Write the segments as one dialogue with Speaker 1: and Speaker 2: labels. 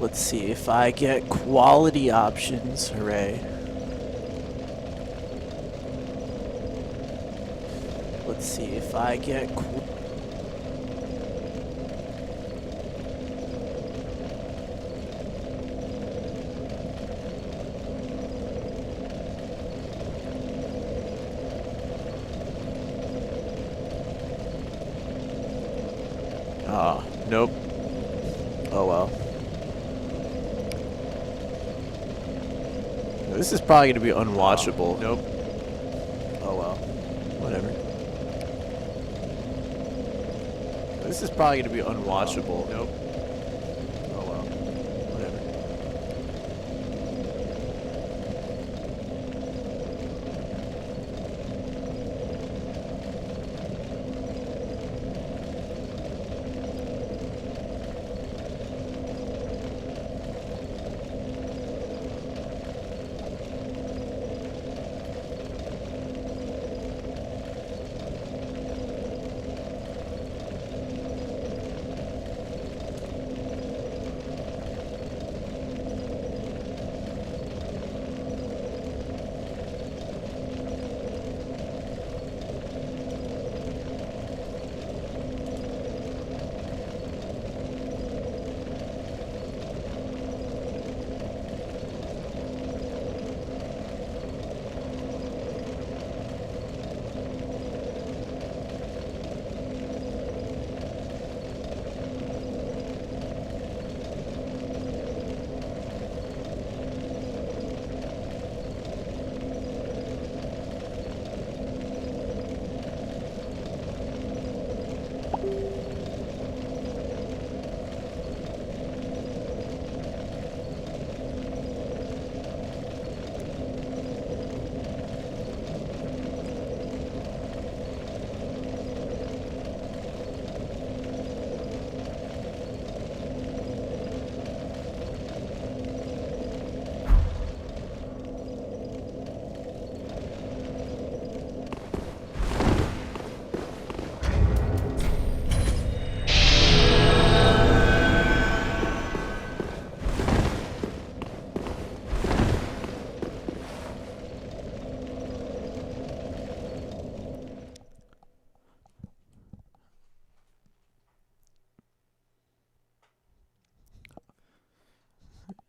Speaker 1: Let's see if I get quality options. Hooray. Let's see if I get nope. Oh well. This is probably going to be unwatchable. Nope. Oh well. Whatever. This is probably going to be unwatchable. Nope. Oh well. Whatever.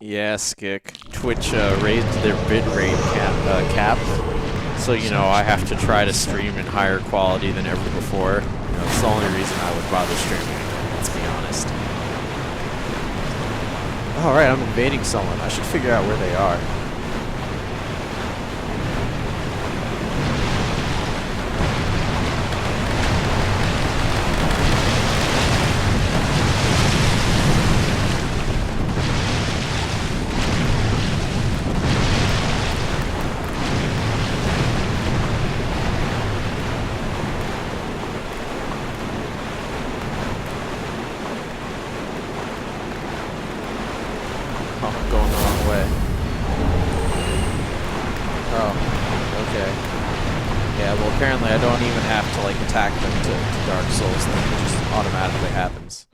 Speaker 1: Yeah, Skick. Twitch raised their bitrate cap, so you know I have to try to stream in higher quality than ever before. You know, it's the only reason I would bother streaming. Let's be honest. All right, I'm invading someone. I should figure out where they are. Apparently I don't even have to like attack them to Dark Souls, then it just automatically happens.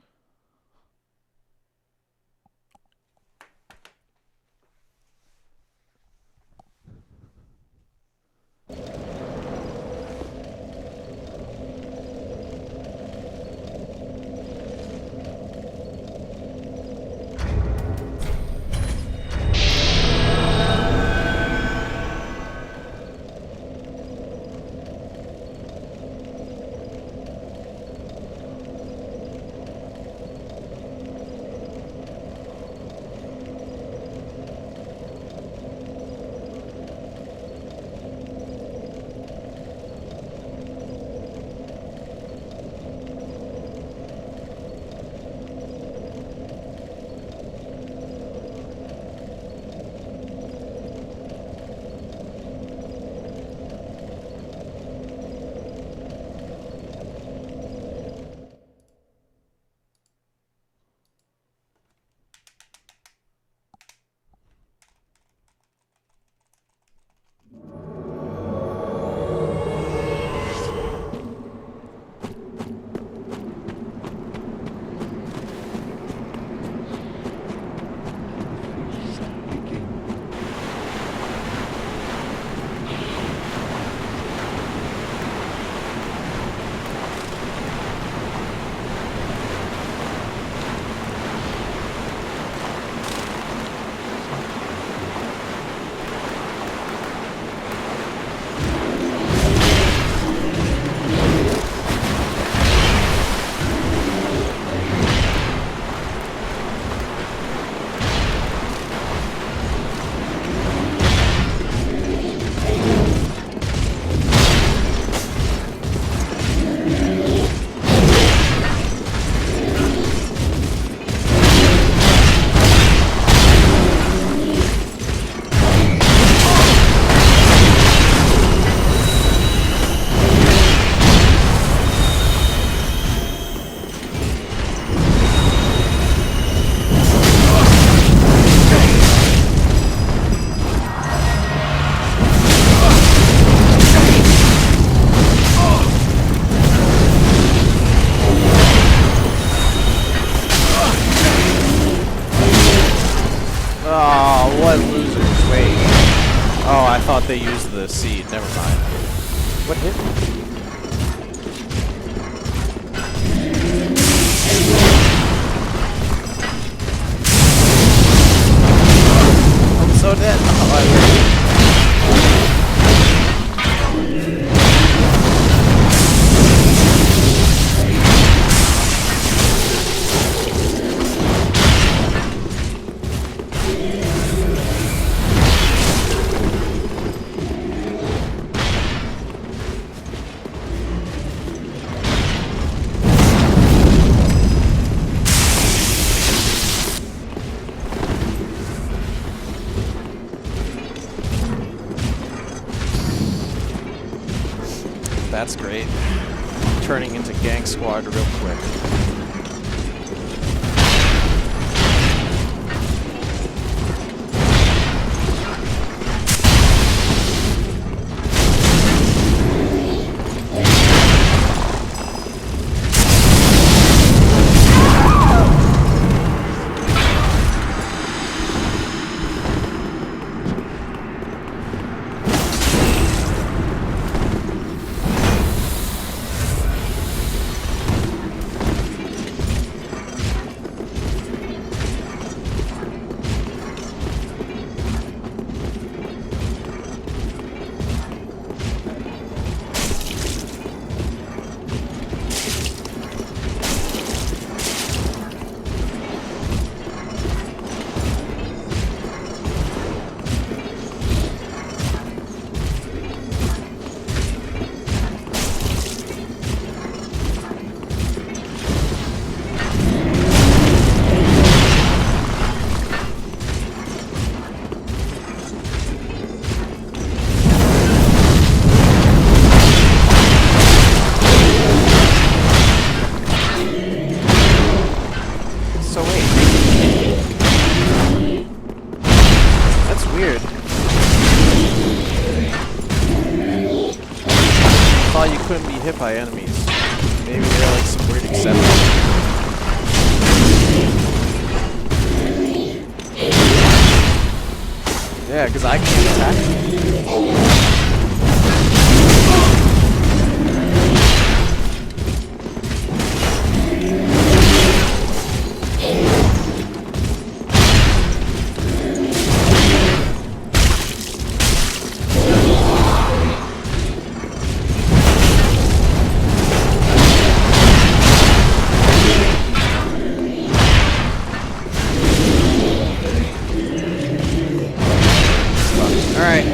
Speaker 1: they used the seed. Never mind. What hit me? I'm so dead. Oh, that's great. Turning into gang squad real quick. You couldn't be hit by enemies. Maybe they're like some weird exception. Yeah, because I can't attack them. Alright.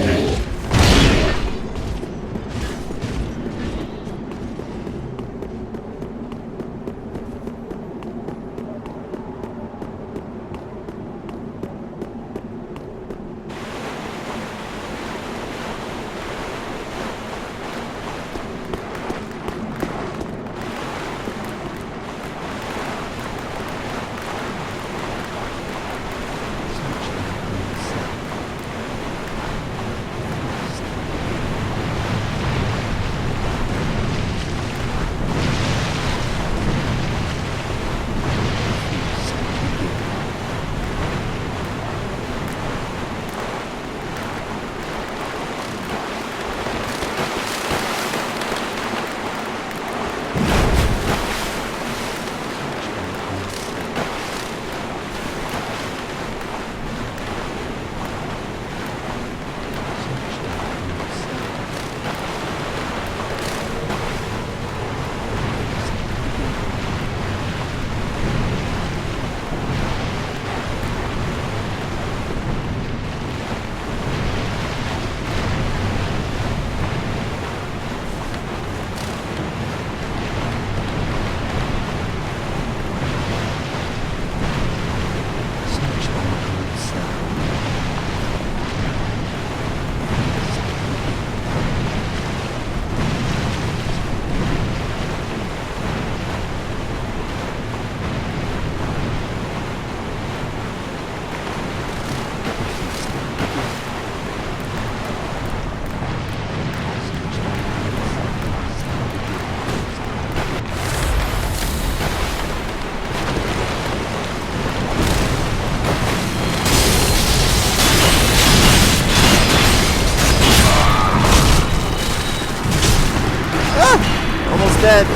Speaker 1: dead.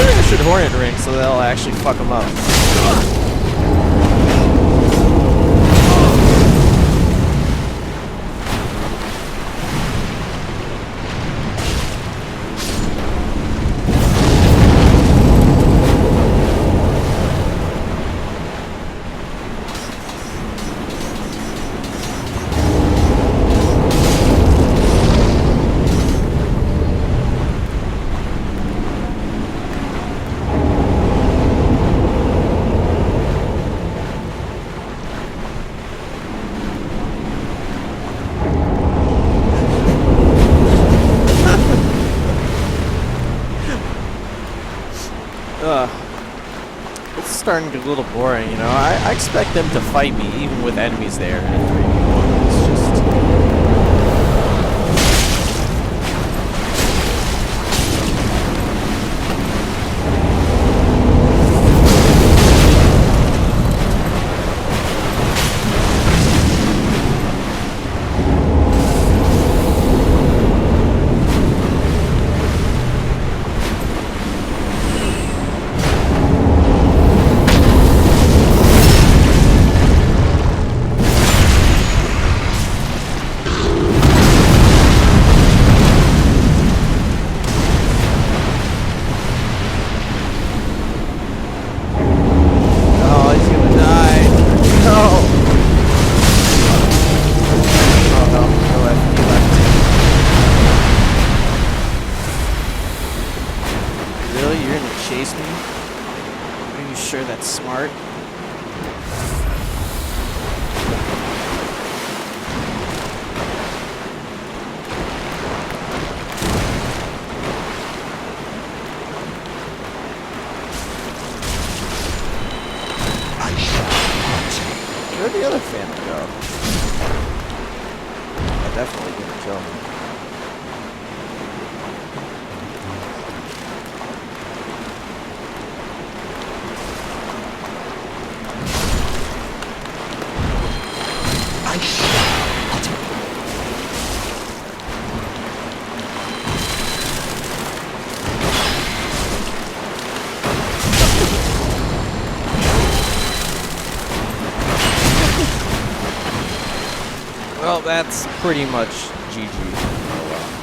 Speaker 1: Maybe I should Hornet Ring so they'll actually fuck them up. It's starting to get a little boring, you know. I expect them to fight me even with enemies there in a 3v1. It's just... Chase me? Are you sure that's smart? Where'd the other family go? I definitely didn't kill him. Well, that's pretty much GG.
Speaker 2: Oh well.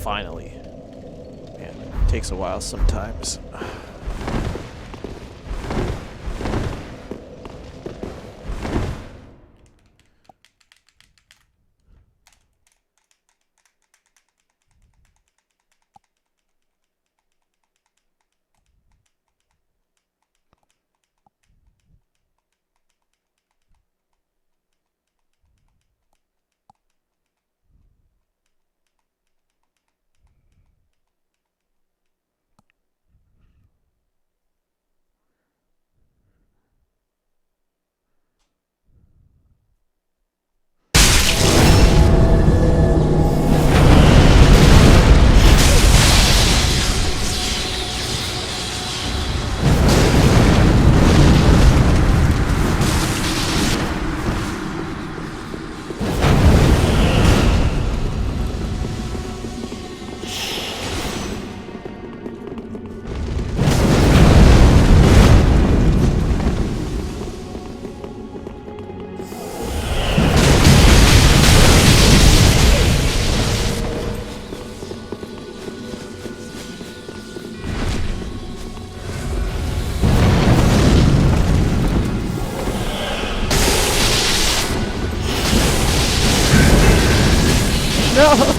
Speaker 1: Finally. Man, it takes a while sometimes.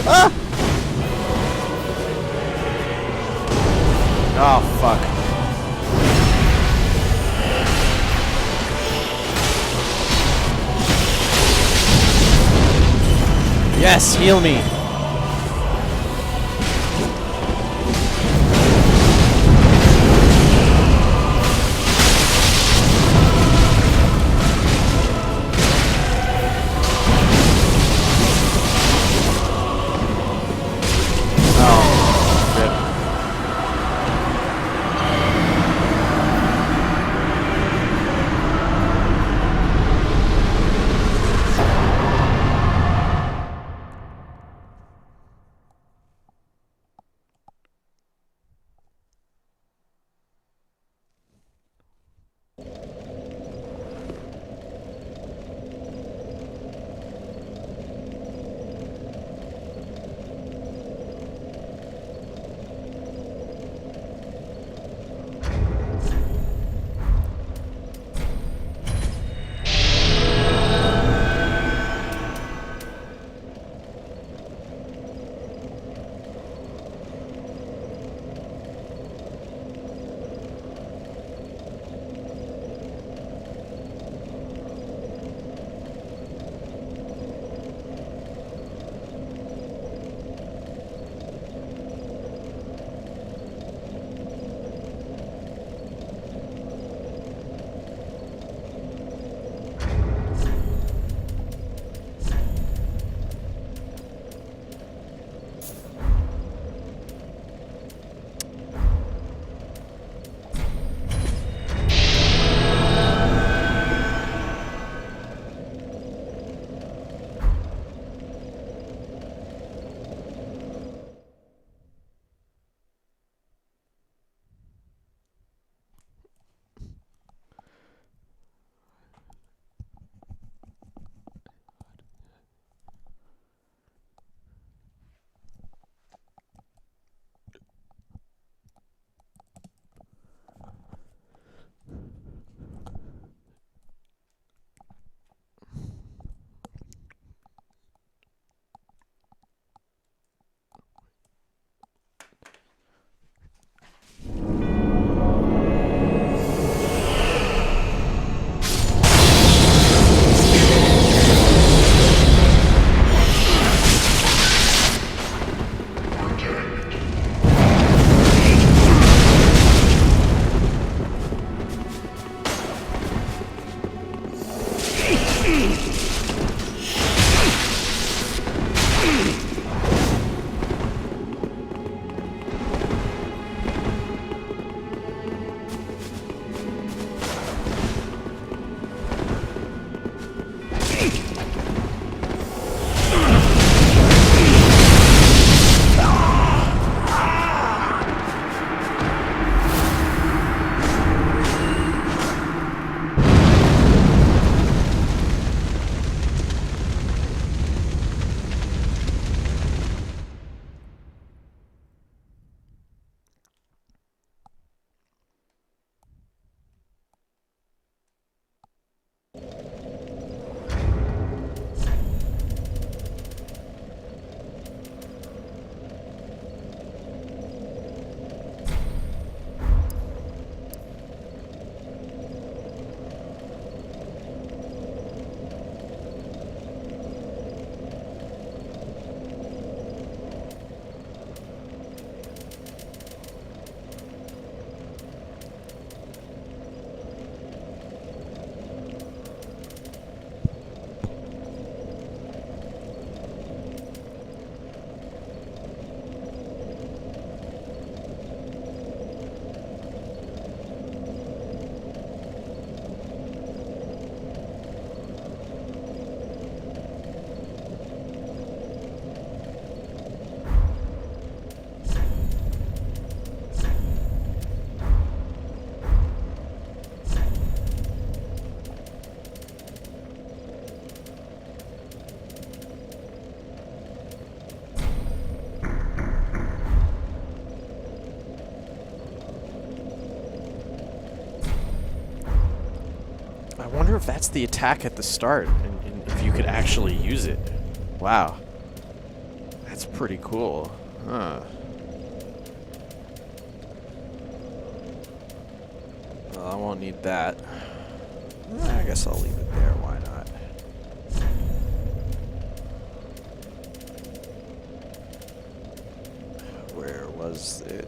Speaker 1: Ah! Oh, fuck. Yes, heal me. wonder if that's the attack at the start, and if you could actually use it. Wow. That's pretty cool. Huh. Well, I won't need that. I guess I'll leave it there. Why not? Where was it?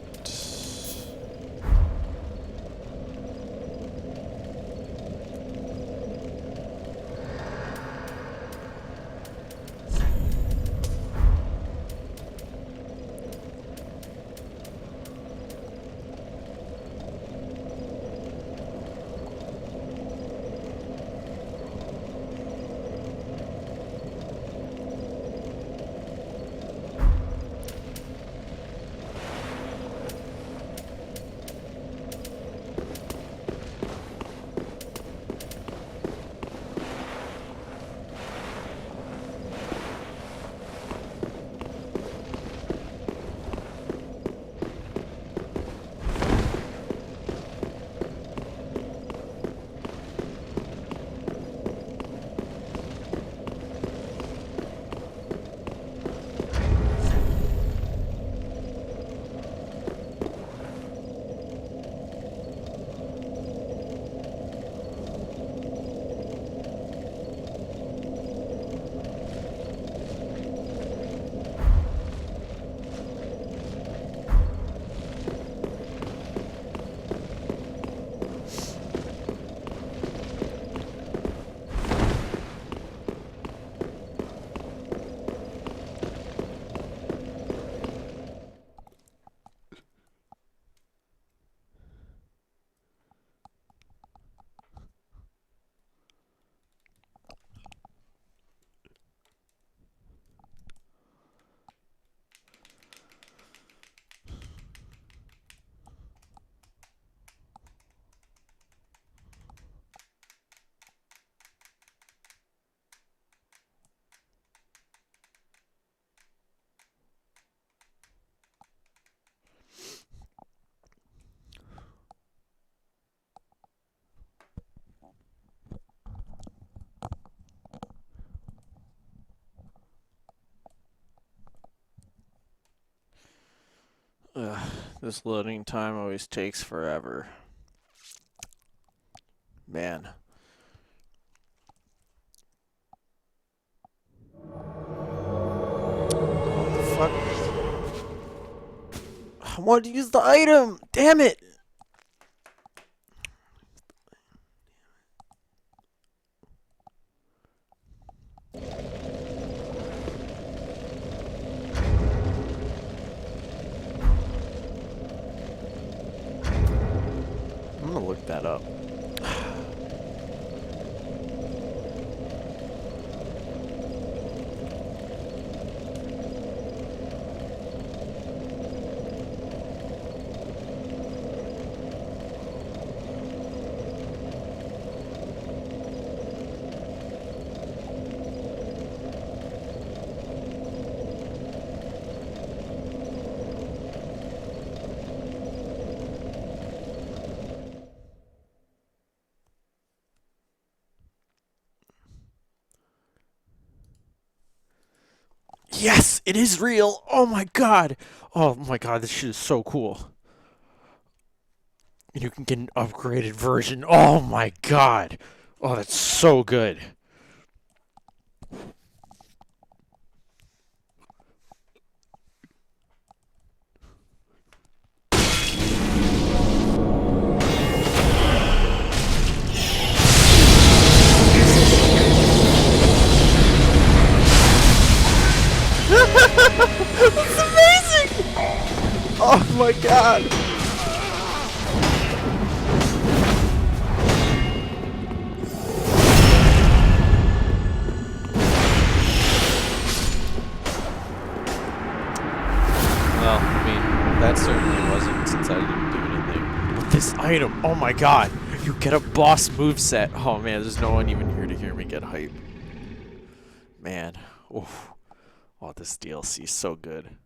Speaker 1: Ugh, this loading time always takes forever. Man. What the fuck? I wanted to use the item! Damn it! I'm gonna look that up. Yes, it is real. Oh my god. Oh my god, this shit is so cool. And you can get an upgraded version. Oh my god. Oh, that's so good. That's amazing! Oh my god! Well, I mean, that certainly wasn't since I didn't do anything. But this item, oh my god! You get a boss moveset. Oh man, there's no one even here to hear me get hype. Man, oof. Oh, this DLC is so good.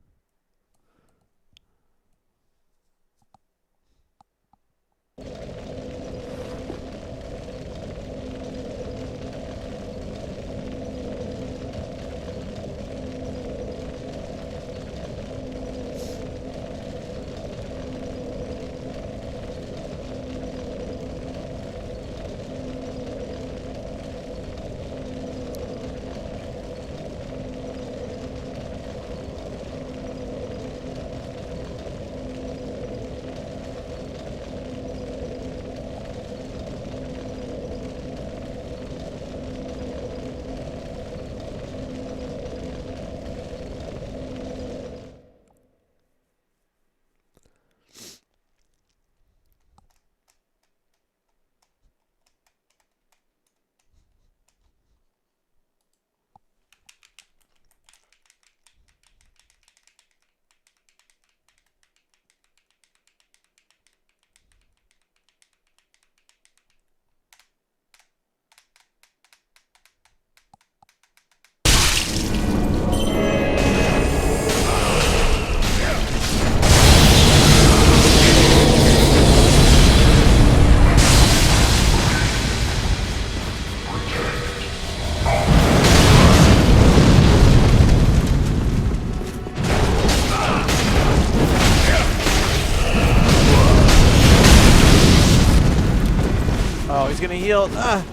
Speaker 1: he's gonna heal. Ah.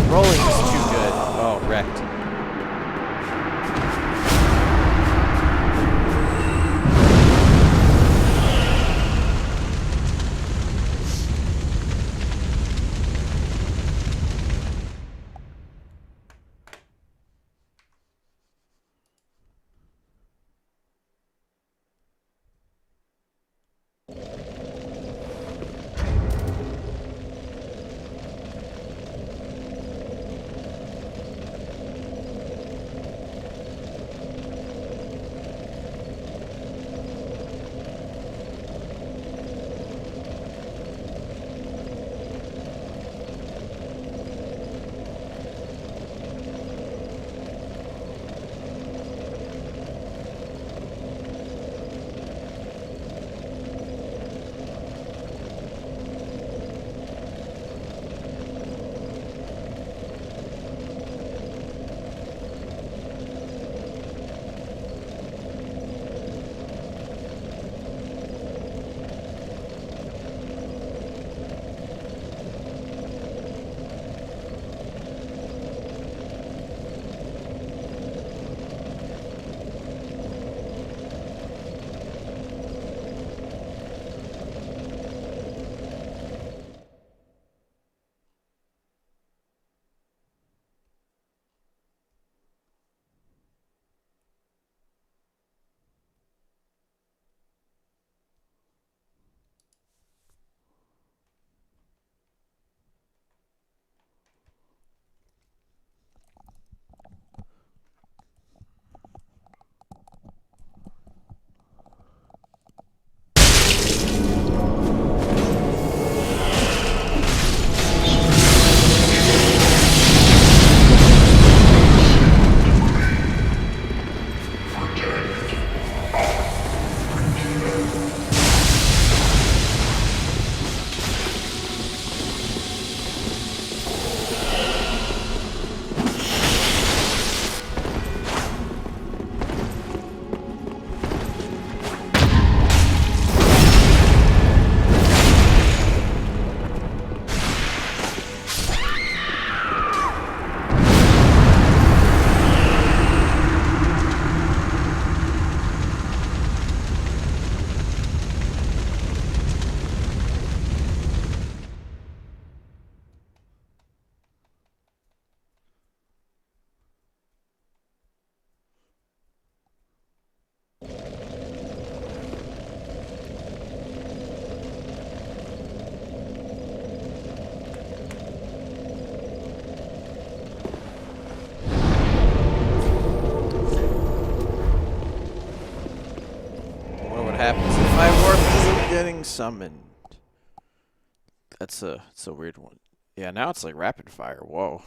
Speaker 1: Rolling is too good. Oh, wrecked. Happens if I warp isn't getting summoned. It's a weird one. Yeah, now it's like rapid fire. Whoa.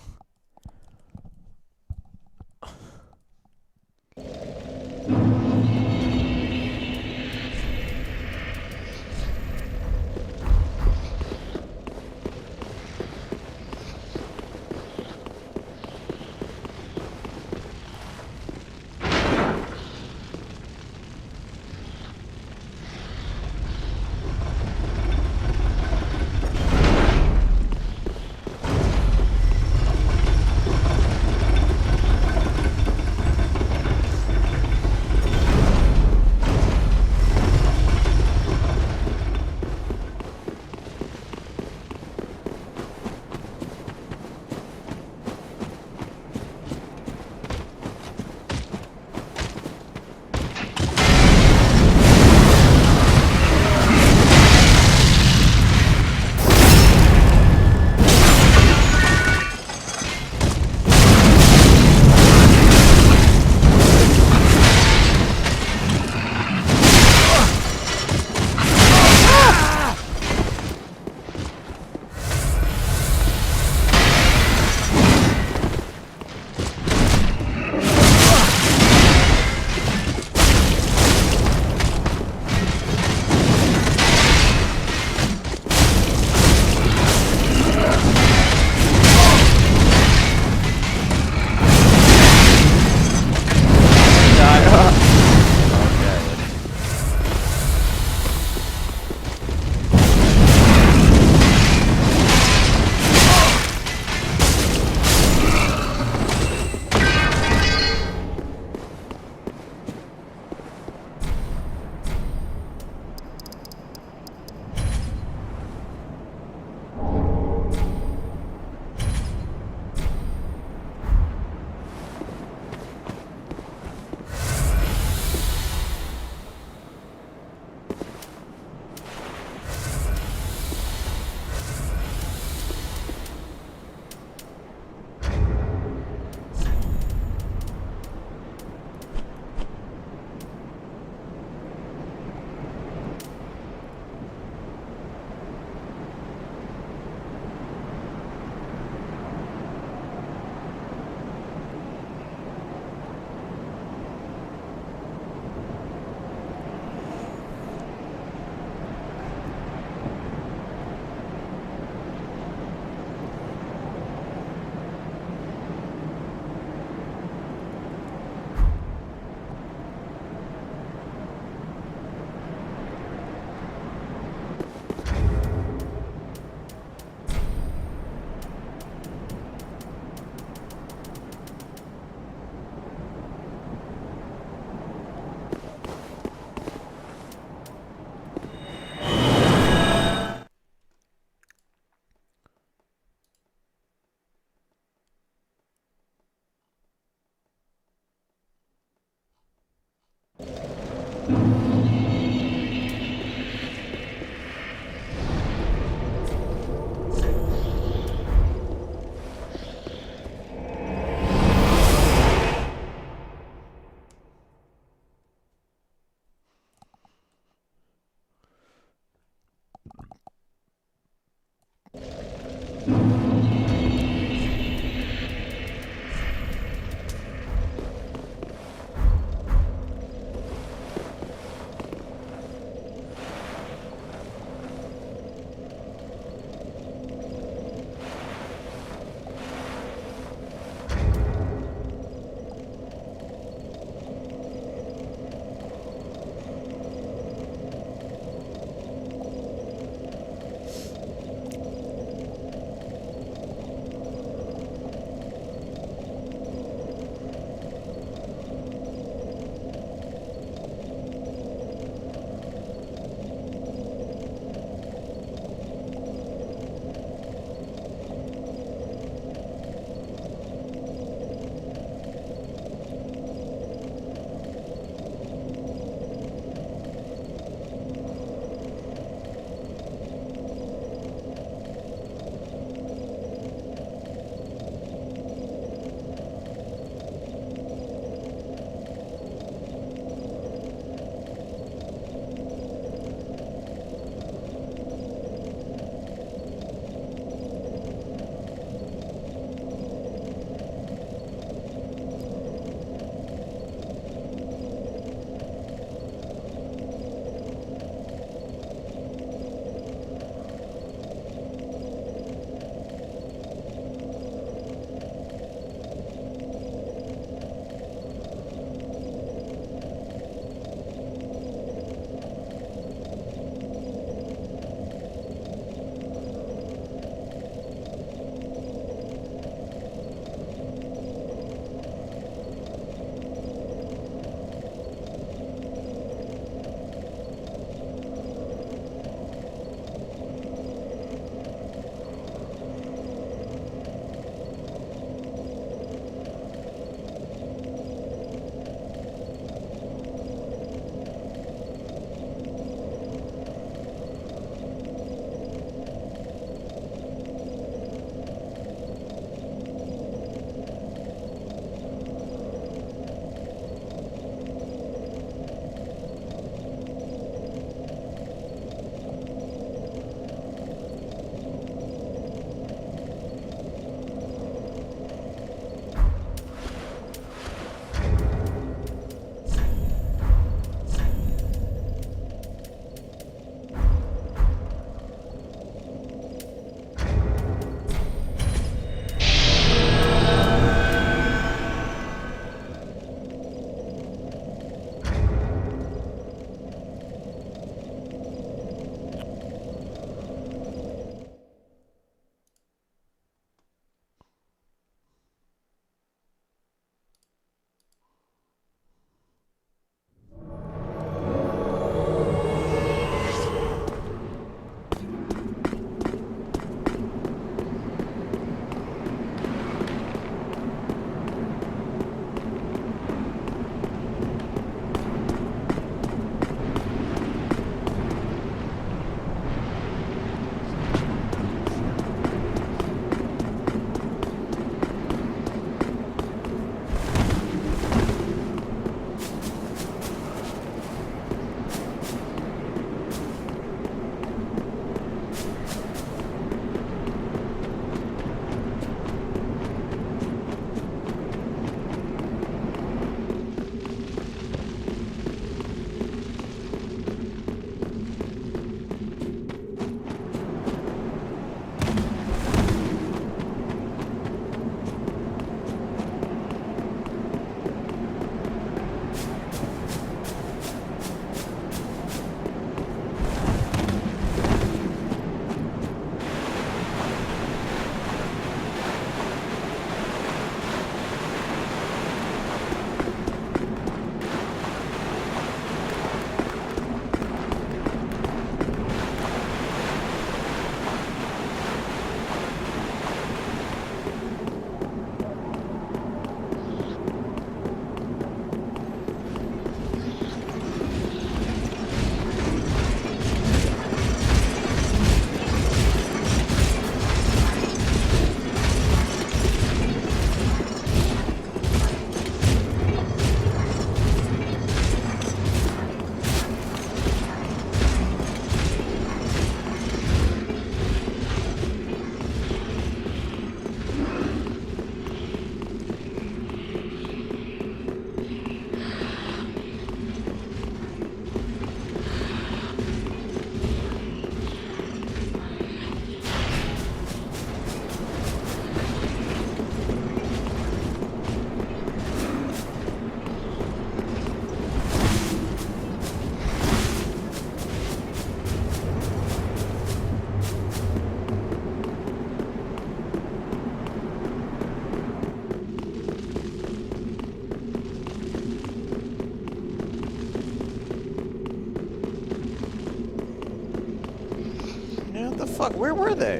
Speaker 1: the fuck? Where were they?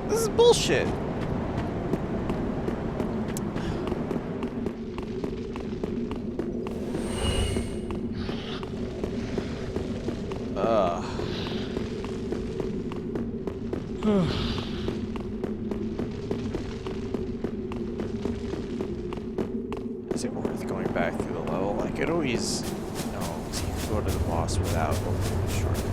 Speaker 1: This is bullshit. Is it worth going back through the level? I could always, you know, go to the boss without opening the shortcut.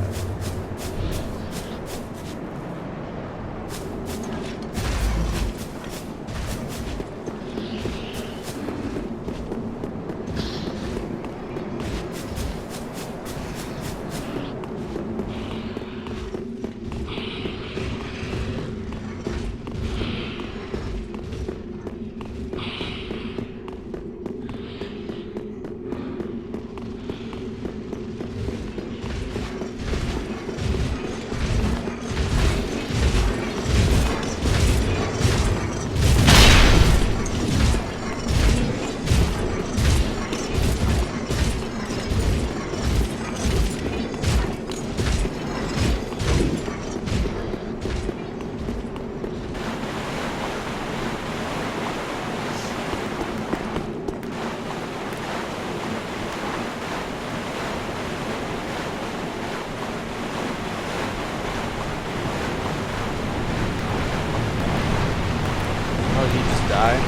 Speaker 1: Die? I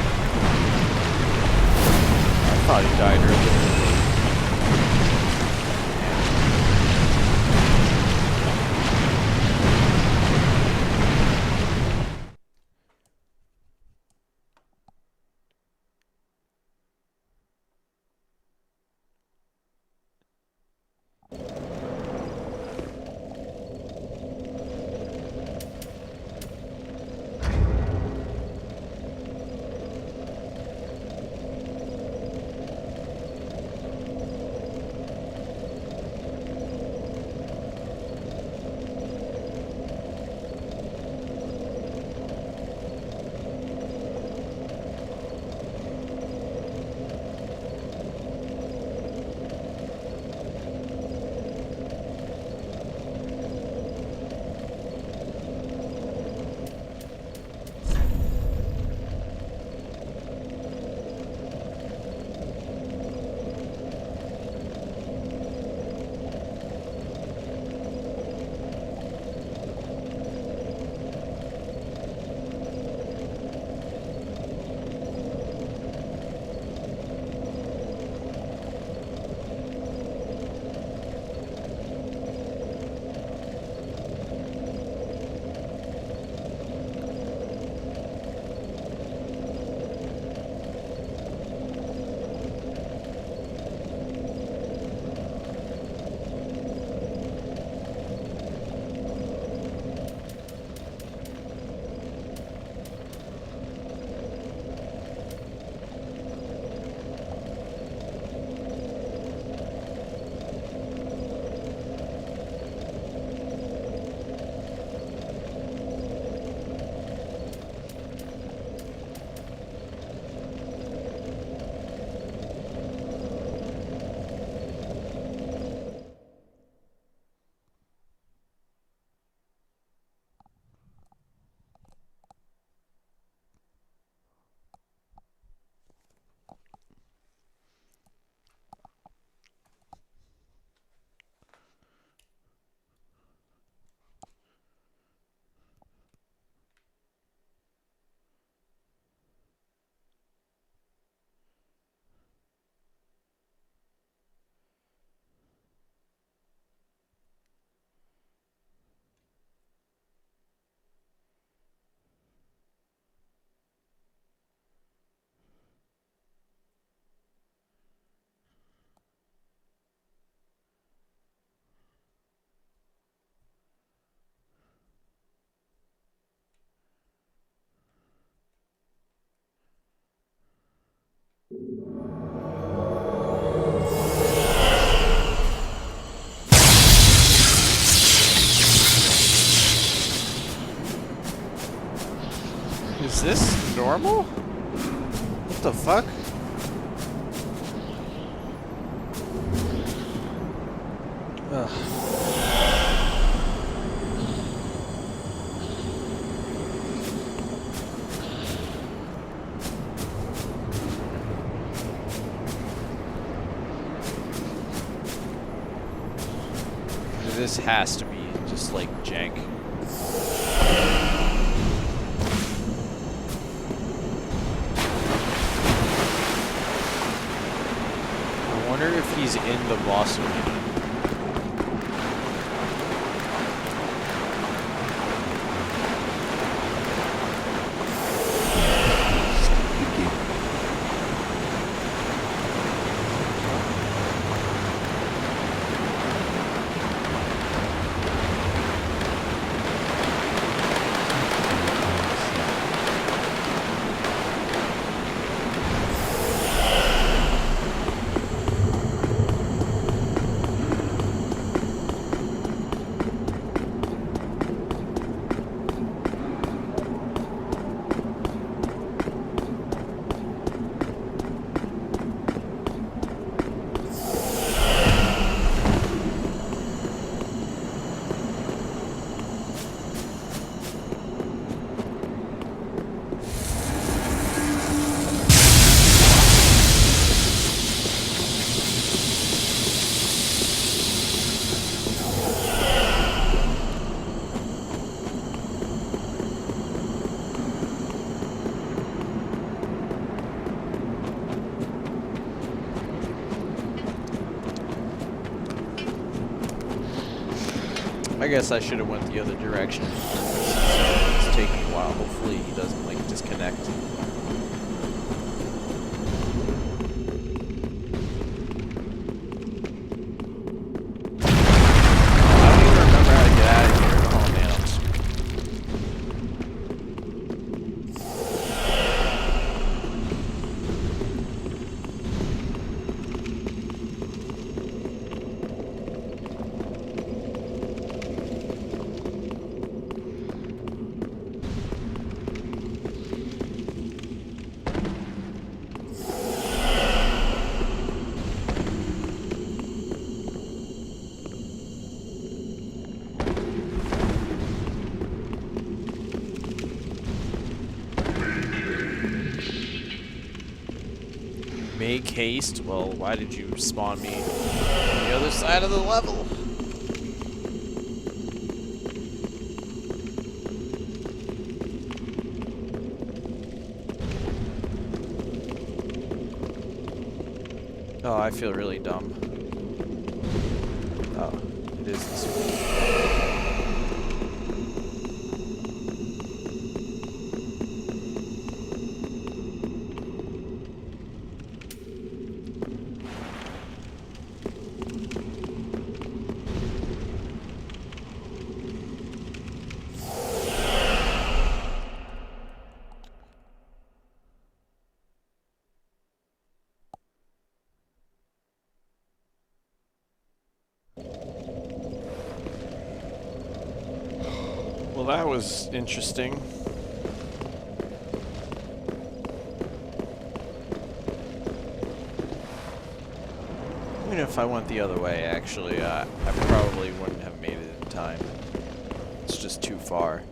Speaker 1: thought he died earlier. Is this normal? What the fuck? This has to be just like jank. I wonder if he's in the boss arena. I guess I should have went the other direction. It's taking a while. Hopefully he doesn't like disconnect. I don't even remember how to get out of here. Oh man, I'm Make haste? Well, why did you spawn me on the other side of the level? Oh, I feel really dumb. Oh, it is this one. Well, that was interesting. Even if I went the other way, actually, I probably wouldn't have made it in time. It's just too far.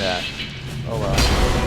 Speaker 1: that. Oh well.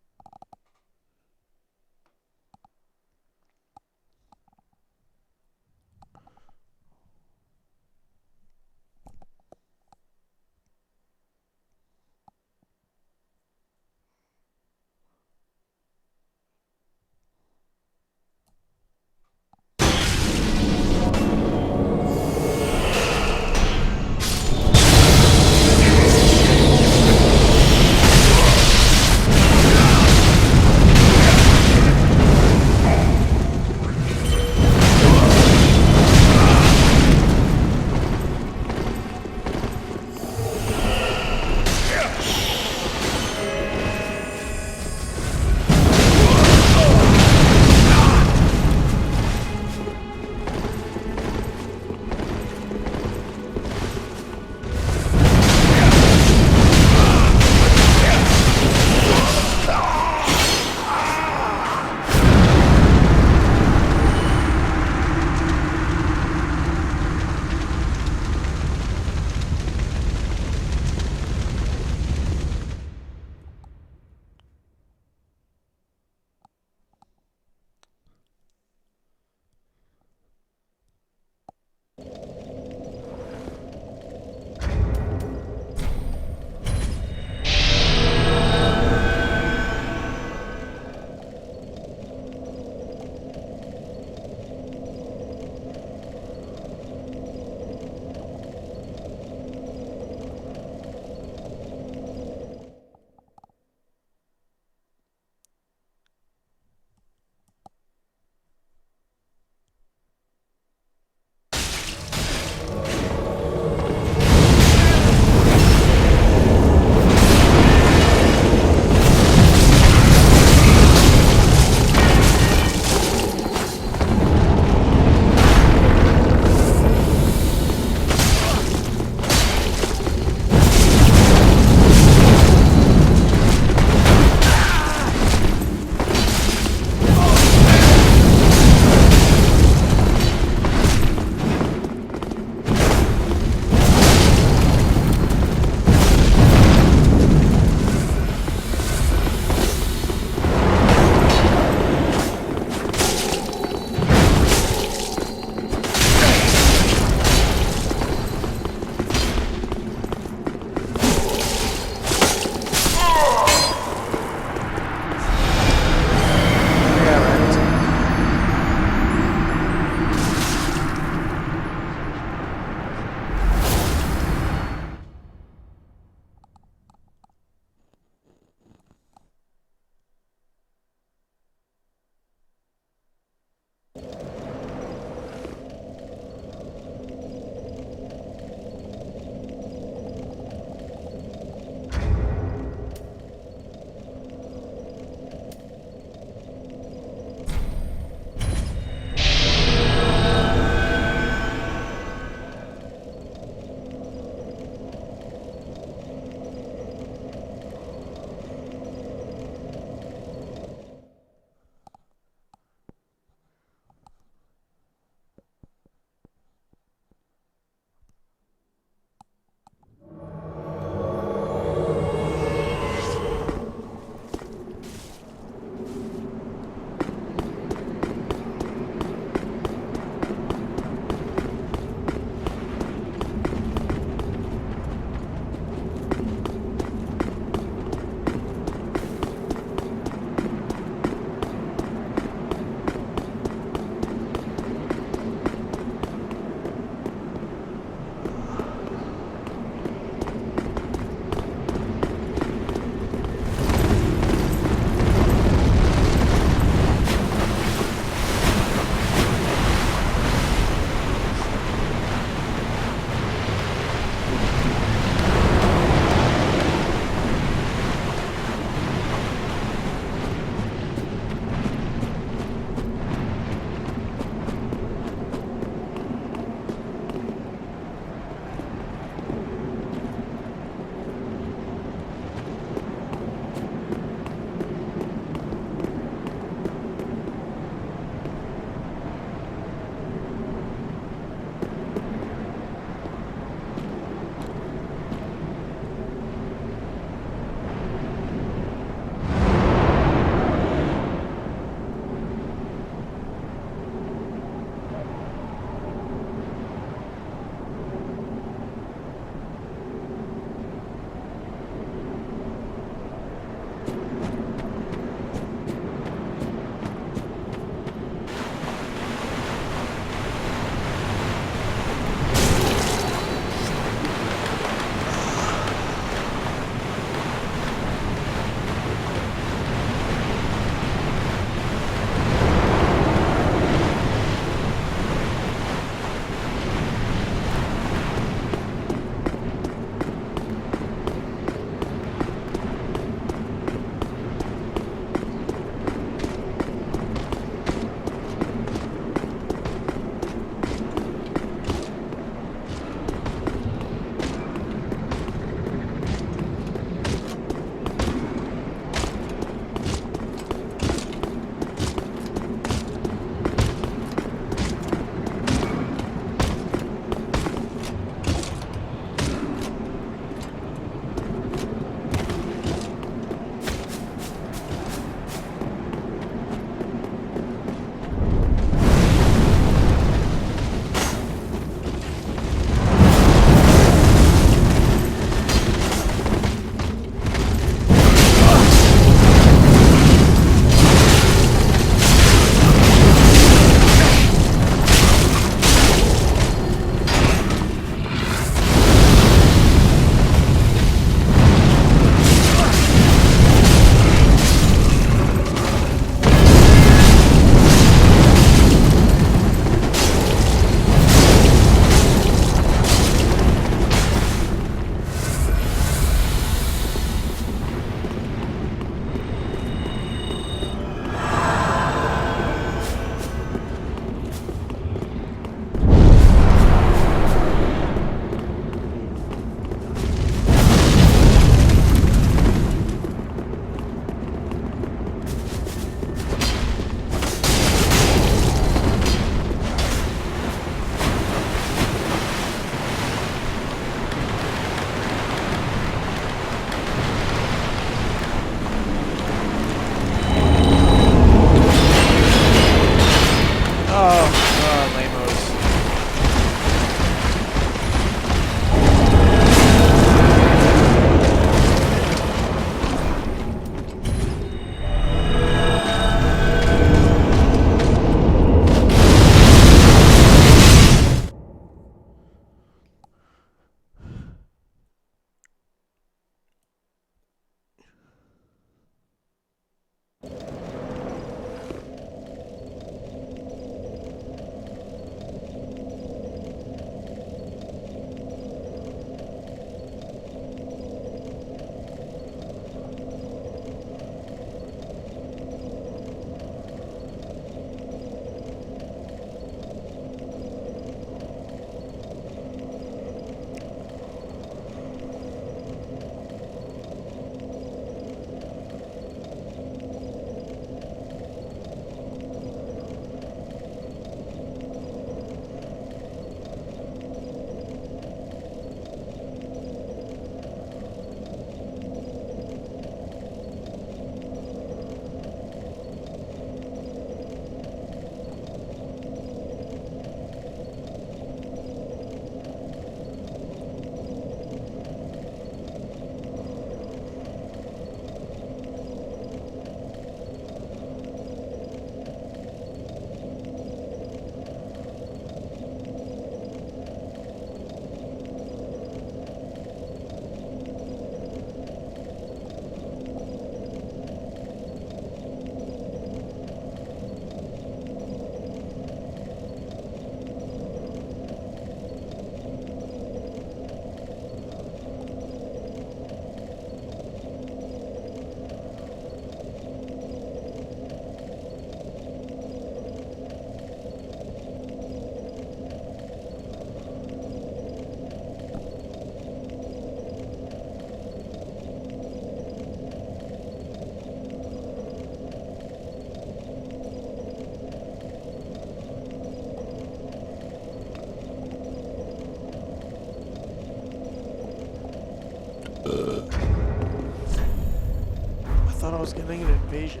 Speaker 2: was getting an invasion.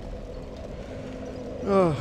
Speaker 2: Ugh.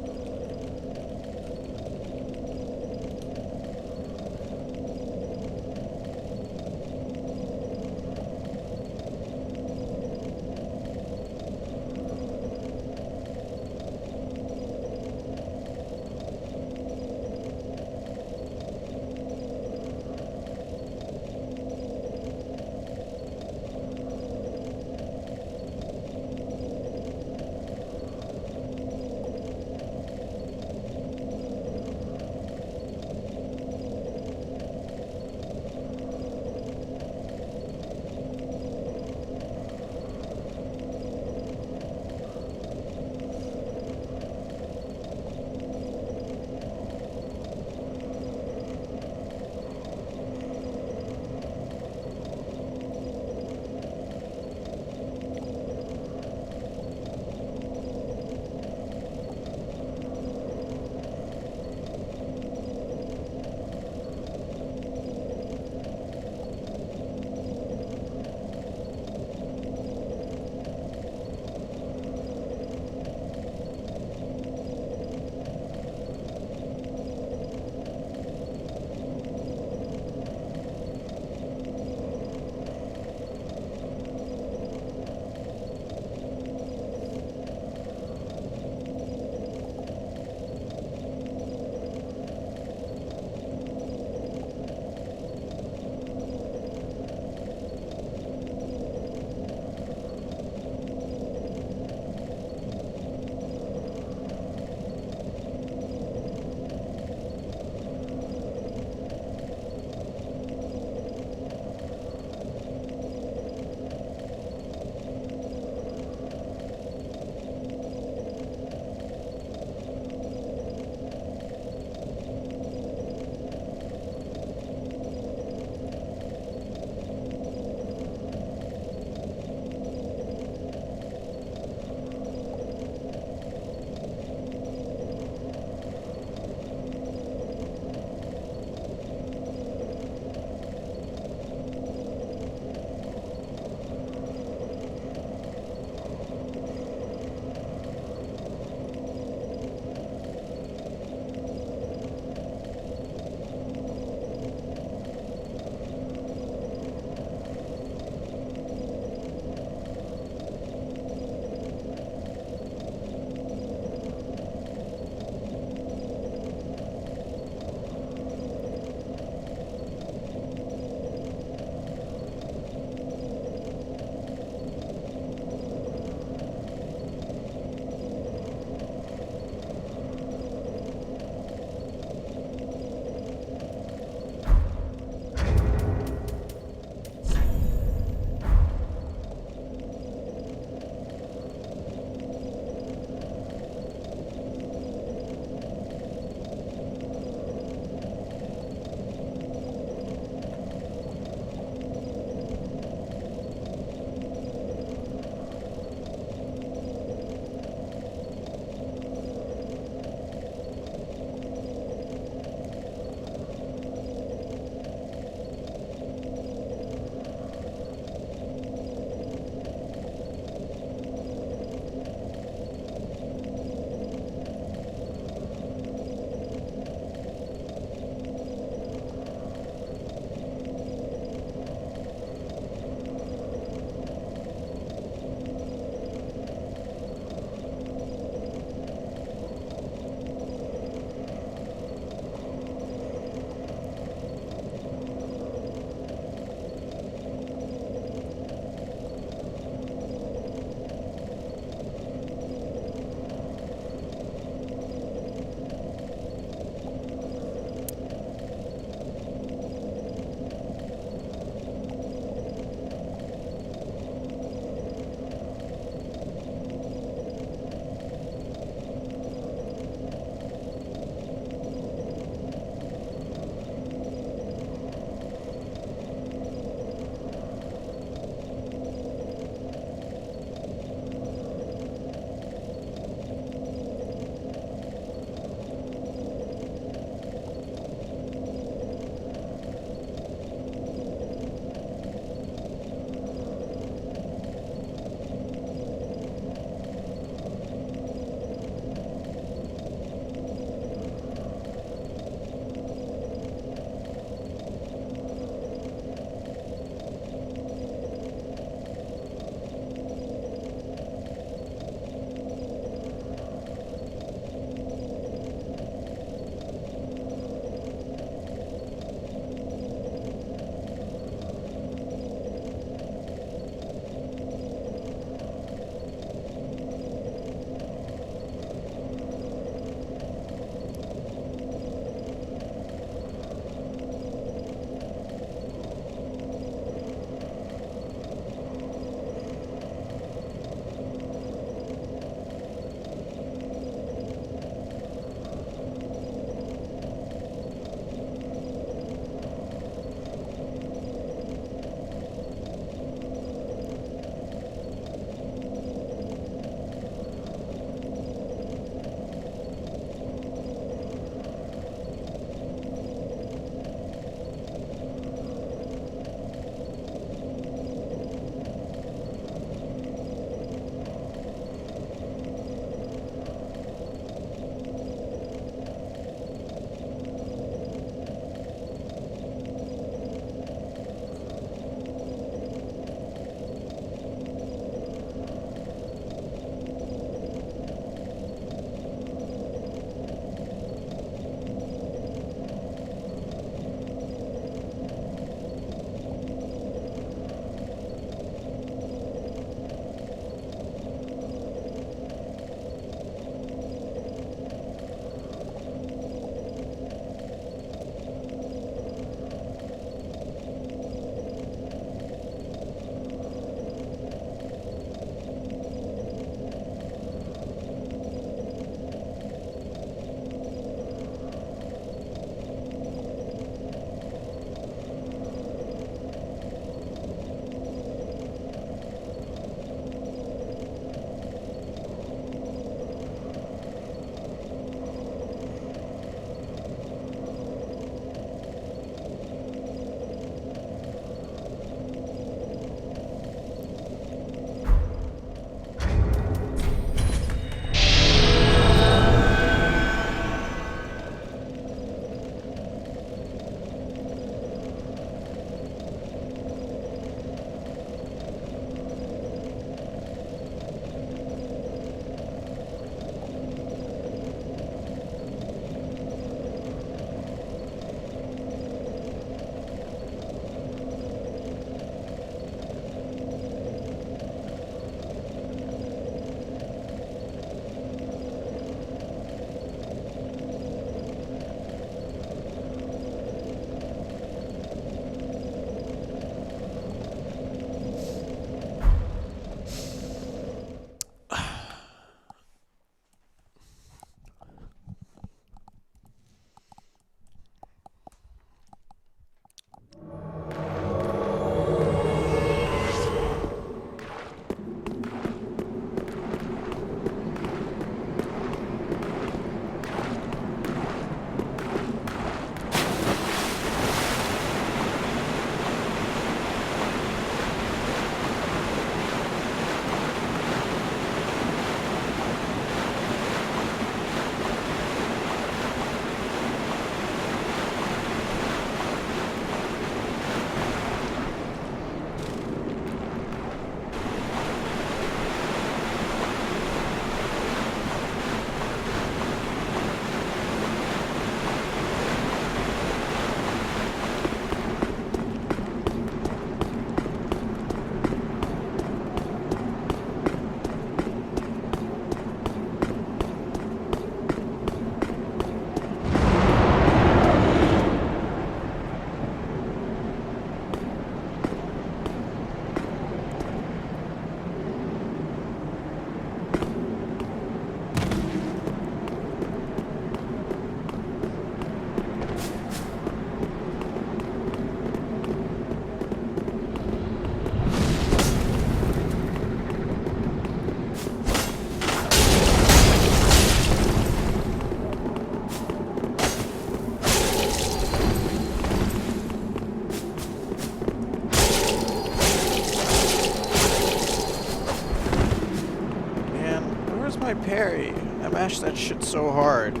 Speaker 1: Where's my parry? I mashed that shit so hard.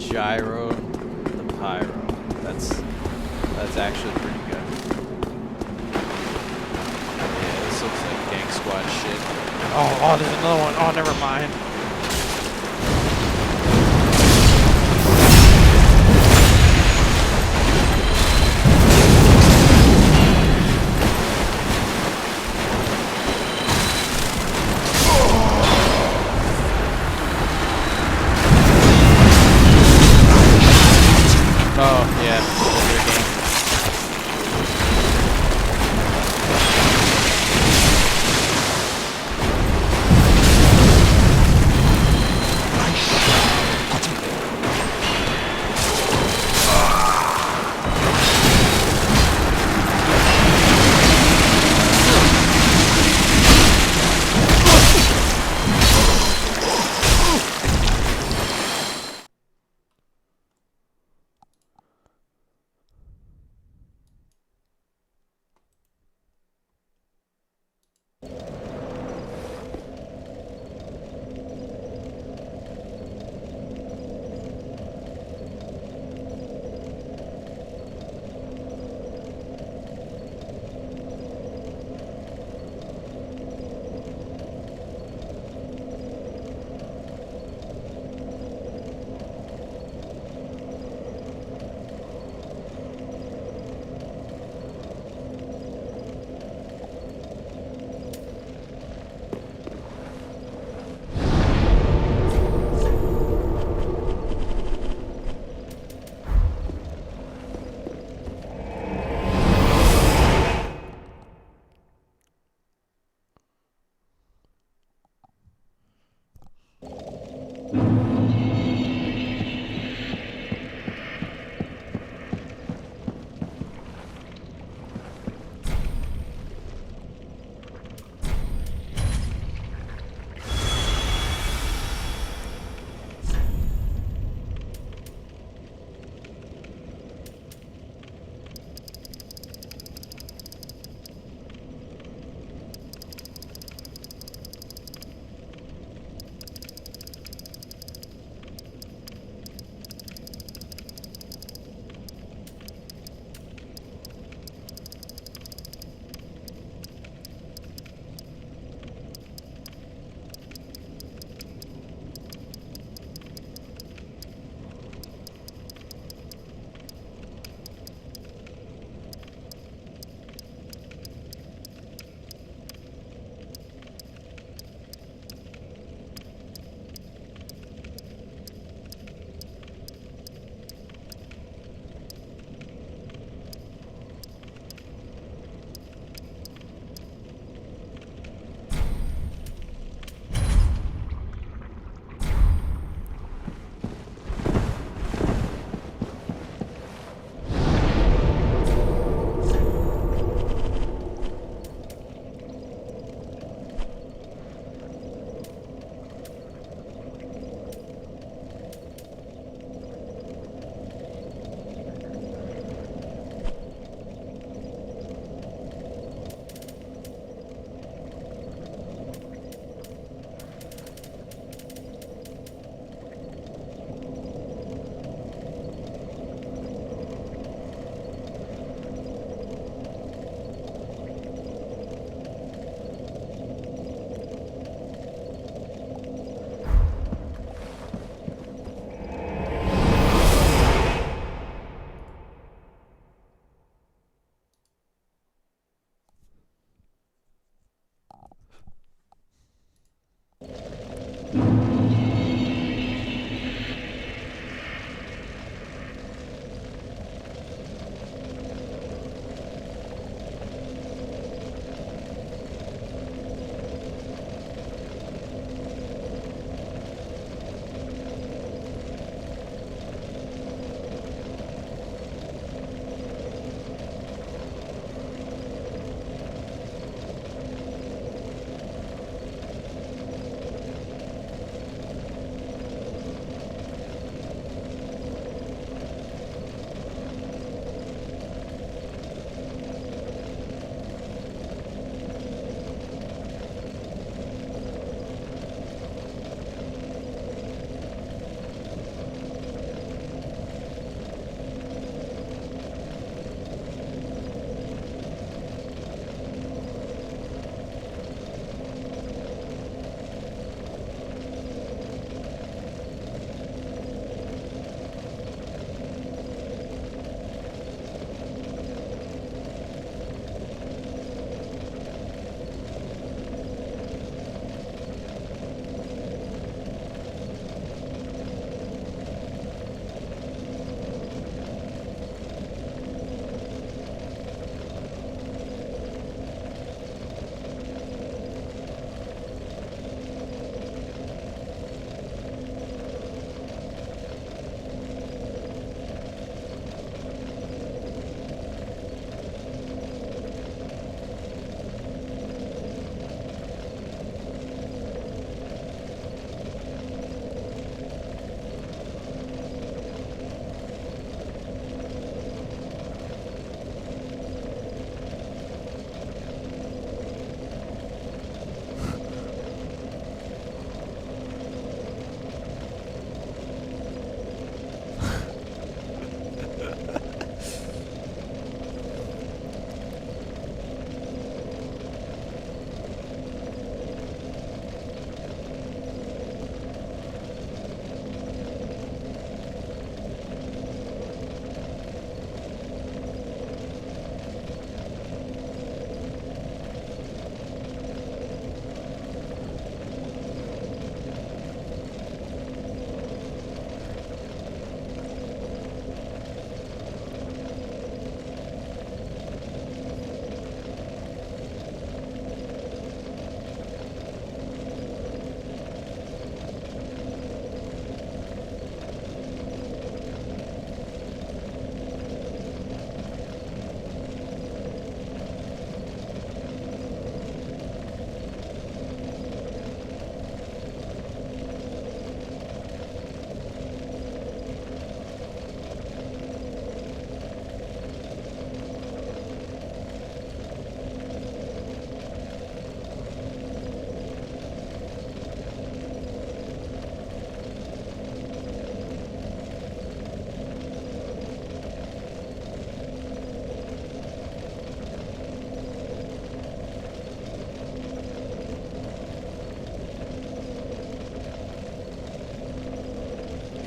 Speaker 1: Gyro the Pyro. That's actually pretty good. Yeah, this looks like Gang Squad shit. Oh, there's another one. Oh, never mind. Oh, yeah. Video game.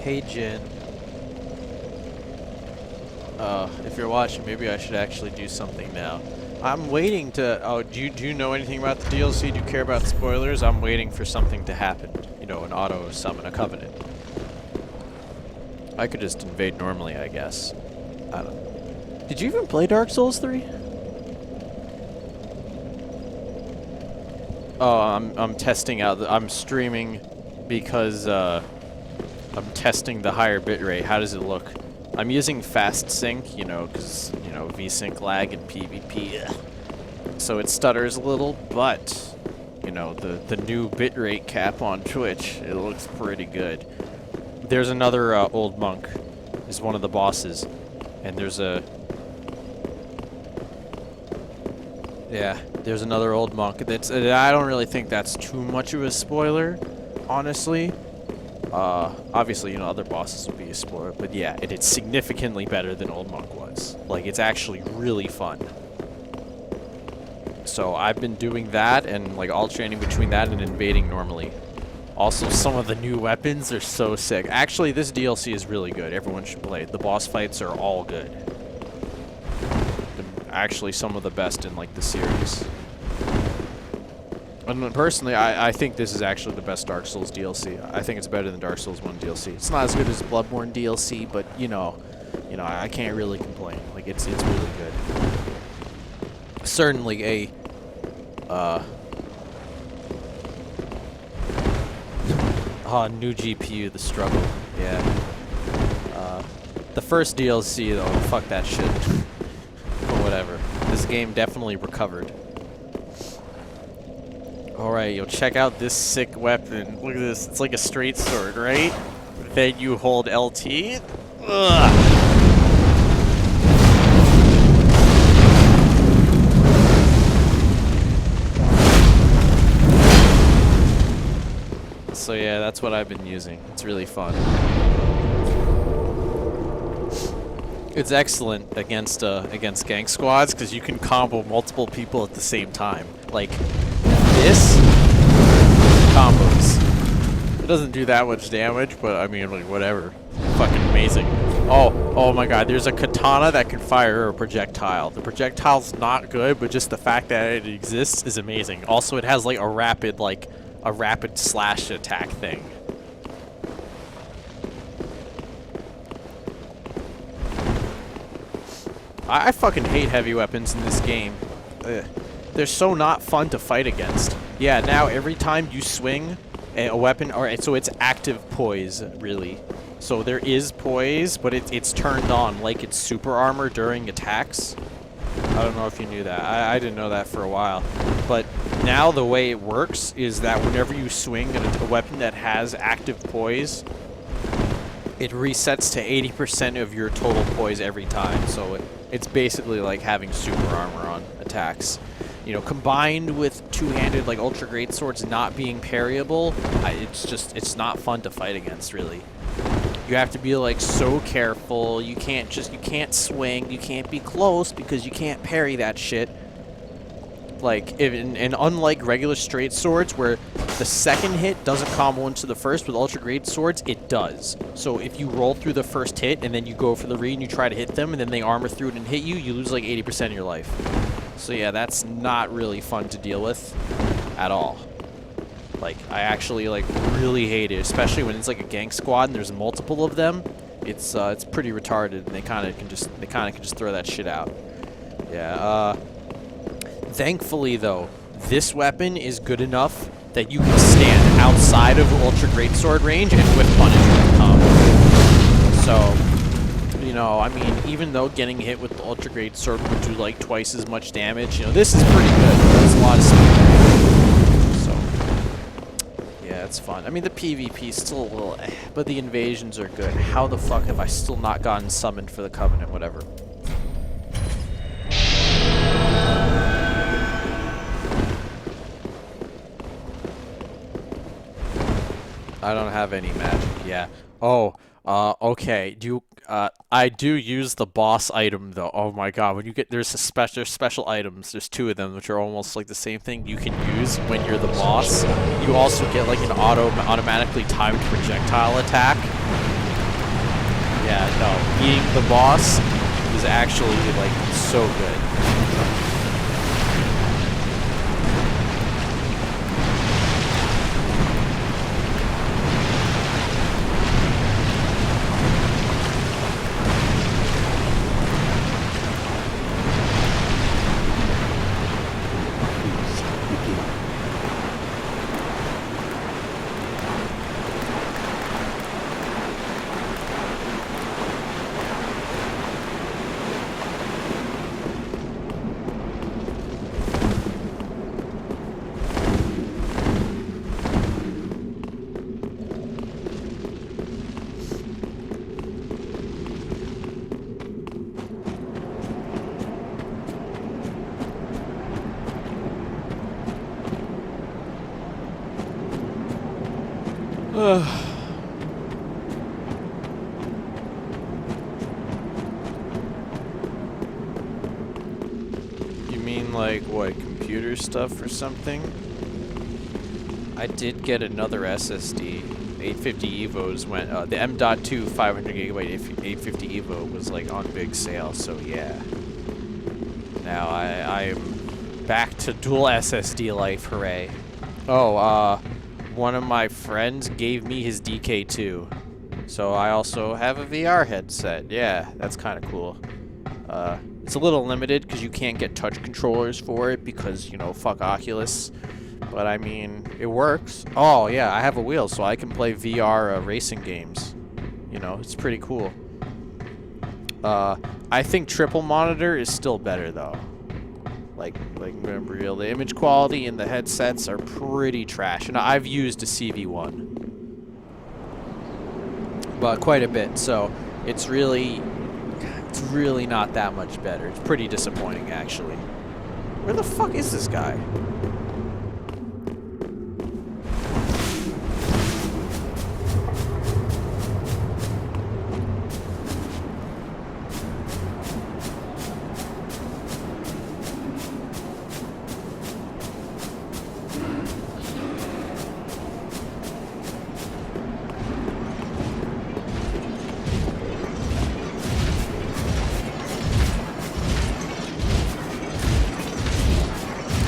Speaker 1: Hey, Jin. If you're watching, maybe I should actually do something now. I'm waiting to... Oh, do you know anything about the DLC? Do you care about spoilers? I'm waiting for something to happen. You know, an auto-summon a Covenant. I could just invade normally, I guess. I don't know. Did you even play Dark Souls 3? Oh, I'm testing out... I'm streaming because, I'm testing the higher bitrate. How does it look? I'm using fast sync, you know, because, you know, VSync lag and PvP. So it stutters a little, but, you know, the new bitrate cap on Twitch, it looks pretty good. There's another old monk, is one of the bosses, and there's a... Yeah, there's another old monk. That's I don't really think that's too much of a spoiler, honestly. Obviously, you know, other bosses would be a spoiler, but yeah, it's significantly better than Old Monk was. Like, it's actually really fun. So I've been doing that and, like, alternating between that and invading normally. Also, some of the new weapons are so sick. Actually, this DLC is really good. Everyone should play it. The boss fights are all good. Actually, some of the best in, like, the series. And personally, I think this is actually the best Dark Souls DLC. I think it's better than Dark Souls 1 DLC. It's not as good as Bloodborne DLC, but you know, I can't really complain. Like it's really good. Certainly a new GPU, the struggle. Yeah. The first DLC though, fuck that shit. But whatever. This game definitely recovered. Alright, yo, check out this sick weapon. Look at this. It's like a straight sword, right? Then you hold LT. Ugh. So yeah, that's what I've been using. It's really fun. It's excellent against gank squads because you can combo multiple people at the same time. Like this combos. It doesn't do that much damage, but I mean, like, whatever. Fucking amazing. Oh my god, there's a katana that can fire a projectile. The projectile's not good, but just the fact that it exists is amazing. Also, it has like a rapid slash attack thing. I fucking hate heavy weapons in this game. Ugh. They're so not fun to fight against. Yeah, now every time you swing a weapon, alright, so it's active poise, really. So there is poise, but it's turned on like it's super armor during attacks. I don't know if you knew that. I didn't know that for a while. But now the way it works is that whenever you swing a weapon that has active poise, it resets to 80% of your total poise every time. So it's basically like having super armor on attacks. You know, combined with two-handed, like, ultra great swords not being parryable, it's not fun to fight against, really. You have to be, like, so careful. You can't swing. You can't be close because you can't parry that shit. Like, and unlike regular straight swords where the second hit doesn't combo into the first, with ultra great swords, it does. So if you roll through the first hit and then you go for the read and you try to hit them and then they armor through it and hit you, you lose like 80% of your life. So yeah, that's not really fun to deal with at all. Like, I actually, like, really hate it, especially when it's like a gank squad and there's multiple of them. It's pretty retarded, and they kind of can just throw that shit out. Yeah. Thankfully, though, this weapon is good enough that you can stand outside of ultra greatsword range and whip punish with the combo. So, you know, I mean, even though getting hit with the ultra greatsword would do like twice as much damage, you know, this is pretty good. There's a lot of speed. So, yeah, it's fun. I mean, the PvP is still a little but the invasions are good. How the fuck have I still not gotten summoned for the Covenant, whatever? I don't have any magic, yeah. Oh, okay. I do use the boss item, though. Oh my god, when you get, there's special items, there's two of them, which are almost like the same thing you can use when you're the boss. You also get, like, an automatically timed projectile attack, Yeah, no, beating the boss is actually like so good. You mean like what, computer stuff or something? I did get another SSD. 850 Evos went, the M.2 500GB 850 Evo was like on big sale, so yeah. Now I'm back to dual SSD life, hooray. Oh, one of my friends gave me his DK2. So I also have a VR headset. Yeah, that's kind of cool. It's a little limited because you can't get touch controllers for it because, you know, fuck Oculus. But I mean, it works. Oh yeah, I have a wheel so I can play VR racing games. You know, it's pretty cool. I think triple monitor is still better though. Like I'm gonna be real, the image quality in the headsets are pretty trash, and I've used a CV1, but quite a bit. So it's really not that much better. It's pretty disappointing actually. Where the fuck is this guy?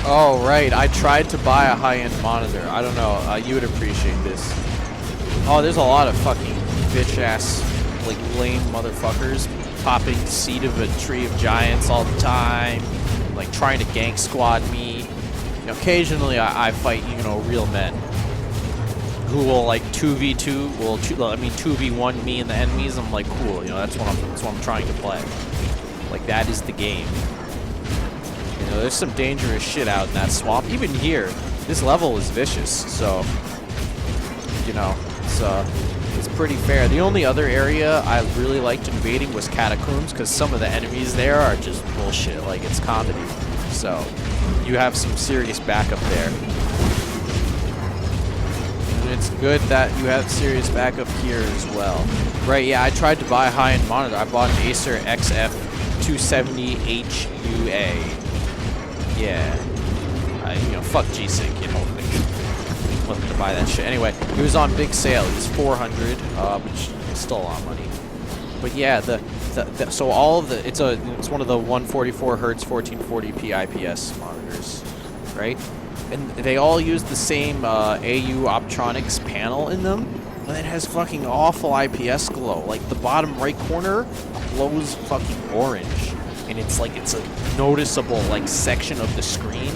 Speaker 1: Oh, right. I tried to buy a high-end monitor. I don't know. You would appreciate this. Oh, there's a lot of fucking bitch-ass, like, lame motherfuckers popping seed of a tree of giants all the time, like, trying to gank squad me. You know, occasionally I fight, you know, real men who will, like, 2v2, well, 2v1 me and the enemies. I'm like, cool. You know, that's what I'm trying to play. Like, that is the game. You know, there's some dangerous shit out in that swamp. Even here, this level is vicious, so, you know, it's pretty fair. The only other area I really liked invading was Catacombs, because some of the enemies there are just bullshit, like it's comedy. So, you have some serious backup there. And it's good that you have serious backup here as well. Right, yeah, I tried to buy a high-end monitor. I bought an Acer XF270HUA. Yeah, you know, fuck G-Sync, you know, looking to buy that shit. Anyway, it was on big sale. It was $400, which is still a lot of money. But yeah, so all of the, it's one of the 144 Hz 1440p IPS monitors, right? And they all use the same AU Optronics panel in them, and it has fucking awful IPS glow. Like the bottom right corner glows fucking orange. And it's a noticeable like section of the screen.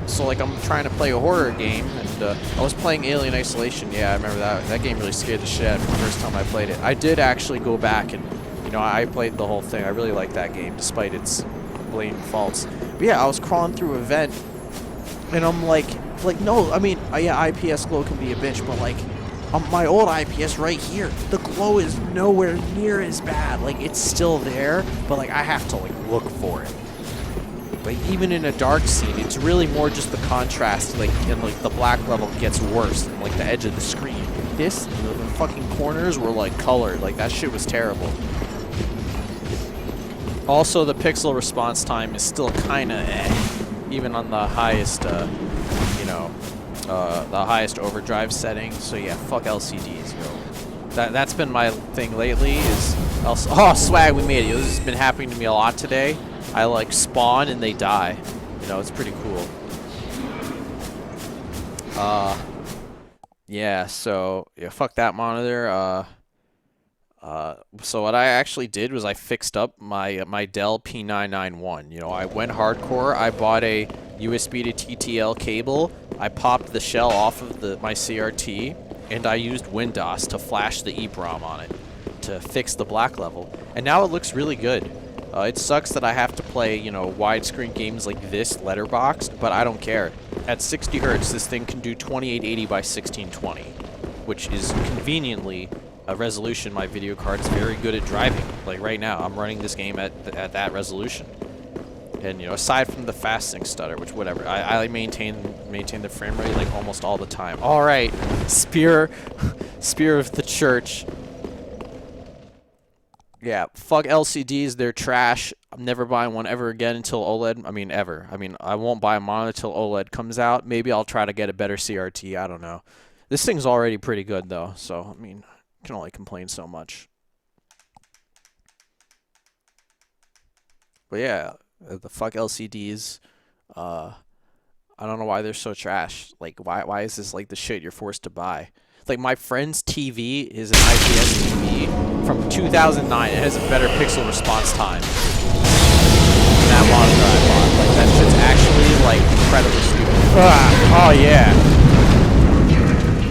Speaker 1: So like I'm trying to play a horror game, and I was playing Alien Isolation. Yeah, I remember that. That game really scared the shit out of me the first time I played it. I did actually go back and, you know, I played the whole thing. I really liked that game despite its blatant faults. But yeah, I was crawling through a vent, and I'm like no, I mean, yeah, IPS glow can be a bitch, but like, my old IPS right here, the glow is nowhere near as bad. Like, it's still there, but like, I have to like look for it. Like, even in a dark scene, it's really more just the contrast, like, and like the black level gets worse than like the edge of the screen. This, you know, the fucking corners were like colored. Like, that shit was terrible. Also, the pixel response time is still kind of even on the highest, you know, the highest overdrive setting. So yeah, fuck LCDs, yo. That's been my thing lately. Is also, oh, swag, we made it. This has been happening to me a lot today. I like spawn and they die. You know, it's pretty cool. Yeah. So yeah, fuck that monitor. So what I actually did was I fixed up my Dell P991. You know, I went hardcore. I bought a USB to TTL cable. I popped the shell off of my CRT, and I used WinDOS to flash the EEPROM on it to fix the black level. And now it looks really good. It sucks that I have to play, you know, widescreen games like this letterboxed, but I don't care. At 60 Hz, this thing can do 2880 by 1620, which is conveniently a resolution my video card's very good at driving. Like right now, I'm running this game at that resolution. And you know, aside from the fast sync stutter, which whatever, I maintain the frame rate like almost all the time. All right, spear of the church. Yeah, fuck LCDs, they're trash. I'm never buying one ever again until OLED. I mean, ever. I mean, I won't buy a monitor until OLED comes out. Maybe I'll try to get a better CRT. I don't know. This thing's already pretty good though, so I mean, I can only complain so much. But yeah, the fuck LCDs. I don't know why they're so trash. Like, why is this like the shit you're forced to buy? Like, my friend's TV is an IPS TV from 2009. It has a better pixel response time than that monitor I bought. Like, that shit's actually, like, incredibly stupid. Ah, oh, yeah.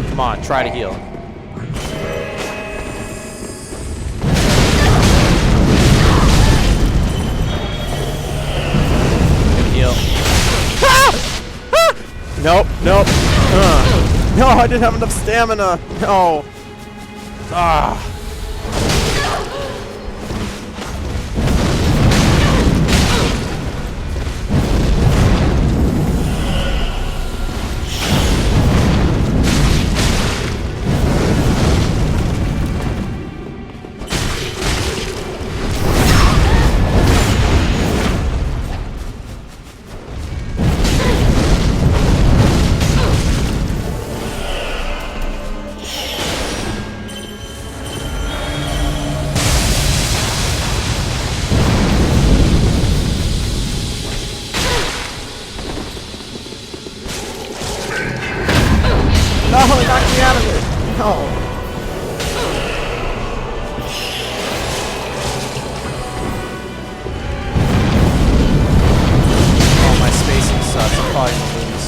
Speaker 1: Come on, try to heal. Heal. Ah! Ah! Nope, nope. No, I didn't have enough stamina. No. Ah. No, it knocked me out of it. No. Oh, my spacing sucks. I'm probably gonna lose.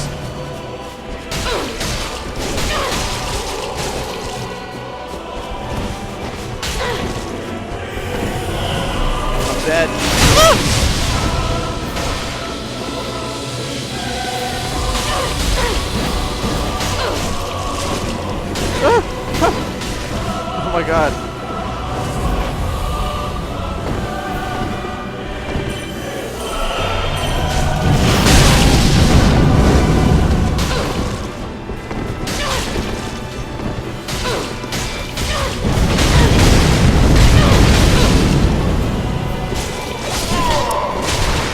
Speaker 1: I'm dead. Oh my god.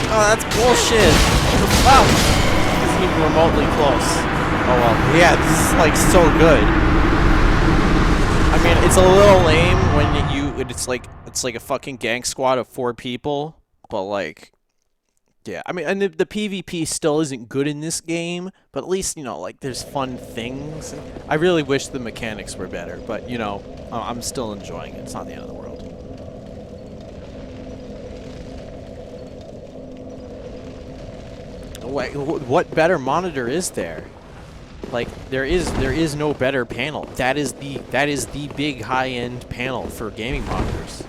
Speaker 1: Oh, that's bullshit. Wow. Isn't even remotely close. Oh well. Yeah, this is like so good. I mean, it's a little lame when it's like a fucking gang squad of 4 people, but like, yeah. I mean, and the PvP still isn't good in this game, but at least, you know, like, there's fun things. I really wish the mechanics were better, but you know, I'm still enjoying it. It's not the end of the world. What better monitor is there? Like, there is no better panel. That is the big high-end panel for gaming monitors.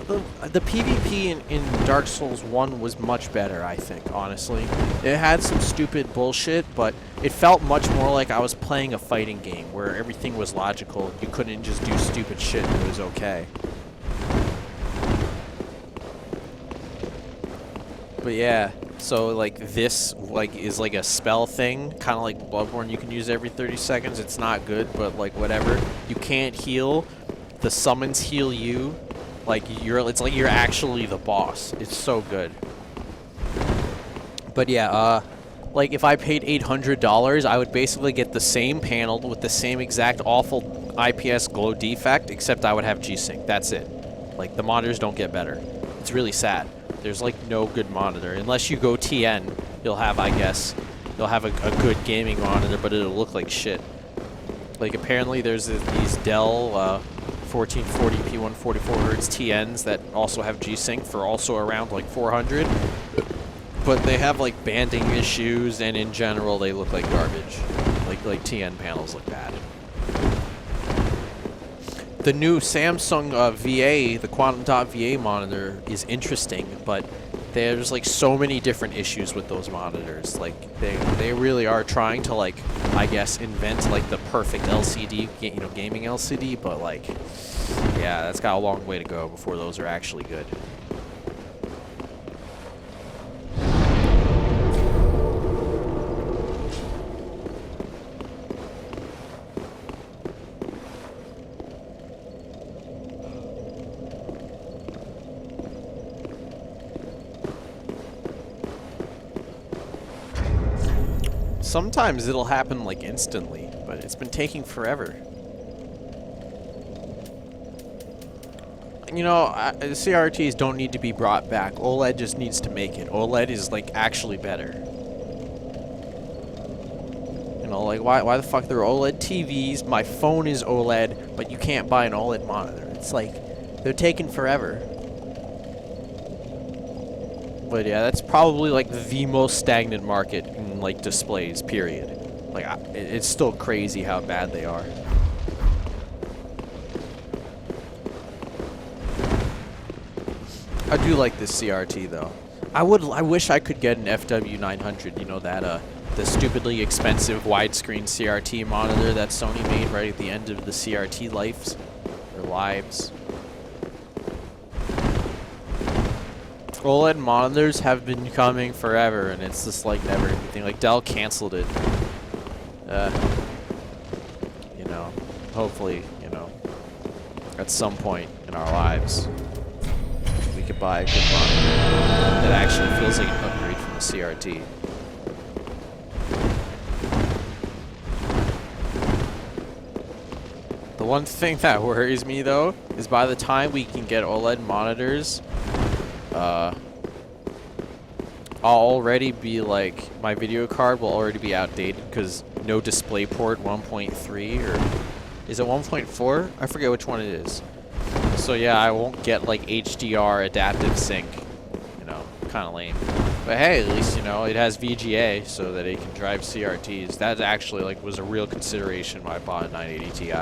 Speaker 1: The PvP in Dark Souls 1 was much better, I think, honestly. It had some stupid bullshit, but it felt much more like I was playing a fighting game where everything was logical. You couldn't just do stupid shit and it was okay. But yeah, so like this is like a spell thing, kind of like Bloodborne. You can use every 30 seconds. It's not good, but like whatever. You can't heal. The summons heal you. Like it's like you're actually the boss. It's so good. But yeah, like if I paid $800, I would basically get the same panel with the same exact awful IPS glow defect, except I would have G-Sync. That's it. Like, the monitors don't get better. It's really sad. There's like no good monitor. Unless you go TN, you'll have, I guess, you'll have a good gaming monitor, but it'll look like shit. Like, apparently there's these Dell 1440p 144Hz TNs that also have G-Sync for also around like 400. But they have like banding issues, and in general they look like garbage. Like TN panels look bad. The new Samsung VA, the Quantum Dot VA monitor, is interesting, but there's like so many different issues with those monitors. Like they really are trying to, like, I guess, invent like the perfect LCD, you know, gaming LCD, but like, yeah, that's got a long way to go before those are actually good. Sometimes it'll happen like instantly, but it's been taking forever. You know, CRTs don't need to be brought back. OLED just needs to make it. OLED is like actually better. You know, like why the fuck there are OLED TVs? My phone is OLED, but you can't buy an OLED monitor. It's like they're taking forever. But yeah, that's probably like the most stagnant market in like displays, period. Like, it's still crazy how bad they are. I do like this CRT though. I wish I could get an FW900, you know, that the stupidly expensive widescreen CRT monitor that Sony made right at the end of the CRT lives. OLED monitors have been coming forever, and it's just like never anything. Like, Dell canceled it. You know, hopefully, you know, at some point in our lives, we could buy a good monitor that actually feels like an upgrade from the CRT. The one thing that worries me, though, is by the time we can get OLED monitors, I'll already be like, my video card will already be outdated because no DisplayPort 1.3, or is it 1.4? I forget which one it is. So yeah, I won't get like HDR adaptive sync, you know, kind of lame. But hey, at least, you know, it has VGA so that it can drive CRTs. That actually like was a real consideration when I bought a 980 Ti.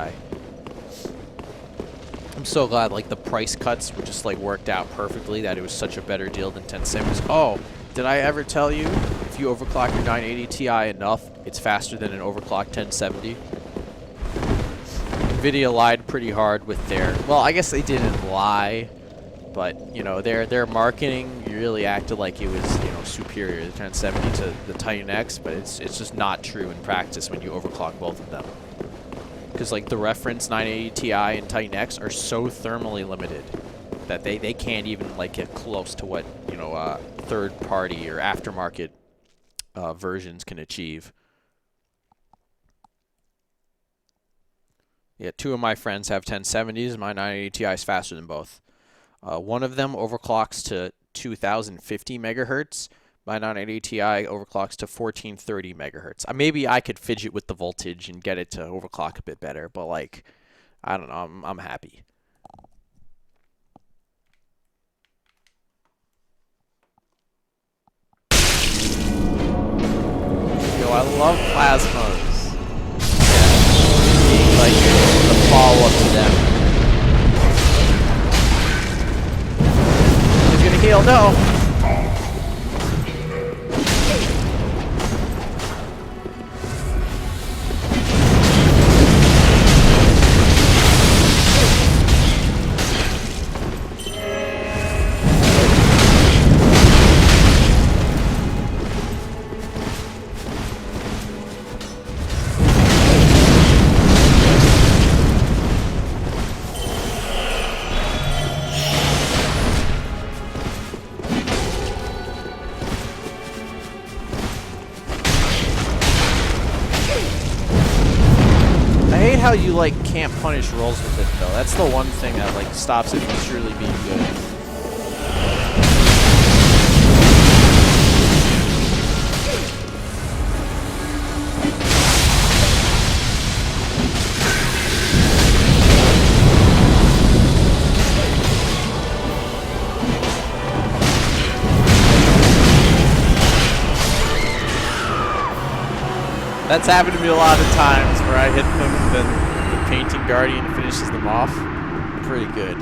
Speaker 1: I'm so glad like the price cuts were just like worked out perfectly, that it was such a better deal than 1070s. Oh, did I ever tell you, if you overclock your 980 Ti enough, it's faster than an overclocked 1070? Nvidia lied pretty hard with their, well, I guess they didn't lie, but, you know, their marketing really acted like it was, you know, superior, the 1070 to the Titan X, but it's just not true in practice when you overclock both of them. Because, like, the reference 980 Ti and Titan X are so thermally limited that they can't even, like, get close to what, you know, third-party or aftermarket versions can achieve. Yeah, two of my friends have 1070s. My 980 Ti is faster than both. One of them overclocks to 2050 megahertz. My 980 Ti overclocks to 1430 megahertz. Maybe I could fidget with the voltage and get it to overclock a bit better, but like, I don't know. I'm happy. Yo, I love plasmas. Yeah, being like the follow-up to them. He's gonna heal. No. how you like can't punish rolls with it though. That's the one thing that like stops it from truly being good. That's happened to me a lot of times where I hit them and then the Painting Guardian finishes them off. Pretty good.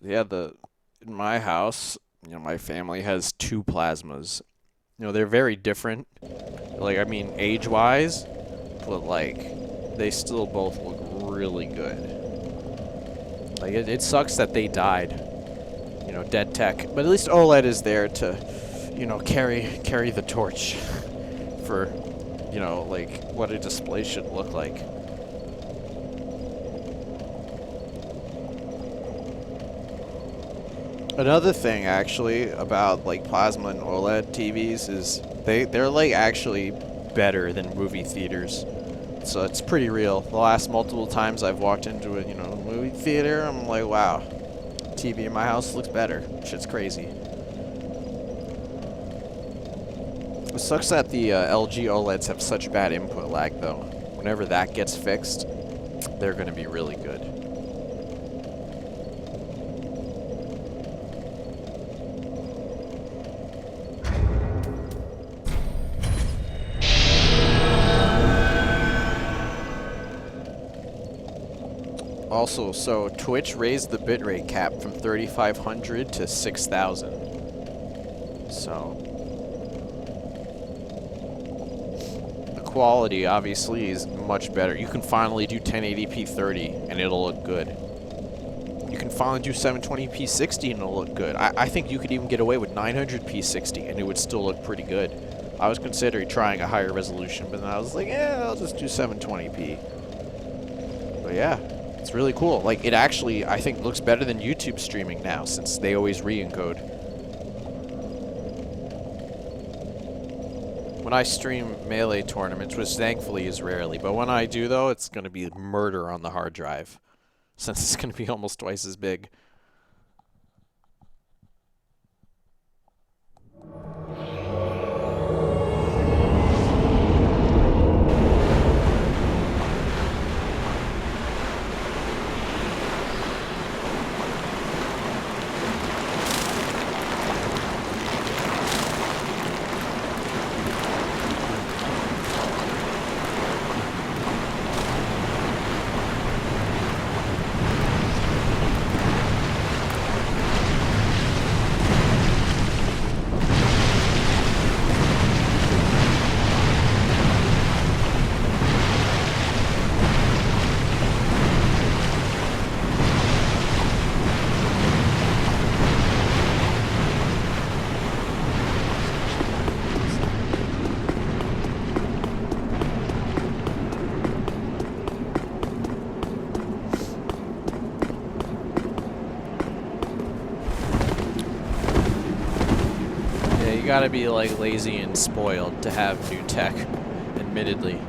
Speaker 1: Yeah, in my house, you know, my family has 2 plasmas. You know, they're very different. Like, I mean, age-wise, but like, they still both look really good. Like, it sucks that they died. You know, dead tech. But at least OLED is there to, you know, carry the torch for, you know, like, what a display should look like. Another thing, actually, about, like, plasma and OLED TVs is they're like, actually better than movie theaters. So it's pretty real. The last multiple times I've walked into a, you know, movie theater, I'm like, wow. TV in my house looks better. Shit's crazy. It sucks that the LG OLEDs have such bad input lag, though. Whenever that gets fixed, they're going to be really good. Also, so Twitch raised the bitrate cap from 3,500 to 6,000. So the quality obviously is much better. You can finally do 1080p 30 and it'll look good. You can finally do 720p 60 and it'll look good. I think you could even get away with 900p 60 and it would still look pretty good. I was considering trying a higher resolution, but then I was like, yeah, I'll just do 720p. But yeah. It's really cool. Like, it actually, I think, looks better than YouTube streaming now, since they always re-encode. When I stream Melee tournaments, which thankfully is rarely, but when I do, though, it's going to be murder on the hard drive, since it's going to be almost twice as big. You gotta be like lazy and spoiled to have new tech. Admittedly,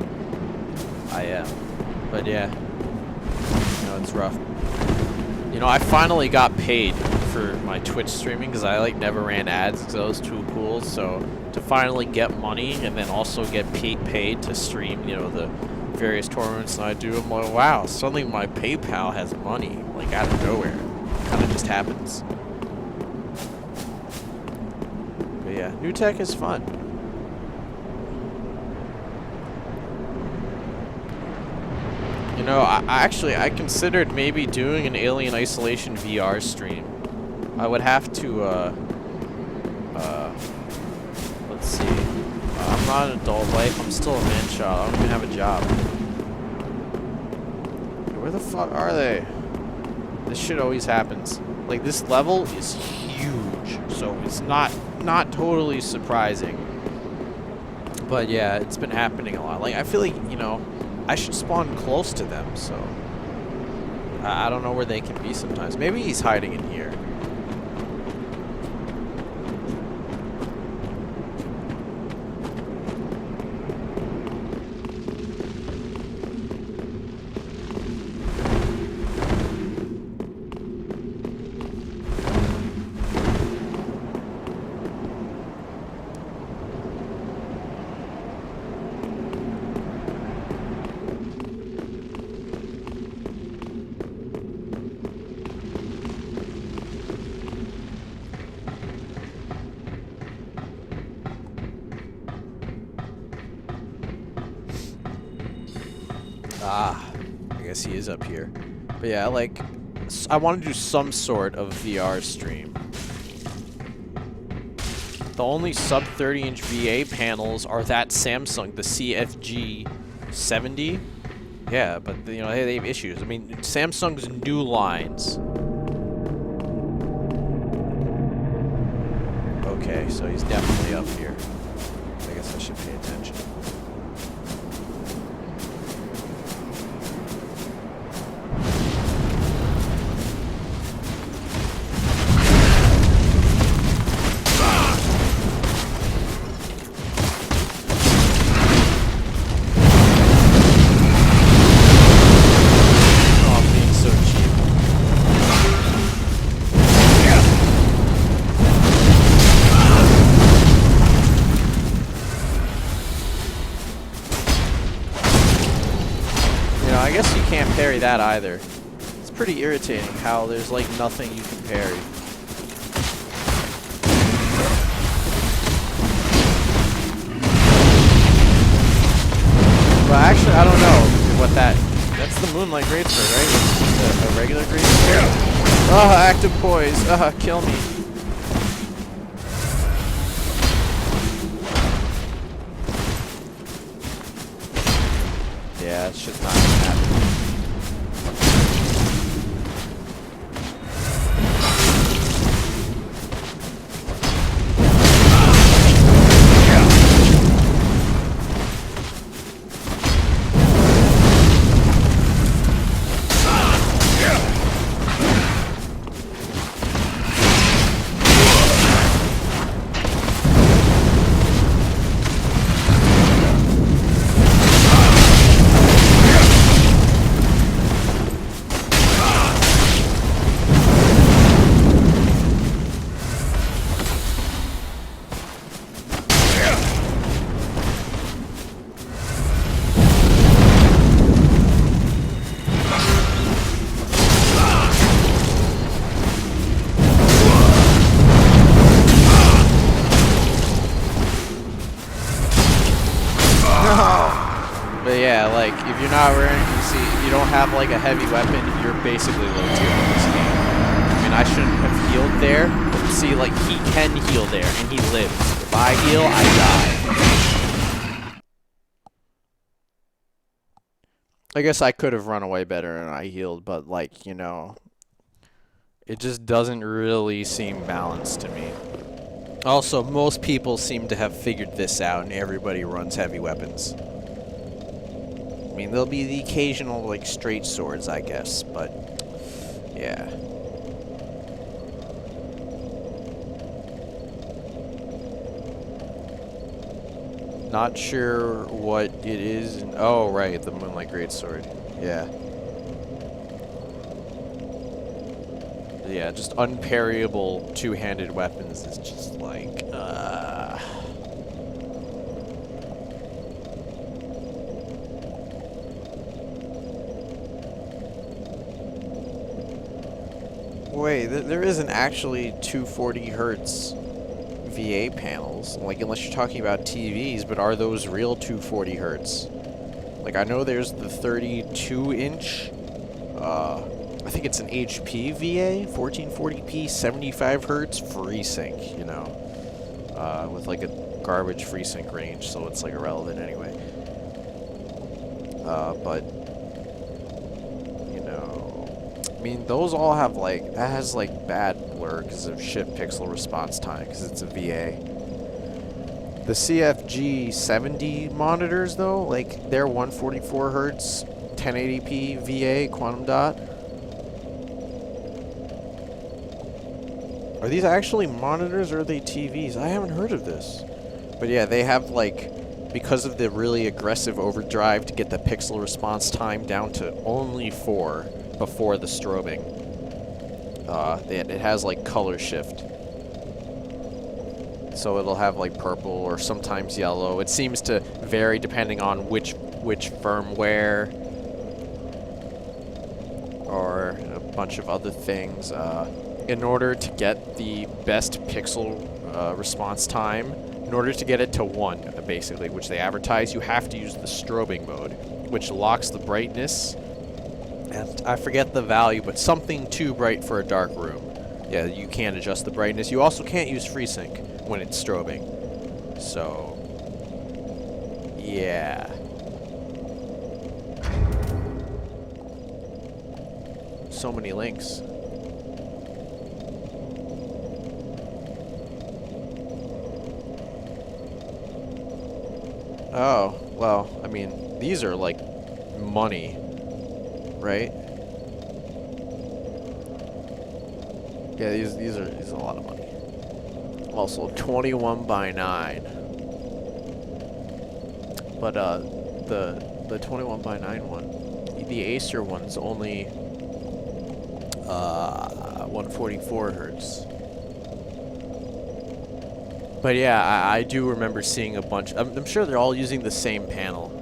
Speaker 1: I am. But yeah, you know, it's rough. You know, I finally got paid for my Twitch streaming because I like never ran ads because that was too cool. So to finally get money and then also get paid to stream, you know, the various tournaments that I do, I'm like, wow, suddenly my PayPal has money like out of nowhere. It kind of just happens. Yeah, new tech is fun. You know, I considered maybe doing an Alien Isolation VR stream. I would have to, let's see. I'm not an adult life, I'm still a man-child. I don't even have a job. Where the fuck are they? This shit always happens. Like, this level is huge, so it's not totally surprising. But yeah, it's been happening a lot. Like, I feel like, you know, I should spawn close to them, so I don't know where they can be sometimes. Maybe he's hiding in here. Ah, I guess he is up here. But yeah, like, I want to do some sort of VR stream. The only sub 30-inch VA panels are that Samsung, the CFG70. Yeah, but you know they have issues. I mean, Samsung's new lines. Okay, so he's definitely up here. I guess I should pay attention. I guess you can't parry that either. It's pretty irritating how there's like nothing you can parry. Well, actually, I don't know what that's the Moonlight Greatsword, right? It's just a regular Greatsword? Active poise. Kill me. Yeah, it's just not gonna happen. But yeah, like, if you're not wearing, if you don't have, like, a heavy weapon, you're basically low tier in this game. I mean, I shouldn't have healed there, but see, like, he can heal there, and he lives. If I heal, I die. I guess I could have run away better and I healed, but, like, you know, it just doesn't really seem balanced to me. Also, most people seem to have figured this out, and everybody runs heavy weapons. I mean, there'll be the occasional, like, straight swords, I guess, but, yeah. Not sure what it is. Oh, right, the Moonlight Greatsword. Yeah. Yeah, just unparryable two-handed weapons is just like, Wait, there isn't actually 240 hertz VA panels, like, unless you're talking about TVs, but are those real 240 hertz? Like, I know there's the 32-inch, I think it's an HP VA, 1440p, 75 hertz, FreeSync, you know, with like a garbage FreeSync range, so it's like irrelevant anyway. But, you know, I mean, those all have like, that has like bad blur because of shit pixel response time, because it's a VA. The CFG70 monitors though, like, they're 144 hertz, 1080p VA, quantum dot. Are these actually monitors or are they TVs? I haven't heard of this. But yeah, they have, like, because of the really aggressive overdrive to get the pixel response time down to only 4 before the strobing. It has, like, color shift. So it'll have, like, purple or sometimes yellow. It seems to vary depending on which firmware or a bunch of other things. In order to get the best pixel response time, in order to get it to 1, basically, which they advertise, you have to use the strobing mode. which locks the brightness. And I forget the value, but something too bright for a dark room. Yeah, you can't adjust the brightness. You also can't use FreeSync when it's strobing. So, yeah. So many links. Oh, well, I mean, these are like money, right? Yeah, these are a lot of money. Also, 21 by 9. But the 21 by 9 one, the Acer one's only 144 hertz. But yeah, I do remember seeing a bunch. I'm sure they're all using the same panel.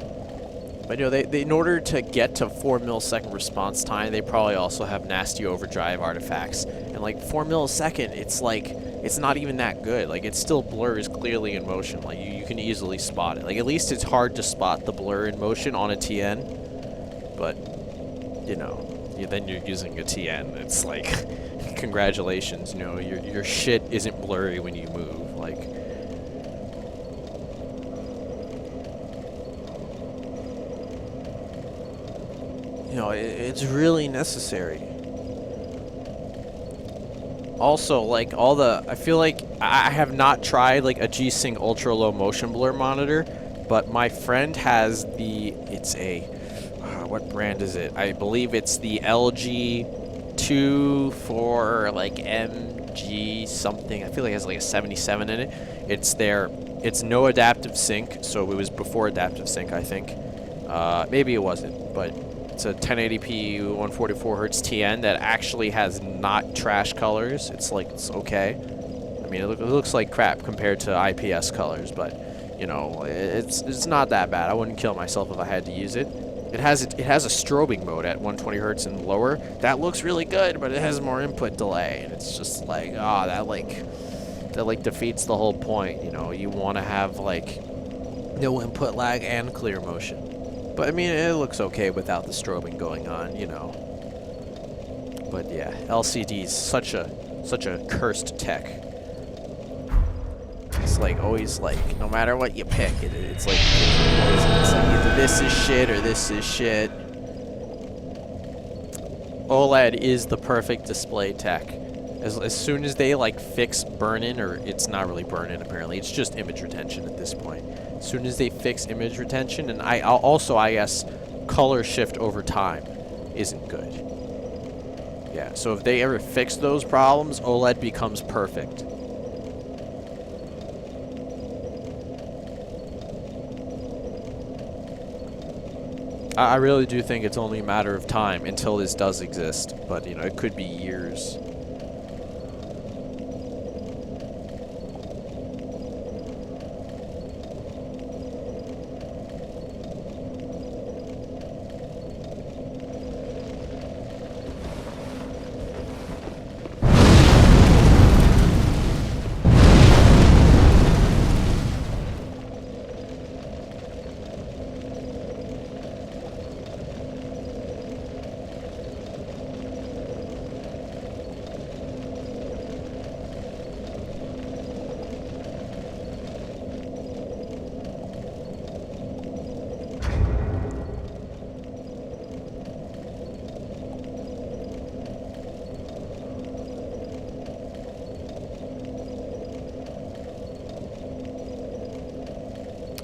Speaker 1: But you know, they in order to get to 4 millisecond response time, they probably also have nasty overdrive artifacts. And like 4 millisecond, it's like it's not even that good. Like it still blurs clearly in motion. Like you can easily spot it. Like at least it's hard to spot the blur in motion on a TN. But you know, then you're using a TN. It's like congratulations, you know, your shit isn't blurry when you move. Like, you know, it's really necessary. Also, like I feel like I have not tried like a G-Sync ultra low motion blur monitor, but my friend has it's a, what brand is it? I believe it's the LG 4 like MG something. I feel like it has like a 77 in it. It's no adaptive sync, so it was before adaptive sync, I think. Maybe it wasn't, but it's a 1080p 144 hertz TN that actually has not trash colors. It's like, it's okay. I mean, it looks like crap compared to IPS colors, but you know, it's not that bad. I wouldn't kill myself if I had to use it. It has a strobing mode at 120 hertz and lower. That looks really good, but it has more input delay, and it's just like, that defeats the whole point. You know, you want to have like no input lag and clear motion. But I mean, it looks okay without the strobing going on, you know. But yeah, LCD's such a cursed tech. It's like always like, no matter what you pick, it's like either this is shit or this is shit. OLED is the perfect display tech. As soon as they like fix burn-in, or it's not really burn-in apparently, it's just image retention at this point. As soon as they fix image retention, and I guess color shift over time isn't good. Yeah, so if they ever fix those problems, OLED becomes perfect. I really do think it's only a matter of time until this does exist, but you know, it could be years.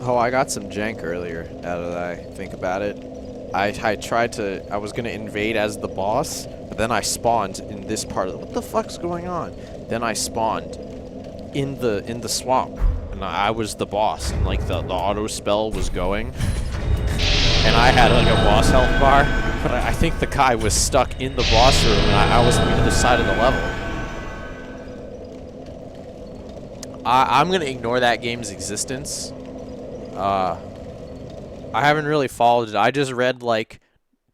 Speaker 1: Oh, I got some jank earlier, now that I think about it. I was gonna invade as the boss, but then I spawned in this part of what the fuck's going on? Then I spawned in the swamp, and I was the boss, and like the auto spell was going, and I had like a boss health bar, but I think the guy was stuck in the boss room, and I was on the other side of the level. I'm gonna ignore that game's existence. I haven't really followed it. I just read like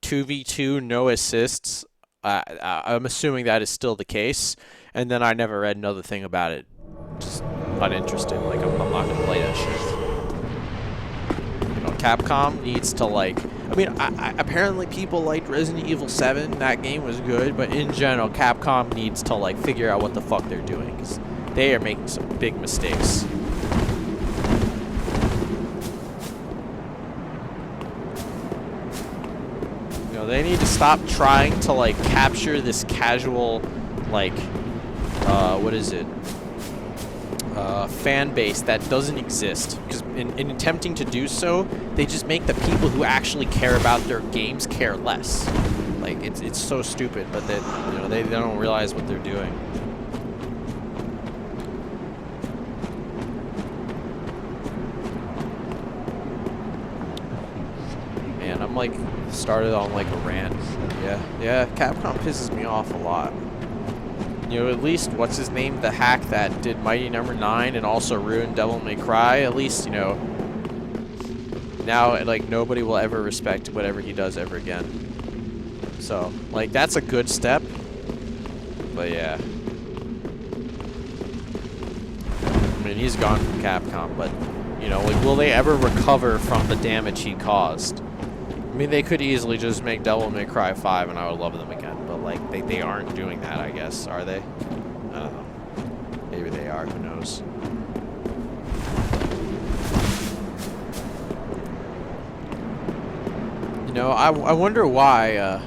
Speaker 1: 2v2 no assists. I'm assuming that is still the case, and then I never read another thing about it. Just uninterested. Like I'm not gonna play that shit. You know, Capcom needs to, like, I mean, apparently people liked Resident Evil 7. That game was good, but in general, Capcom needs to, like, figure out what the fuck they're doing, because they are making some big mistakes. You know, they need to stop trying to, like, capture this casual, like, what is it? Fan base that doesn't exist, because in attempting to do so, they just make the people who actually care about their games care less. Like, it's so stupid, but they, you know, they don't realize what they're doing. Man, I'm like started on like a rant. Yeah, Capcom pisses me off a lot. You know, at least, what's his name? The hack that did Mighty No. 9 and also ruined Devil May Cry. At least, you know, now, like, nobody will ever respect whatever he does ever again. So, like, that's a good step. But, yeah. I mean, he's gone from Capcom, but, you know, like, will they ever recover from the damage he caused? I mean, they could easily just make Devil May Cry 5 and I would love them again. But, like, they aren't doing that, I guess. Are they? I don't know. Maybe they are. Who knows? You know, I wonder why,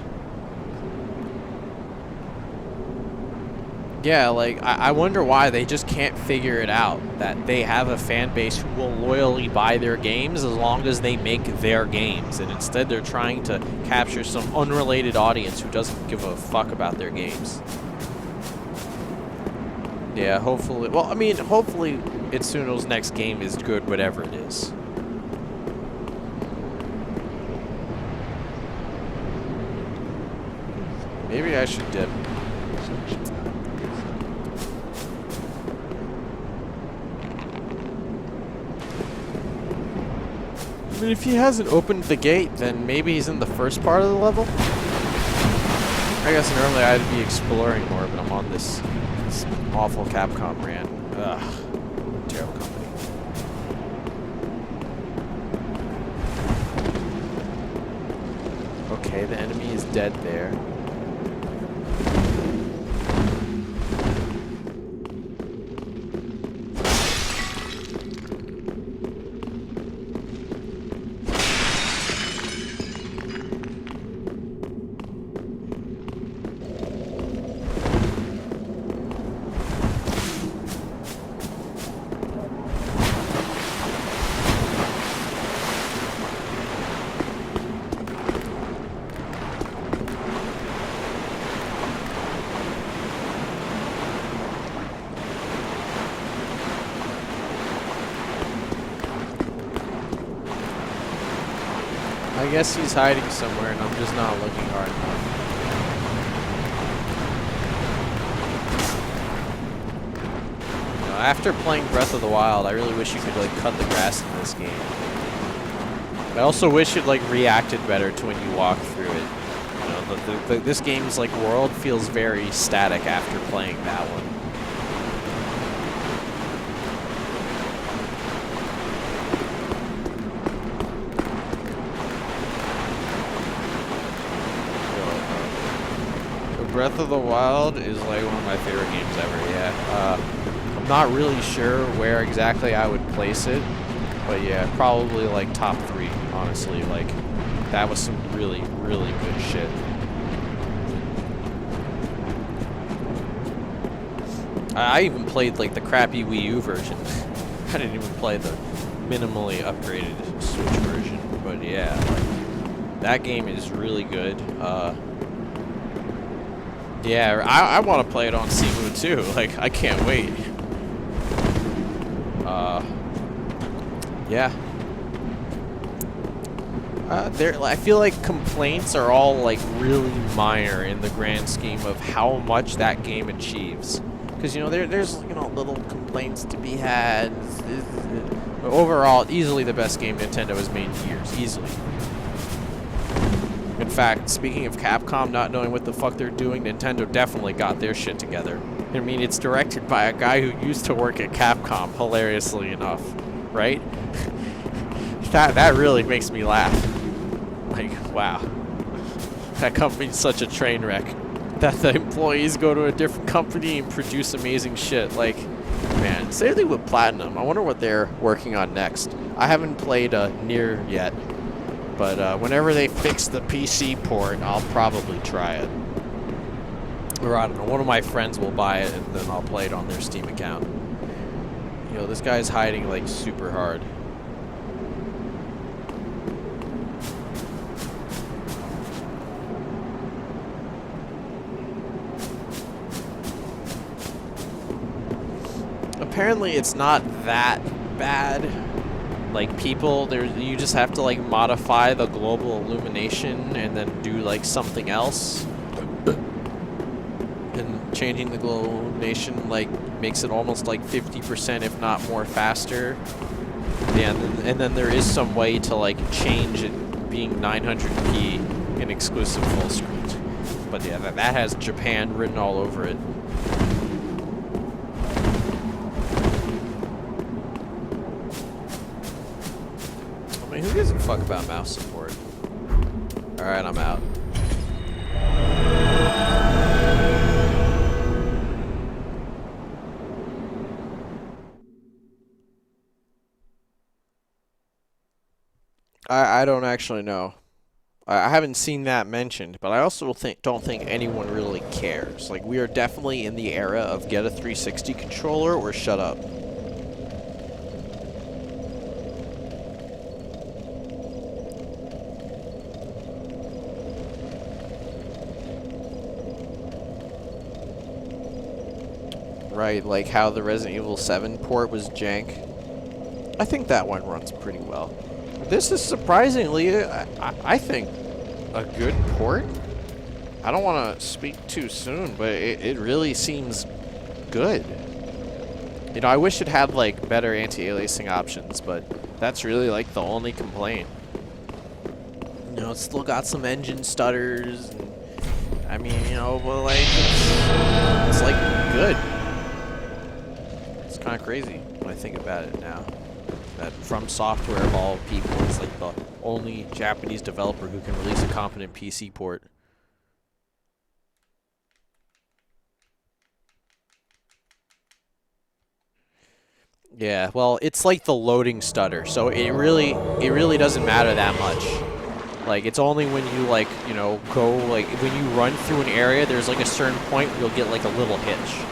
Speaker 1: yeah, like, I wonder why they just can't figure it out. That they have a fan base who will loyally buy their games as long as they make their games. And instead they're trying to capture some unrelated audience who doesn't give a fuck about their games. Yeah, hopefully... Well, I mean, hopefully Itsuno's next game is good, whatever it is. Maybe I should dip. I mean, if he hasn't opened the gate, then maybe he's in the first part of the level? I guess normally I'd be exploring more, but I'm on this awful Capcom rant. Ugh. Terrible company. Okay, the enemy is dead there. I guess he's hiding somewhere and I'm just not looking hard enough. You know, after playing Breath of the Wild, I really wish you could, like, cut the grass in this game. I also wish it, like, reacted better to when you walk through it. You know, this game's, like, world feels very static after playing that one. Breath of the Wild is like one of my favorite games ever, yeah. I'm not really sure where exactly I would place it, but yeah, probably like top 3, honestly. Like, that was some really, really good shit. I even played like the crappy Wii U version. I didn't even play the minimally upgraded Switch version, but yeah, like, that game is really good. Yeah, I want to play it on Simu too. Like, I can't wait. Yeah. I feel like complaints are all like really minor in the grand scheme of how much that game achieves. Because, you know, there's, you know, little complaints to be had. But overall, easily the best game Nintendo has made in years. Easily. In fact, speaking of Capcom not knowing what the fuck they're doing, Nintendo definitely got their shit together. I mean, it's directed by a guy who used to work at Capcom, hilariously enough, right? that really makes me laugh. Like, wow. That company's such a train wreck. That the employees go to a different company and produce amazing shit. Like, man, same thing with Platinum. I wonder what they're working on next. I haven't played Nier yet, but whenever they fix the PC port, I'll probably try it. Or I don't know, one of my friends will buy it and then I'll play it on their Steam account. You know, this guy's hiding like super hard. Apparently it's not that bad. Like, people, you just have to like modify the global illumination and then do like something else. And changing the global illumination like makes it almost like 50% if not more faster. Yeah, and then there is some way to like change it being 900p in exclusive full screen. But yeah, that has Japan written all over it. Who gives a fuck about mouse support? Alright, I'm out. I don't actually know. I haven't seen that mentioned, but I also don't think anyone really cares. Like, we are definitely in the era of get a 360 controller or shut up. Right, like how the Resident Evil 7 port was jank. I think that one runs pretty well. This is surprisingly, I think, a good port. I don't want to speak too soon, but it really seems good. You know, I wish it had like better anti-aliasing options, but that's really like the only complaint. You know, it's still got some engine stutters. And, I mean, you know, but like it's like good. Kind of crazy when I think about it now. That From Software of all people is like the only Japanese developer who can release a competent PC port. Yeah, well, it's like the loading stutter, so it really doesn't matter that much. Like, it's only when you like, you know, go like when you run through an area, there's like a certain point where you'll get like a little hitch.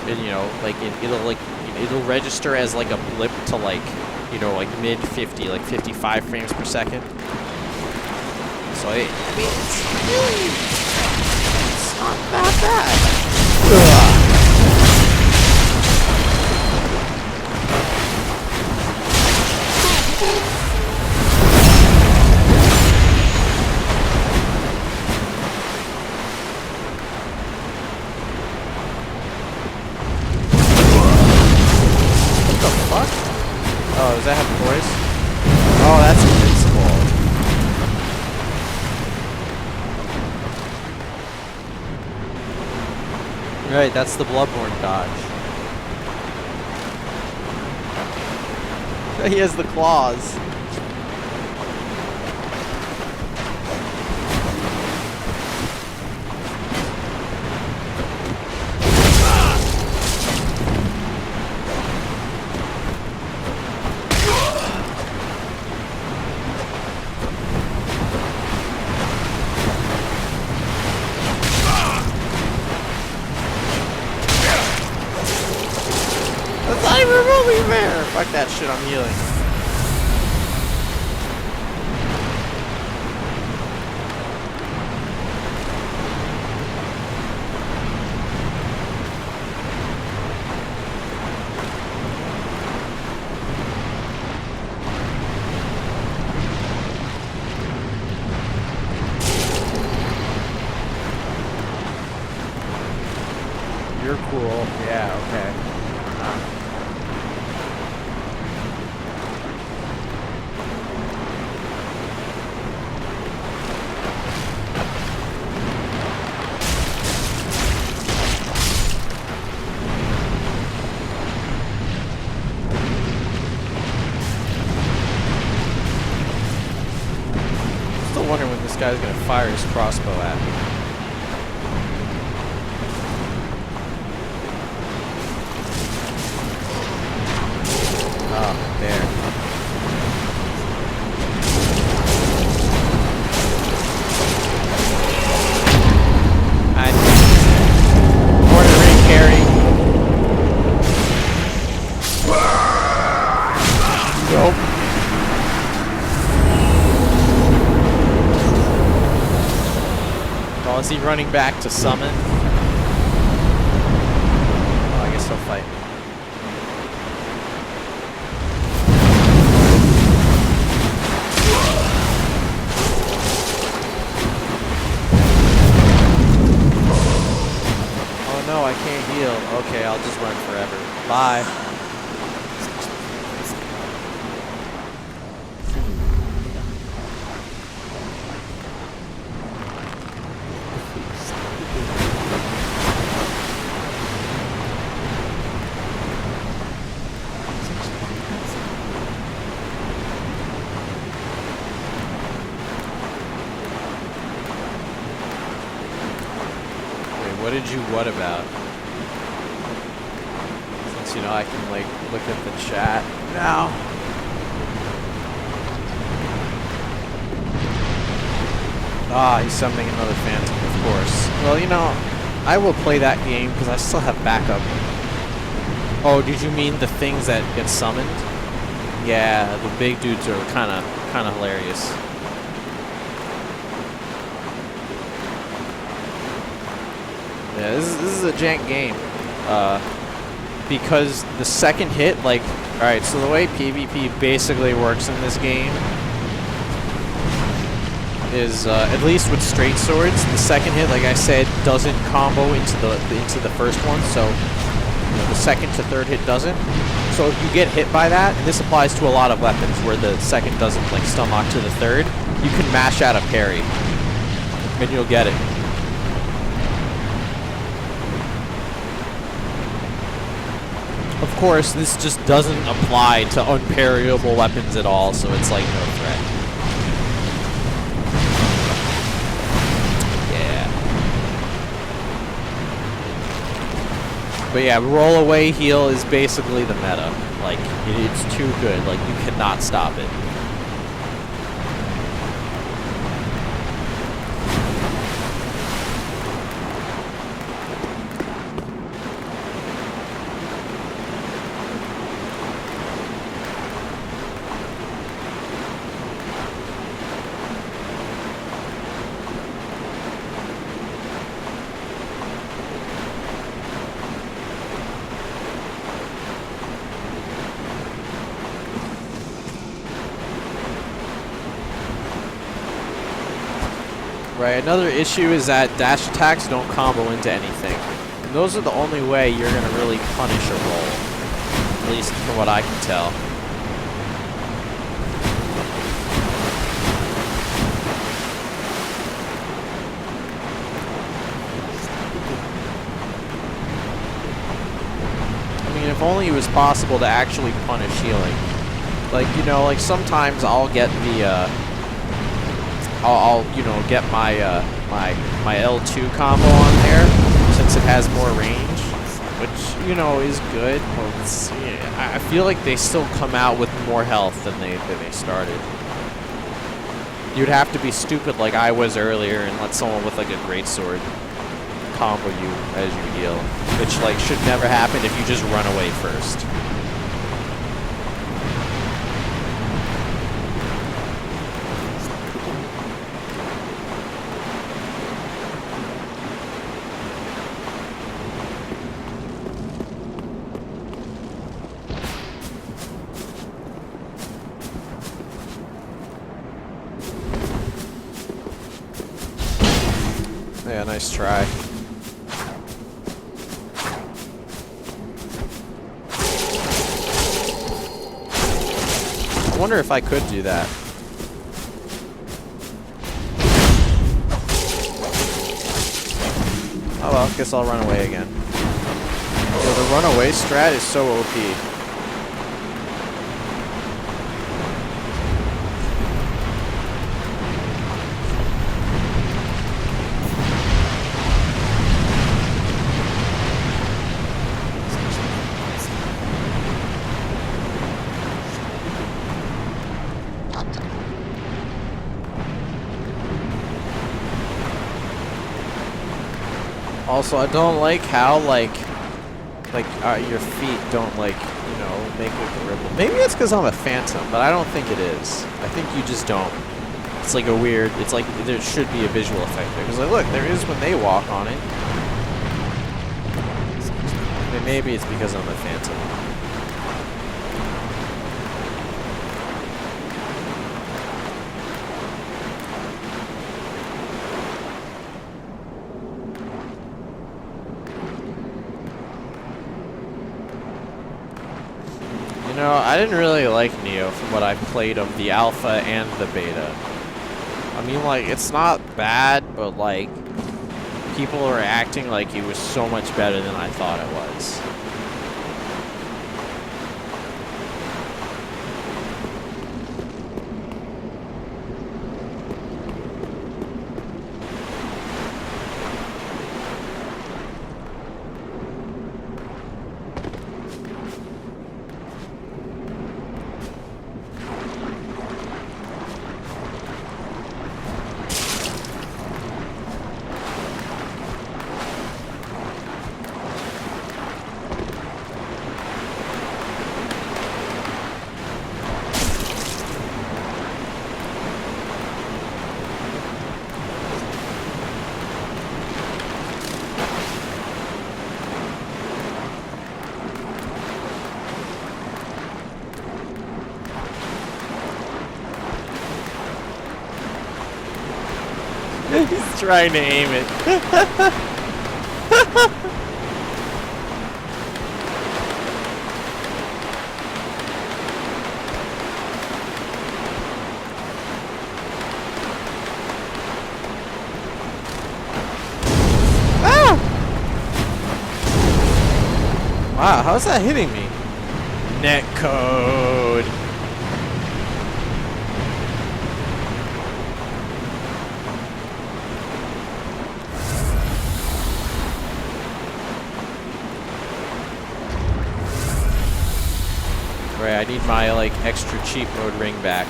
Speaker 1: And, you know, like it'll register as like a blip to like, you know, like mid 50, like 55 frames per second. So I mean, it's not that bad. Ugh. Oh, does that have voice? Oh, that's invincible. Right, that's the Bloodborne dodge. He has the claws. Fuck that shit, I'm healing. You're cool. Yeah, okay. guy's gonna fire his crossbow at me. Oh, there. Corner ring carry. Nope. Oh, is he running back to summon? Oh, I guess he'll fight me. Oh no, I can't heal. Okay, I'll just run forever. Bye. What did you what about? Since, you know, I can, like, look at the chat now. Ah, he's summoning another Phantom, of course. Well, you know, I will play that game because I still have backup. Oh, did you mean the things that get summoned? Yeah, the big dudes are kind of hilarious. Yeah, this is a jank game, because the second hit, like, alright, so the way PvP basically works in this game is, at least with straight swords, the second hit, like I said, doesn't combo into the first one, so you know, the second to third hit doesn't. So if you get hit by that, and this applies to a lot of weapons where the second doesn't, like, stun lock to the third, you can mash out a parry, and you'll get it. Of course, this just doesn't apply to unparryable weapons at all, so it's like no threat. Yeah. But yeah, roll away heal is basically the meta. Like, it's too good. Like, you cannot stop it. Right, another issue is that dash attacks don't combo into anything. And those are the only way you're going to really punish a roll. At least from what I can tell. I mean, if only it was possible to actually punish healing. Like, you know, like sometimes I'll get the, I'll you know, get my my L2 combo on there since it has more range, which, you know, is good. Well, it's, yeah, I feel like they still come out with more health than they started. You'd have to be stupid like I was earlier and let someone with like a greatsword combo you as you heal, which like should never happen if you just run away first. Yeah, nice try. I wonder if I could do that. Oh well, guess I'll run away again. So the runaway strat is so OP. Also, I don't like how, like your feet don't, like, you know, make like a ripple. Maybe it's because I'm a phantom, but I don't think it is. I think you just don't. It's like a weird, it's like there should be a visual effect there. Because, like, look, there is when they walk on it. Maybe it's because I'm a phantom. You know, I didn't really like Neo from what I've played of the alpha and the beta. I mean, like, it's not bad, but, like, people are acting like it was so much better than I thought it was. He's trying to aim it. Ah! Wow, how's that hitting me? Netcode. Right, I need my, like, extra cheap mode ring back.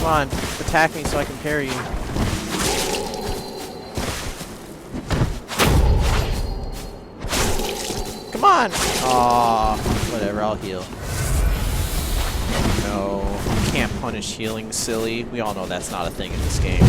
Speaker 1: Come on, attack me so I can parry you. Come on! Aw, whatever, I'll heal. No, you can't punish healing, silly. We all know that's not a thing in this game.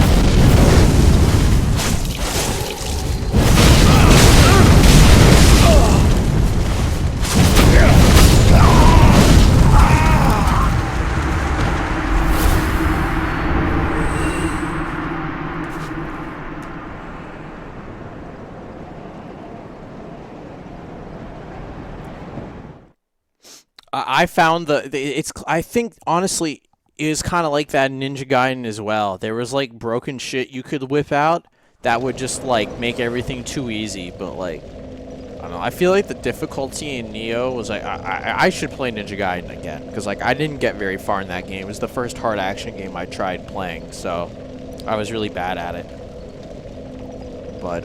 Speaker 1: I found I think honestly it was kind of like that in Ninja Gaiden as well. There was like broken shit you could whip out that would just like make everything too easy, but like I don't know. I feel like the difficulty in Neo was like I should play Ninja Gaiden again because like I didn't get very far in that game. It was the first hard action game I tried playing, so I was really bad at it. But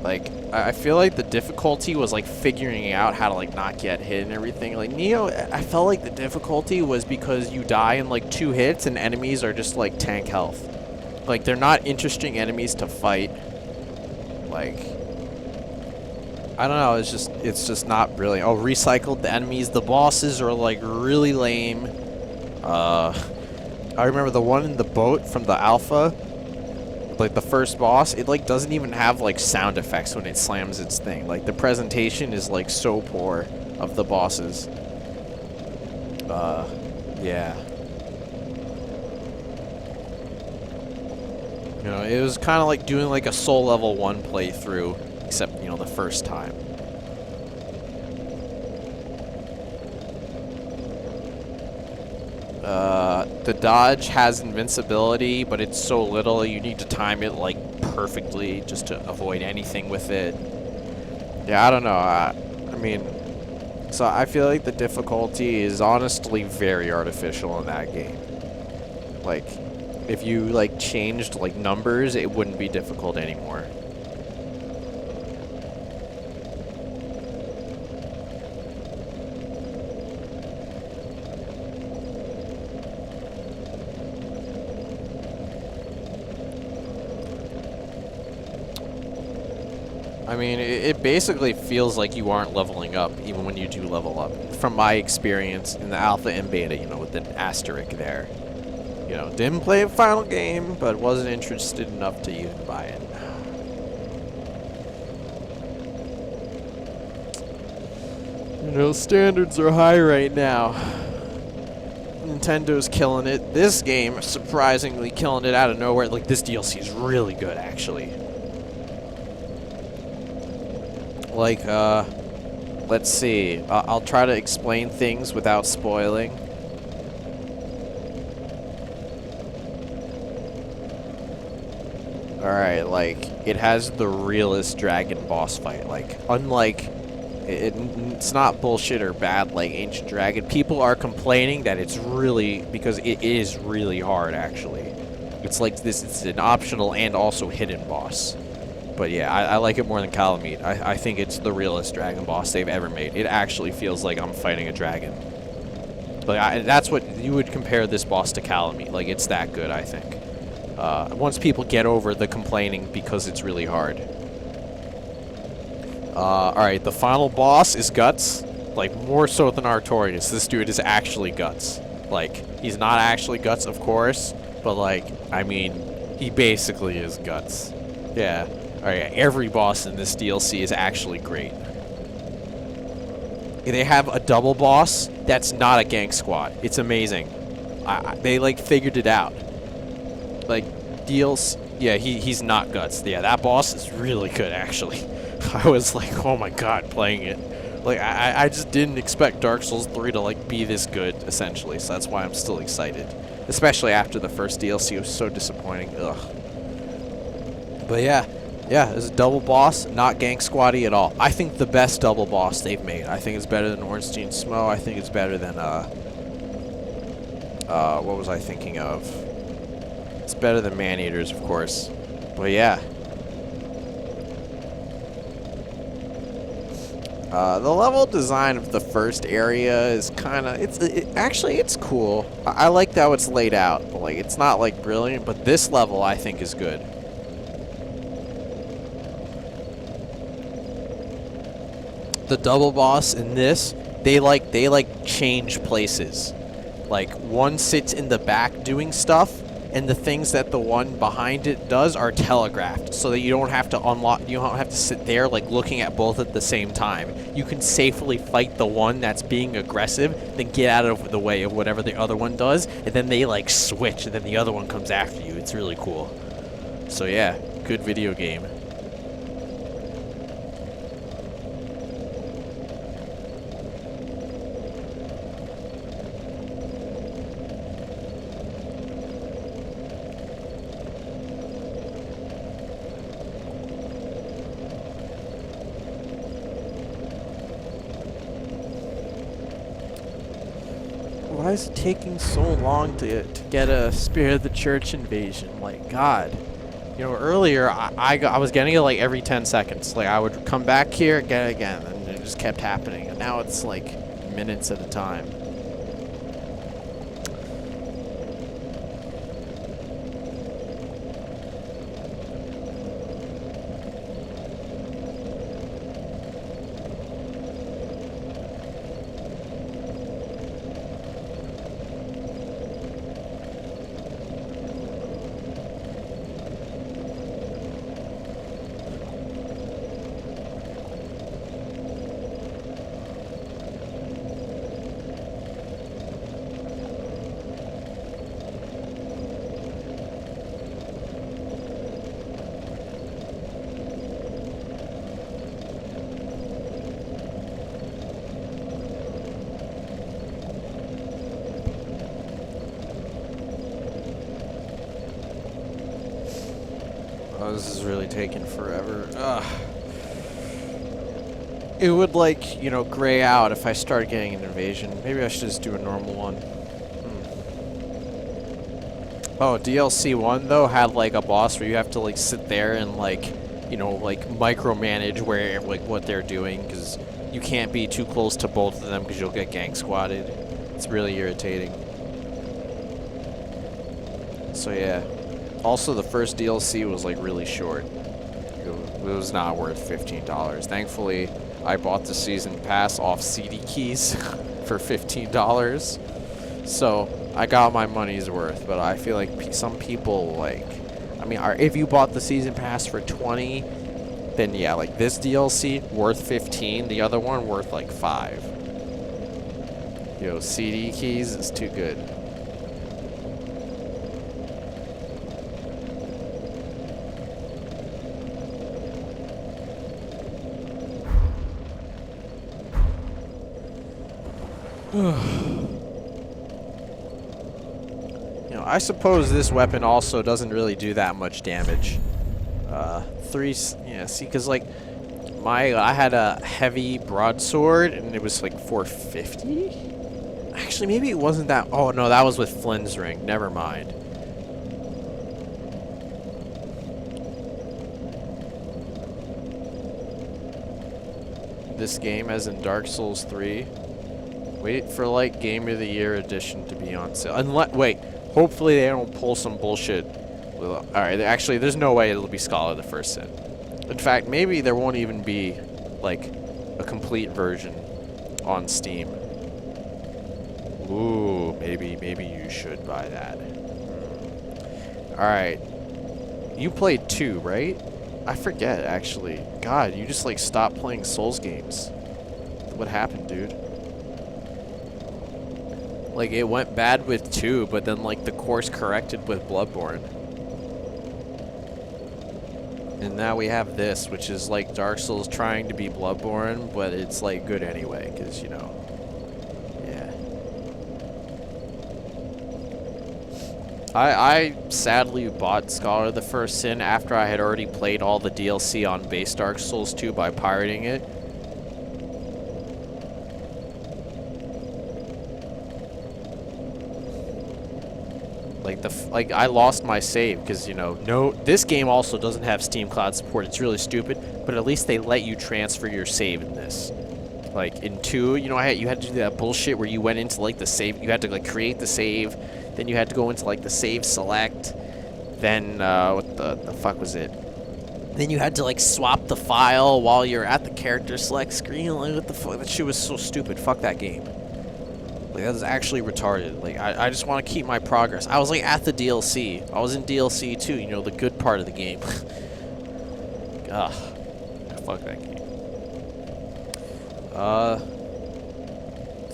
Speaker 1: like I feel like the difficulty was like figuring out how to like not get hit and everything. Like Neo, I felt like the difficulty was because you die in like 2 hits and enemies are just like tank health. Like they're not interesting enemies to fight. Like I don't know, it's just not brilliant. Oh, recycled the enemies. The bosses are like really lame. I remember the one in the boat from the alpha, like the first boss, it like doesn't even have like sound effects when it slams its thing. Like the presentation is like so poor of the bosses. Yeah. You know, it was kind of like doing like a Soul Level 1 playthrough, except, you know, the first time. The dodge has invincibility, but it's so little, you need to time it like perfectly just to avoid anything with it. Yeah, I don't know. I mean, so I feel like the difficulty is honestly very artificial in that game. Like, if you like changed like numbers, it wouldn't be difficult anymore. I mean, it basically feels like you aren't leveling up, even when you do level up. From my experience in the alpha and beta, you know, with an asterisk there. You know, didn't play a final game, but wasn't interested enough to even buy it. You know, standards are high right now. Nintendo's killing it. This game, surprisingly killing it out of nowhere. Like, this DLC is really good, actually. Like, let's see. I'll try to explain things without spoiling. Alright, like, it has the realest dragon boss fight. Like, unlike, it's not bullshit or bad like Ancient Dragon. People are complaining that it's really, because it is really hard, actually. It's like this, it's an optional and also hidden boss. But yeah, I like it more than Calamite. I think it's the realest dragon boss they've ever made. It actually feels like I'm fighting a dragon. Like, that's what you would compare this boss to Calamite. Like, it's that good, I think. Once people get over the complaining because it's really hard. Alright, the final boss is Guts. Like, more so than Artorias. This dude is actually Guts. Like, he's not actually Guts, of course. But, like, I mean, he basically is Guts. Yeah. Alright, every boss in this DLC is actually great. They have a double boss that's not a gang squad. It's amazing. They, like, figured it out. Like, DLC... Yeah, he's not Guts. Yeah, that boss is really good, actually. I was like, oh my god, playing it. Like, I just didn't expect Dark Souls 3 to, like, be this good, essentially. So that's why I'm still excited. Especially after the first DLC was so disappointing. Ugh. But yeah. Yeah, it's a double boss, not gang squatty at all. I think the best double boss they've made. I think it's better than Ornstein Smo. I think it's better than, what was I thinking of? It's better than Man-Eaters, of course. But yeah. The level design of the first area is kind of, actually, it's cool. I like how it's laid out. But, like, it's not, like, brilliant, but this level, I think, is good. The double boss in this, they change places. Like, one sits in the back doing stuff, and the things that the one behind it does are telegraphed, so that you don't have to unlock, you don't have to sit there like looking at both at the same time. You can safely fight the one that's being aggressive, then get out of the way of whatever the other one does, and then they like switch, and then the other one comes after you. It's really cool. So yeah, good video game. Why is it taking so long to get a Spirit of the Church invasion? Like, God. You know, earlier I was getting it like every 10 seconds. Like I would come back here, get it again, and it just kept happening. And now it's like minutes at a time. Oh, this is really taking forever. Ugh. It would, like, you know, gray out if I started getting an invasion. Maybe I should just do a normal one. Oh, DLC 1, though, had, like, a boss where you have to, like, sit there and, like, you know, like, micromanage where, like, what they're doing, because you can't be too close to both of them because you'll get gang squatted. It's really irritating. So, yeah. Also, the first DLC was, like, really short. It was not worth $15. Thankfully, I bought the season pass off CD keys for $15. So, I got my money's worth, but I feel like some people, like, I mean, if you bought the season pass for $20, then yeah, like, this DLC, worth $15, the other one worth, like, $5. Yo, CD keys is too good. You know, I suppose this weapon also doesn't really do that much damage. Yeah, see, because, like, I had a heavy broadsword, and it was, like, 450? Actually, maybe it wasn't that. Oh, no, that was with Flynn's ring. Never mind. This game, as in Dark Souls 3. Wait for, like, Game of the Year edition to be on sale. Wait, hopefully they don't pull some bullshit. Alright, actually, there's no way it'll be Scholar of the First Sin. In fact, maybe there won't even be, like, a complete version on Steam. Ooh, maybe you should buy that. Alright. You played 2, right? I forget, actually. God, you just, like, stopped playing Souls games. What happened, dude? Like, it went bad with 2, but then, like, the course corrected with Bloodborne. And now we have this, which is, like, Dark Souls trying to be Bloodborne, but it's, like, good anyway, because, you know, yeah. I sadly bought Scholar of the First Sin after I had already played all the DLC on base Dark Souls 2 by pirating it. Like I lost my save because, you know, this game also doesn't have Steam Cloud support. It's really stupid, but at least they let you transfer your save in this. Like in 2, you know, you had to do that bullshit where you went into, like, the save. You had to, like, create the save, then you had to go into, like, the save select. Then what the fuck was it? Then you had to, like, swap the file while you're at the character select screen. Like, what the fuck? That shit was so stupid. Fuck that game. Like, that was actually retarded. Like, I just want to keep my progress. I was, like, at the DLC. I was in DLC 2, you know, the good part of the game. Ugh. Fuck that game.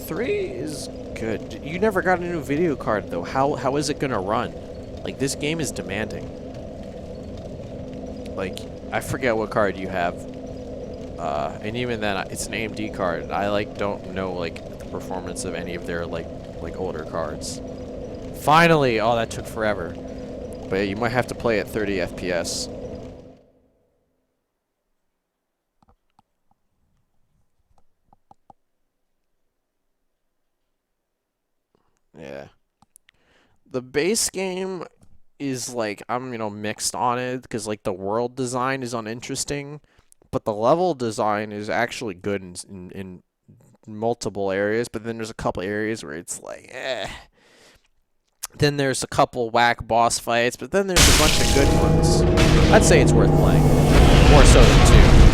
Speaker 1: 3 is good. You never got a new video card, though. How is it gonna run? Like, this game is demanding. Like, I forget what card you have. And even then, it's an AMD card. I, like, don't know, like, performance of any of their like older cards. Finally! Oh, that took forever. But yeah, you might have to play at 30 FPS. Yeah. The base game is like I'm mixed on it because like the world design is uninteresting, but the level design is actually good in multiple areas. But then there's a couple areas where it's like, eh. Then there's a couple whack boss fights, but then there's a bunch of good ones. I'd say it's worth playing, more so than 2.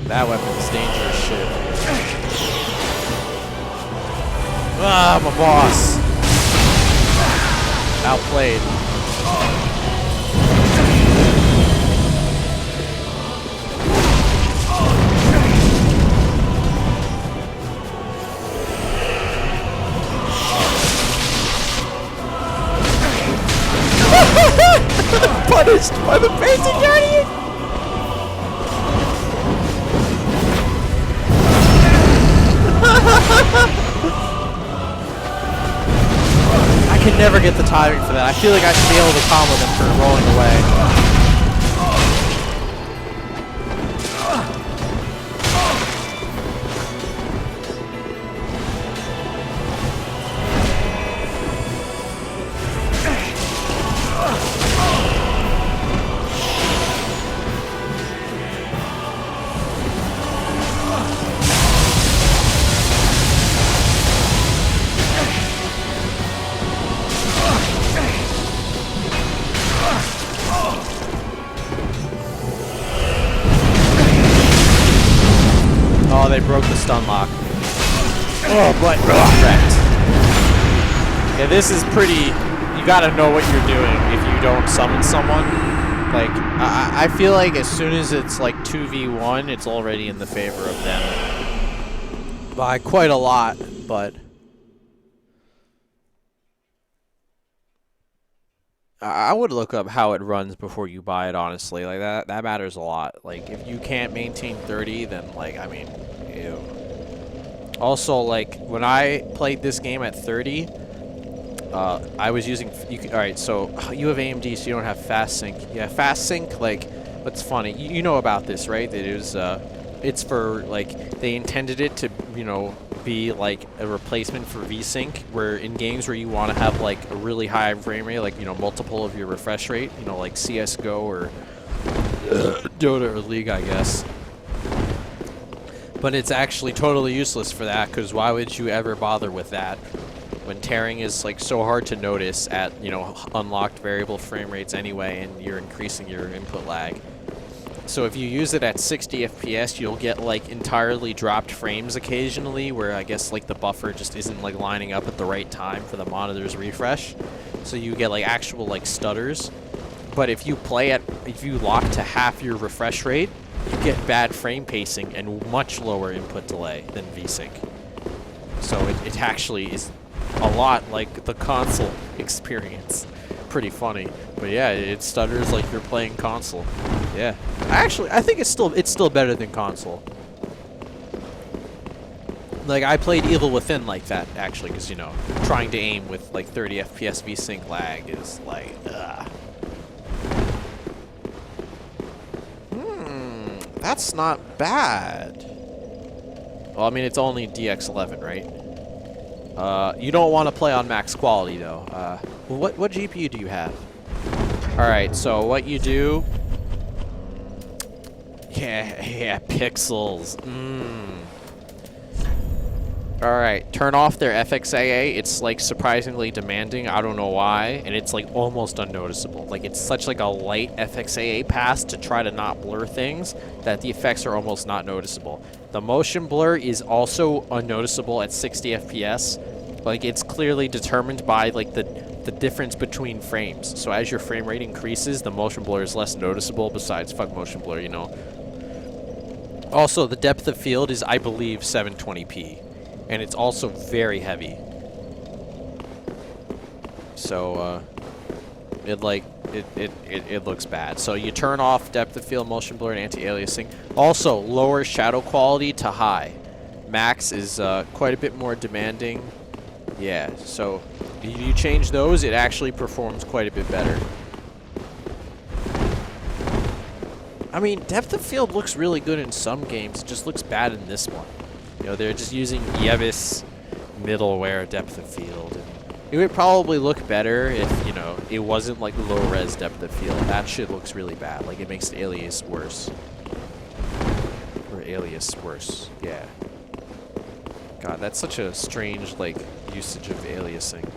Speaker 1: That weapon's dangerous shit. Ah, I'm a boss. Outplayed. Punished by the basic guardian. I can never get the timing for that. I feel like I should be able to combo them for rolling away. Oh, they broke the stun lock. Oh, but wrecked. Yeah, this is pretty. You gotta know what you're doing if you don't summon someone. Like, I feel like as soon as it's like 2v1, it's already in the favor of them. By quite a lot, but. I would look up how it runs before you buy it, honestly. Like, that matters a lot. Like, if you can't maintain 30, then, like, I mean, ew. Also, like, when I played this game at 30, I was using... Alright, so you have AMD, so you don't have fast sync. Yeah, fast sync, like, what's funny, you know about this, right? That it was, it's for, like, they intended it to, be like a replacement for VSync, where in games where you want to have like a really high frame rate, like multiple of your refresh rate, like CS:GO or Dota or League, I guess. But it's actually totally useless for that, because why would you ever bother with that when tearing is like so hard to notice at unlocked variable frame rates anyway, and you're increasing your input lag. So if you use it at 60 FPS, you'll get like entirely dropped frames occasionally, where I guess like the buffer just isn't like lining up at the right time for the monitor's refresh. So you get like actual like stutters. But if you lock to half your refresh rate, you get bad frame pacing and much lower input delay than VSync. So it actually is a lot like the console experience. Pretty funny, but yeah, it stutters like you're playing console. Yeah, I think it's still better than console. Like, I played Evil Within like that actually, because trying to aim with like 30 FPS VSync lag is like, that's not bad. Well, I mean, it's only DX11, right? You don't want to play on max quality though. What GPU do you have? Alright, so what you do... Yeah, pixels. Alright, turn off their FXAA. It's like surprisingly demanding. I don't know why. And it's like almost unnoticeable. Like, it's such like a light FXAA pass to try to not blur things that the effects are almost not noticeable. The motion blur is also unnoticeable at 60 FPS. Like, it's clearly determined by like the difference between frames. So as your frame rate increases, the motion blur is less noticeable, besides fuck motion blur, Also, the depth of field is, I believe, 720p. And it's also very heavy. So, it looks bad. So you turn off depth of field, motion blur, and anti-aliasing. Also, lower shadow quality to high. Max is quite a bit more demanding. Yeah, so if you change those, it actually performs quite a bit better. I mean, depth of field looks really good in some games. It just looks bad in this one. You know, they're just using Yevis middleware depth of field. And it would probably look better if, you know, it wasn't like low-res depth of field. That shit looks really bad. Like, it makes the alias worse. Or alias worse. Yeah. God, that's such a strange, like, usage of aliasing.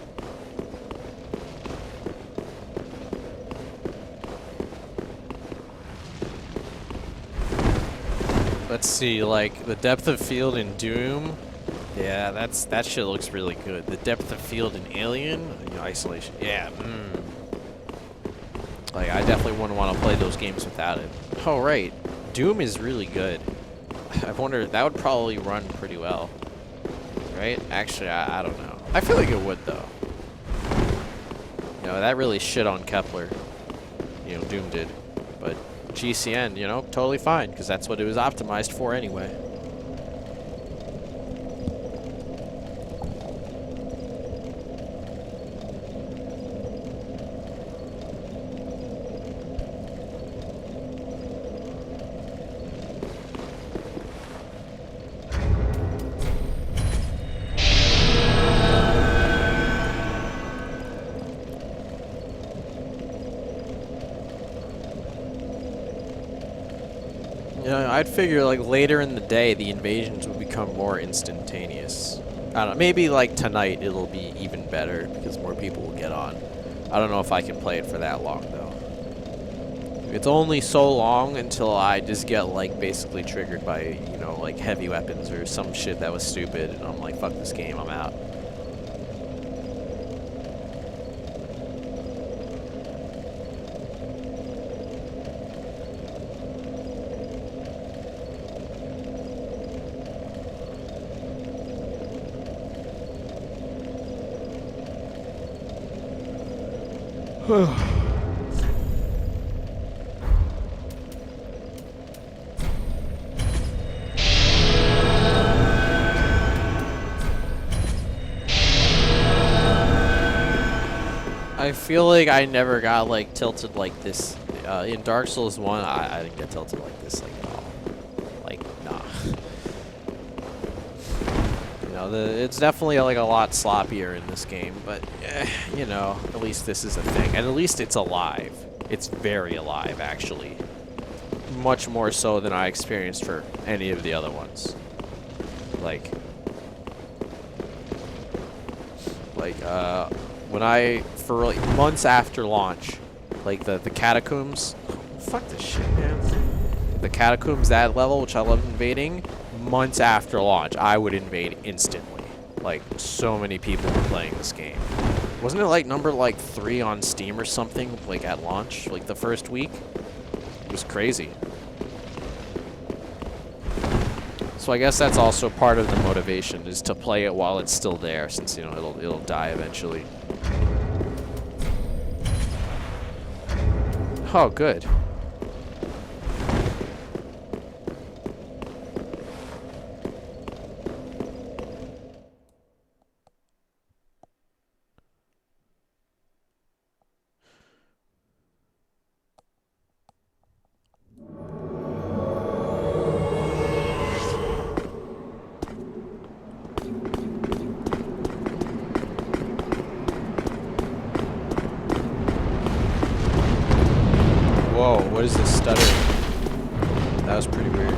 Speaker 1: Let's see, like, the depth of field in Doom. Yeah, that shit looks really good. The depth of field in Alien, you know, Isolation. Yeah, Like, I definitely wouldn't want to play those games without it. Oh, right. Doom is really good. I wonder, that would probably run pretty well. Right? Actually, I don't know. I feel like it would, though. You know, that really shit on Kepler. You know, Doom did. But GCN, you know, totally fine, because that's what it was optimized for anyway. You know, I'd figure like later in the day the invasions would become more instantaneous. I don't know, maybe like tonight it'll be even better because more people will get on. I don't know if I can play it for that long though. It's only so long until I just get like basically triggered by, you know, like heavy weapons or some shit that was stupid and I'm like, fuck this game, I'm out. I feel like I never got like tilted like this. In Dark Souls 1, I didn't get tilted like this like at all. Like, nah. You know, it's definitely like a lot sloppier in this game, but you know, at least this is a thing. And at least it's alive. It's very alive, actually. Much more so than I experienced for any of the other ones. Like, when for like months after launch, like the catacombs, fuck this shit, man. The catacombs, that level, which I love invading, months after launch, I would invade instantly. Like, so many people were playing this game. Wasn't it like number like 3 on Steam or something, like at launch, like the first week? It was crazy. So I guess that's also part of the motivation, is to play it while it's still there, since, you know, it'll die eventually. Oh, good. Whoa, what is this stutter? That was pretty weird.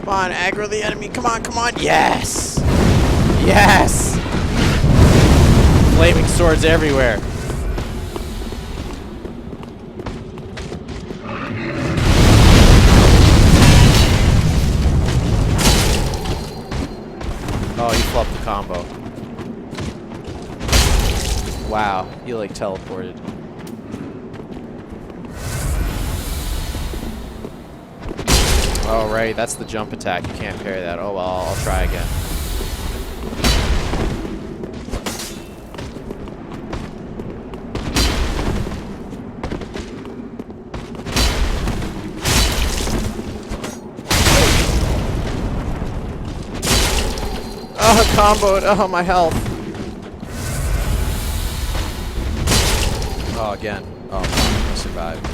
Speaker 1: Come on, aggro the enemy. Come on, come on. Yes! Yes! Flaming swords everywhere. Oh, you flopped the combo. Wow, he like teleported. Oh, right, that's the jump attack. You can't parry that. Oh, well, I'll try again. Oh, comboed. Oh, my health. Oh, again. Oh, I survived.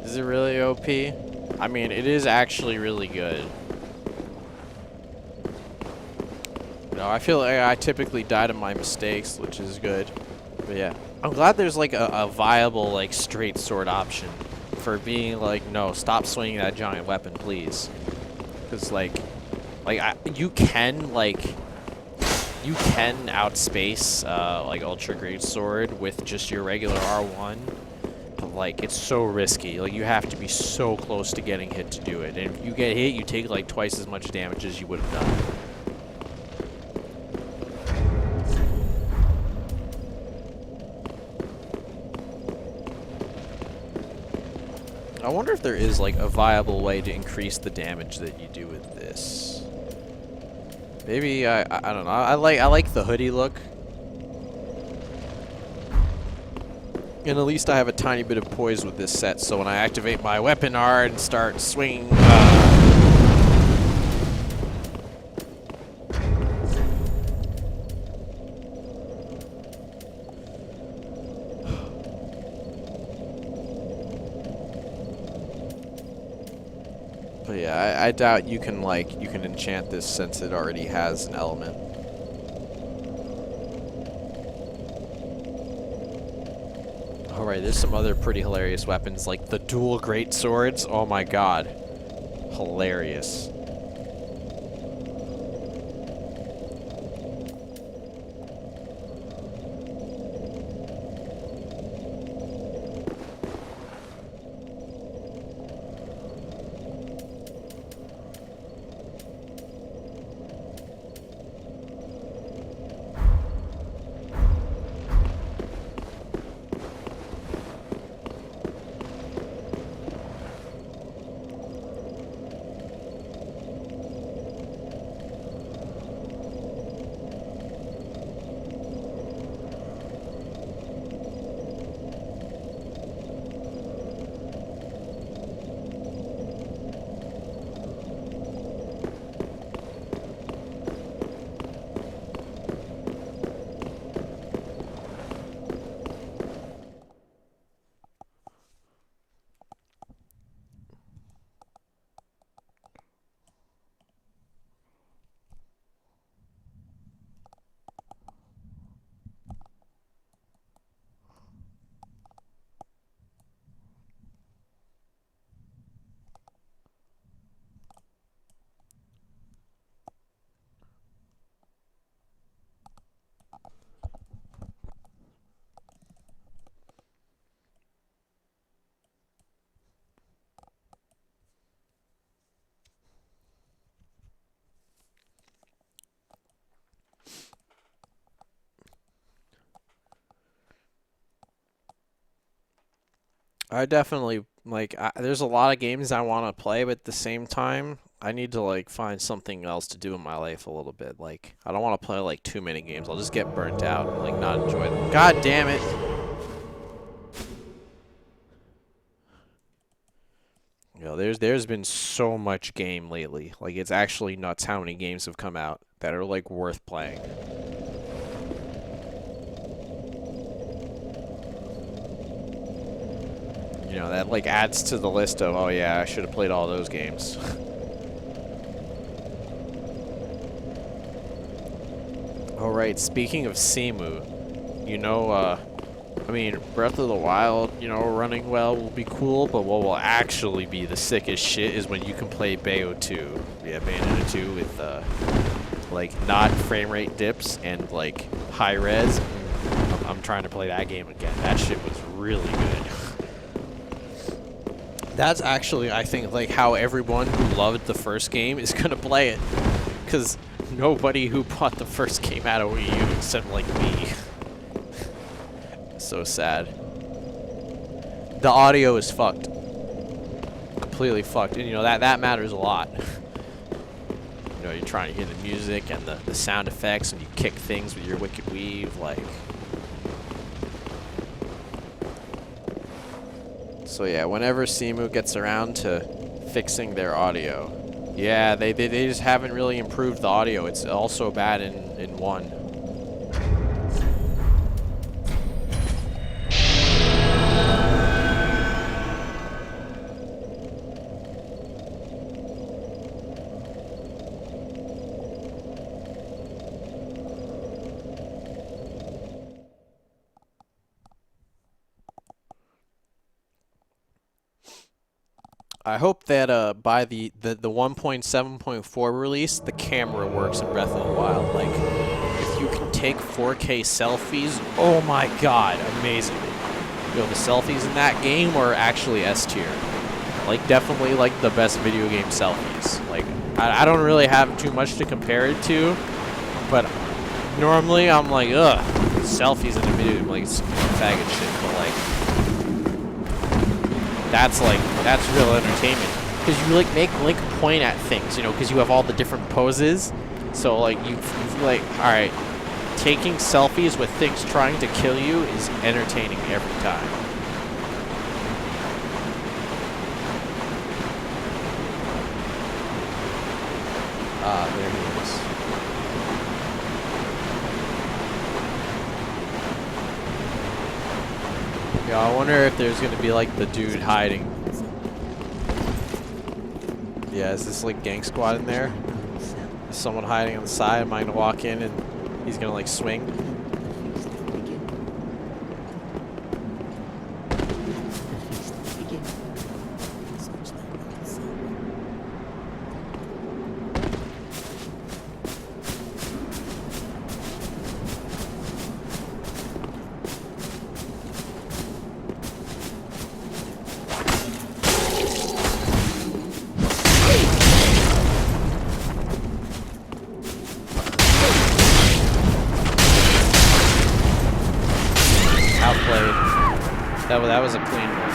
Speaker 1: Is it really OP? I mean, it is actually really good. No, I feel like I typically die to my mistakes, which is good. But yeah, I'm glad there's like a viable like straight sword option for being like, no, stop swinging that giant weapon, please. Because you can outspace like ultra great sword with just your regular R1. But like, it's so risky. Like, you have to be so close to getting hit to do it. And if you get hit, you take like twice as much damage as you would have done. I wonder if there is like a viable way to increase the damage that you do with this. Maybe I don't know. I like the hoodie look. And at least I have a tiny bit of poise with this set, so when I activate my weapon R and start swinging, But yeah, I doubt you can enchant this since it already has an element. Alright, there's some other pretty hilarious weapons, like the dual great swords. Oh my god. Hilarious. I definitely, there's a lot of games I want to play, but at the same time, I need to, like, find something else to do in my life a little bit. Like, I don't want to play, like, too many games. I'll just get burnt out and, like, not enjoy them. God damn it! You know, there's been so much game lately. Like, it's actually nuts how many games have come out that are, like, worth playing. You You know, that like adds to the list of, oh yeah, I should have played all those games. Alright, speaking of Simu, you know, I mean, Breath of the Wild, you know, running well will be cool, but what will actually be the sickest shit is when you can play Bayo 2. Yeah, Bayonetta 2 with, like, not frame rate dips and, like, high res. I'm trying to play that game again. That shit was really good. That's actually, I think, like, how everyone who loved the first game is gonna play it. Because nobody who bought the first game had a Wii U except, like, me. So sad. The audio is fucked. Completely fucked. And, you know, that matters a lot. You know, you're trying to hear the music and the sound effects, and you kick things with your Wicked Weave, like... So yeah, whenever Simu gets around to fixing their audio, yeah, they just haven't really improved the audio. It's also bad in 1. I hope that by the 1.7.4 release, the camera works in Breath of the Wild. Like, if you can take 4K selfies, oh my god, amazing. You know, the selfies in that game are actually S tier. Like, definitely, like, the best video game selfies. Like, I don't really have too much to compare it to, but normally I'm like, ugh, selfies in a video, like, it's faggot shit, but like, that's real entertainment, because you like point at things, you know, because you have all the different poses. So like you like, all right, taking selfies with things trying to kill you is entertaining every time. Ah, there he is. Yeah, I wonder if there's gonna be like the dude hiding. Yeah, is this like gang squad in there? Is someone hiding on the side? Am I gonna walk in and he's gonna like swing? That was a clean one.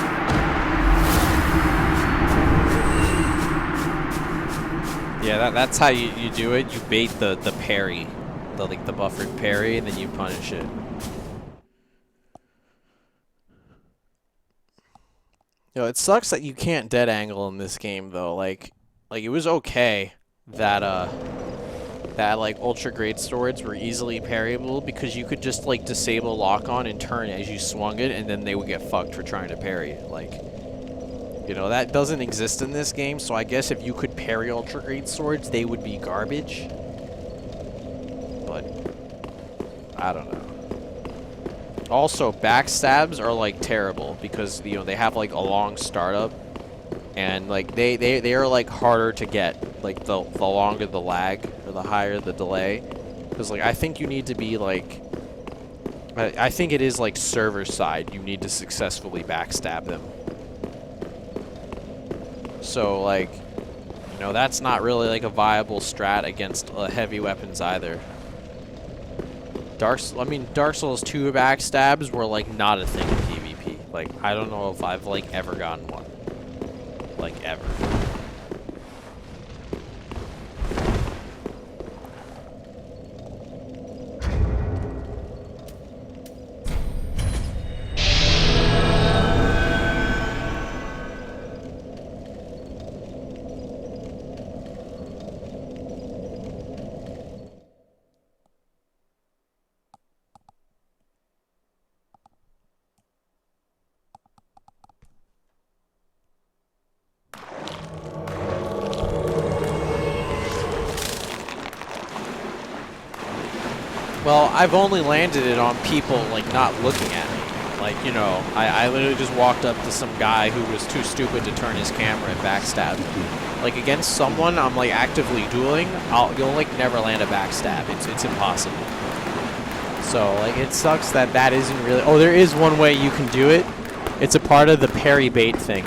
Speaker 1: Yeah, that's how you do it. You bait the parry, the buffered parry, and then you punish it. You know, it sucks that you can't dead angle in this game though. Like it was okay that like ultra great swords were easily parryable, because you could just like disable lock on and turn as you swung it, and then they would get fucked for trying to parry. Like, you know, that doesn't exist in this game, so I guess if you could parry ultra great swords, they would be garbage. But I don't know. Also, backstabs are like terrible, because, you know, they have like a long startup, and like they are like harder to get, like the longer the lag or the higher the delay, because like I think you need to be like, I think it is like server side, you need to successfully backstab them. So like, you know, that's not really like a viable strat against heavy weapons either. Dark Souls 2 backstabs were like not a thing in PvP. Like, I don't know if I've like ever gotten one. Like, ever. Well, I've only landed it on people, like, not looking at me. Like, you know, I literally just walked up to some guy who was too stupid to turn his camera and backstabbed me. Like, against someone I'm, like, actively dueling, you'll, like, never land a backstab. It's impossible. So, like, it sucks that that isn't really... Oh, there is one way you can do it. It's a part of the parry bait thing.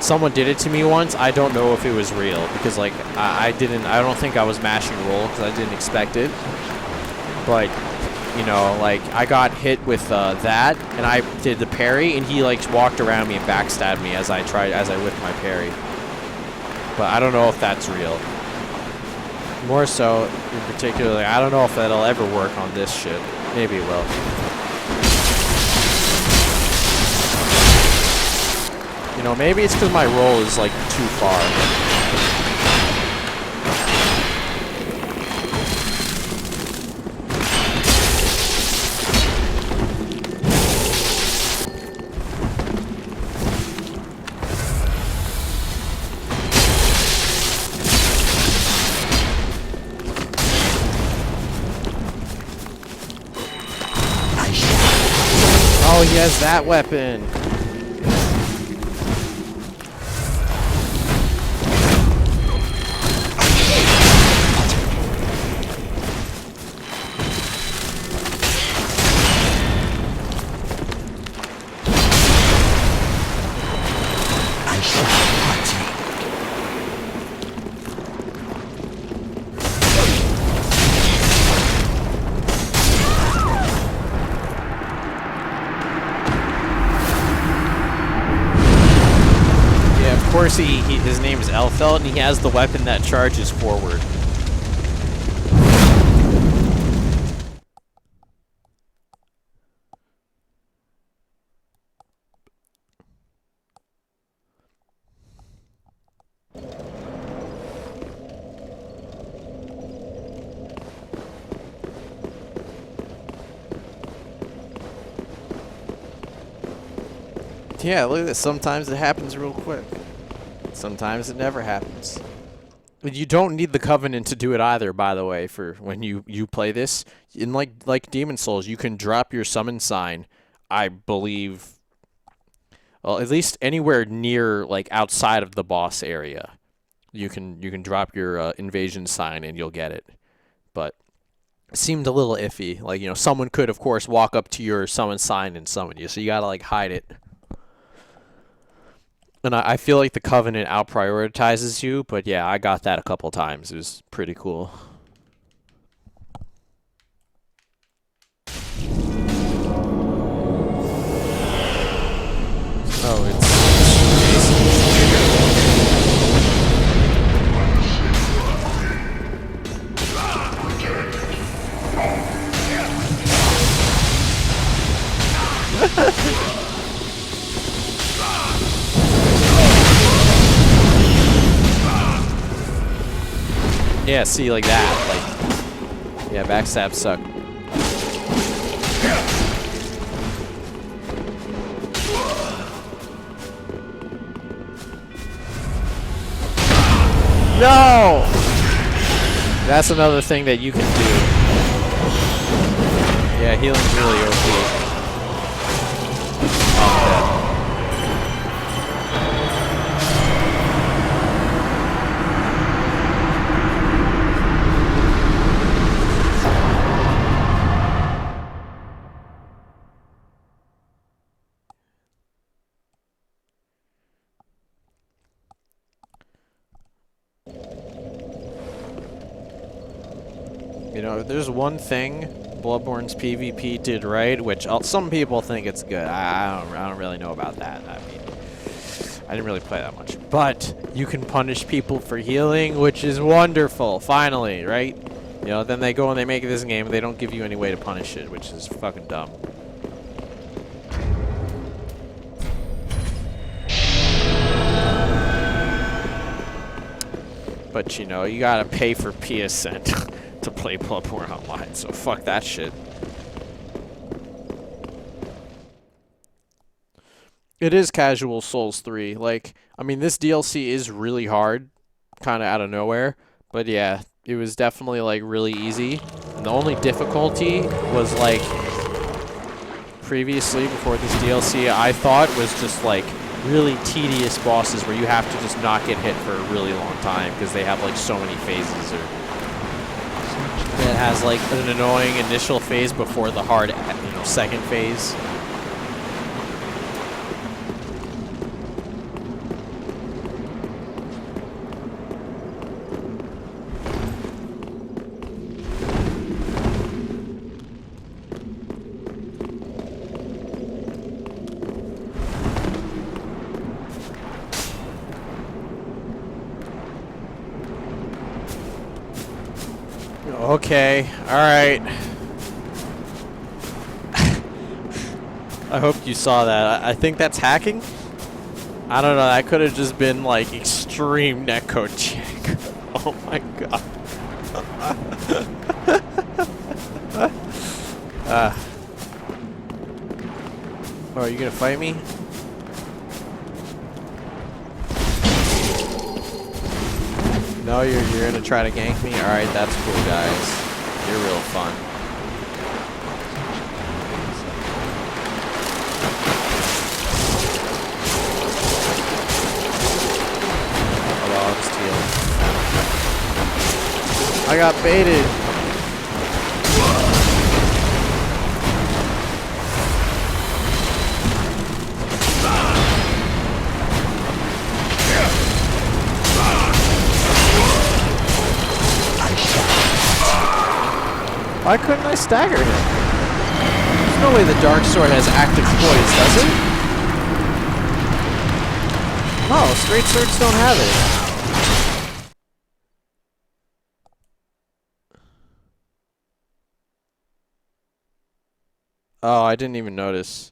Speaker 1: Someone did it to me once. I don't know if it was real, because, like, I don't think I was mashing roll, because I didn't expect it. But... you know, like, I got hit with that, and I did the parry, and he, like, walked around me and backstabbed me as I whipped my parry. But I don't know if that's real. More so, in particular, like, I don't know if that'll ever work on this shit. Maybe it will. You know, maybe it's because my roll is, like, too far. Oh, he has that weapon. Of course, his name is Elfeld, and he has the weapon that charges forward. Yeah, look at this. Sometimes it happens real quick. Sometimes it never happens. You don't need the Covenant to do it either, by the way, for when you play this. In like Demon Souls, you can drop your summon sign, I believe, well, at least anywhere near, like, outside of the boss area. You can drop your invasion sign and you'll get it. But it seemed a little iffy. Like, you know, someone could, of course, walk up to your summon sign and summon you, so you gotta, like, hide it. And I feel like the Covenant out-prioritizes you, but yeah, I got that a couple times. It was pretty cool. Oh, it's yeah, see, like that. Like, yeah, backstabs suck. No! That's another thing that you can do. Yeah, healing's really OP. Oh, you know, there's one thing Bloodborne's PvP did right, which some people think it's good. I don't really know about that. I mean, I didn't really play that much. But you can punish people for healing, which is wonderful. Finally, right? You know, then they go and they make this game, and they don't give you any way to punish it, which is fucking dumb. But, you know, you gotta pay for PSN to play Bloodborne Online, so fuck that shit. It is casual Souls 3. Like, I mean, this DLC is really hard, kind of out of nowhere. But yeah, it was definitely, like, really easy. And The only difficulty was like previously before this DLC I thought was just like really tedious bosses where you have to just not get hit for a really long time because they have like so many phases, or it has like an annoying initial phase before the hard, second phase. Okay, alright. I hope you saw that. I think that's hacking? I don't know, that could have just been like extreme netcode check. Oh my god. Oh, are you gonna fight me? No, you're gonna try to gank me? Alright, that's cool, guys. You're real fun. Hello, I'll just heal. I got baited! Why couldn't I stagger him? There's no way the Dark Sword has active poise, does it? No, straight swords don't have it. Oh, I didn't even notice.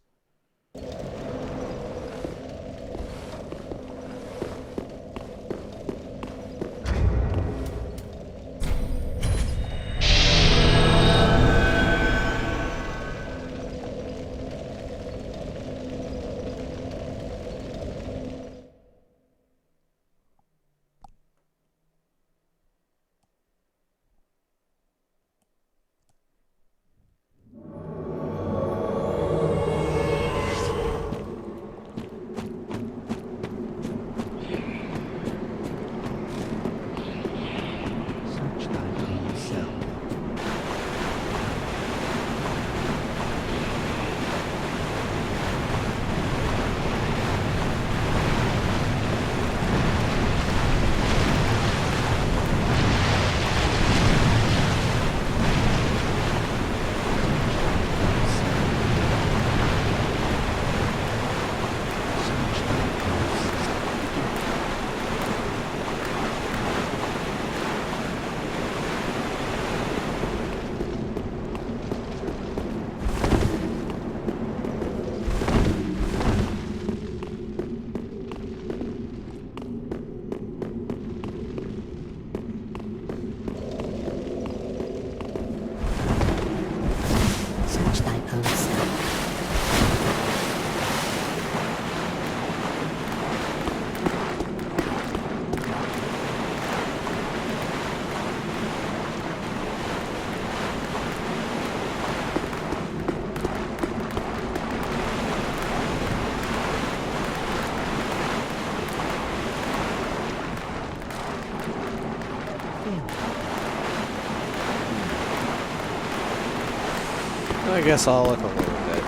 Speaker 1: I guess I'll look a little bit.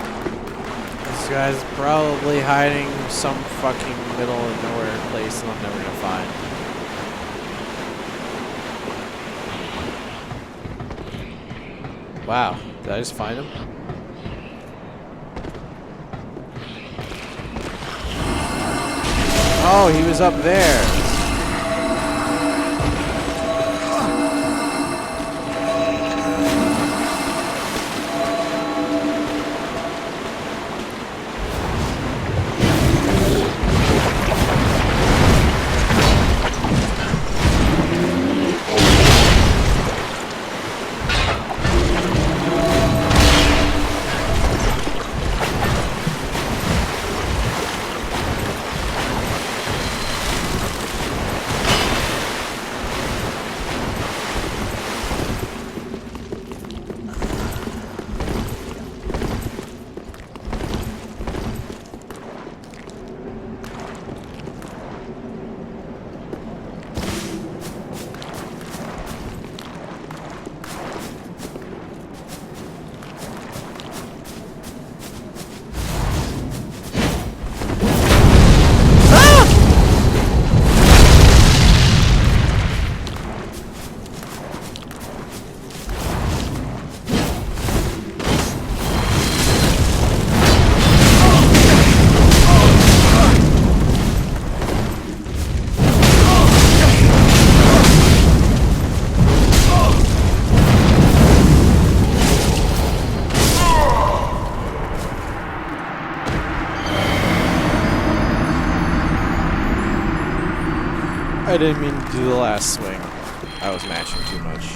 Speaker 1: This guy's probably hiding some fucking middle of nowhere place that I'm never gonna find. Wow, did I just find him? Oh, he was up there. I didn't mean to do the last swing. I was mashing too much.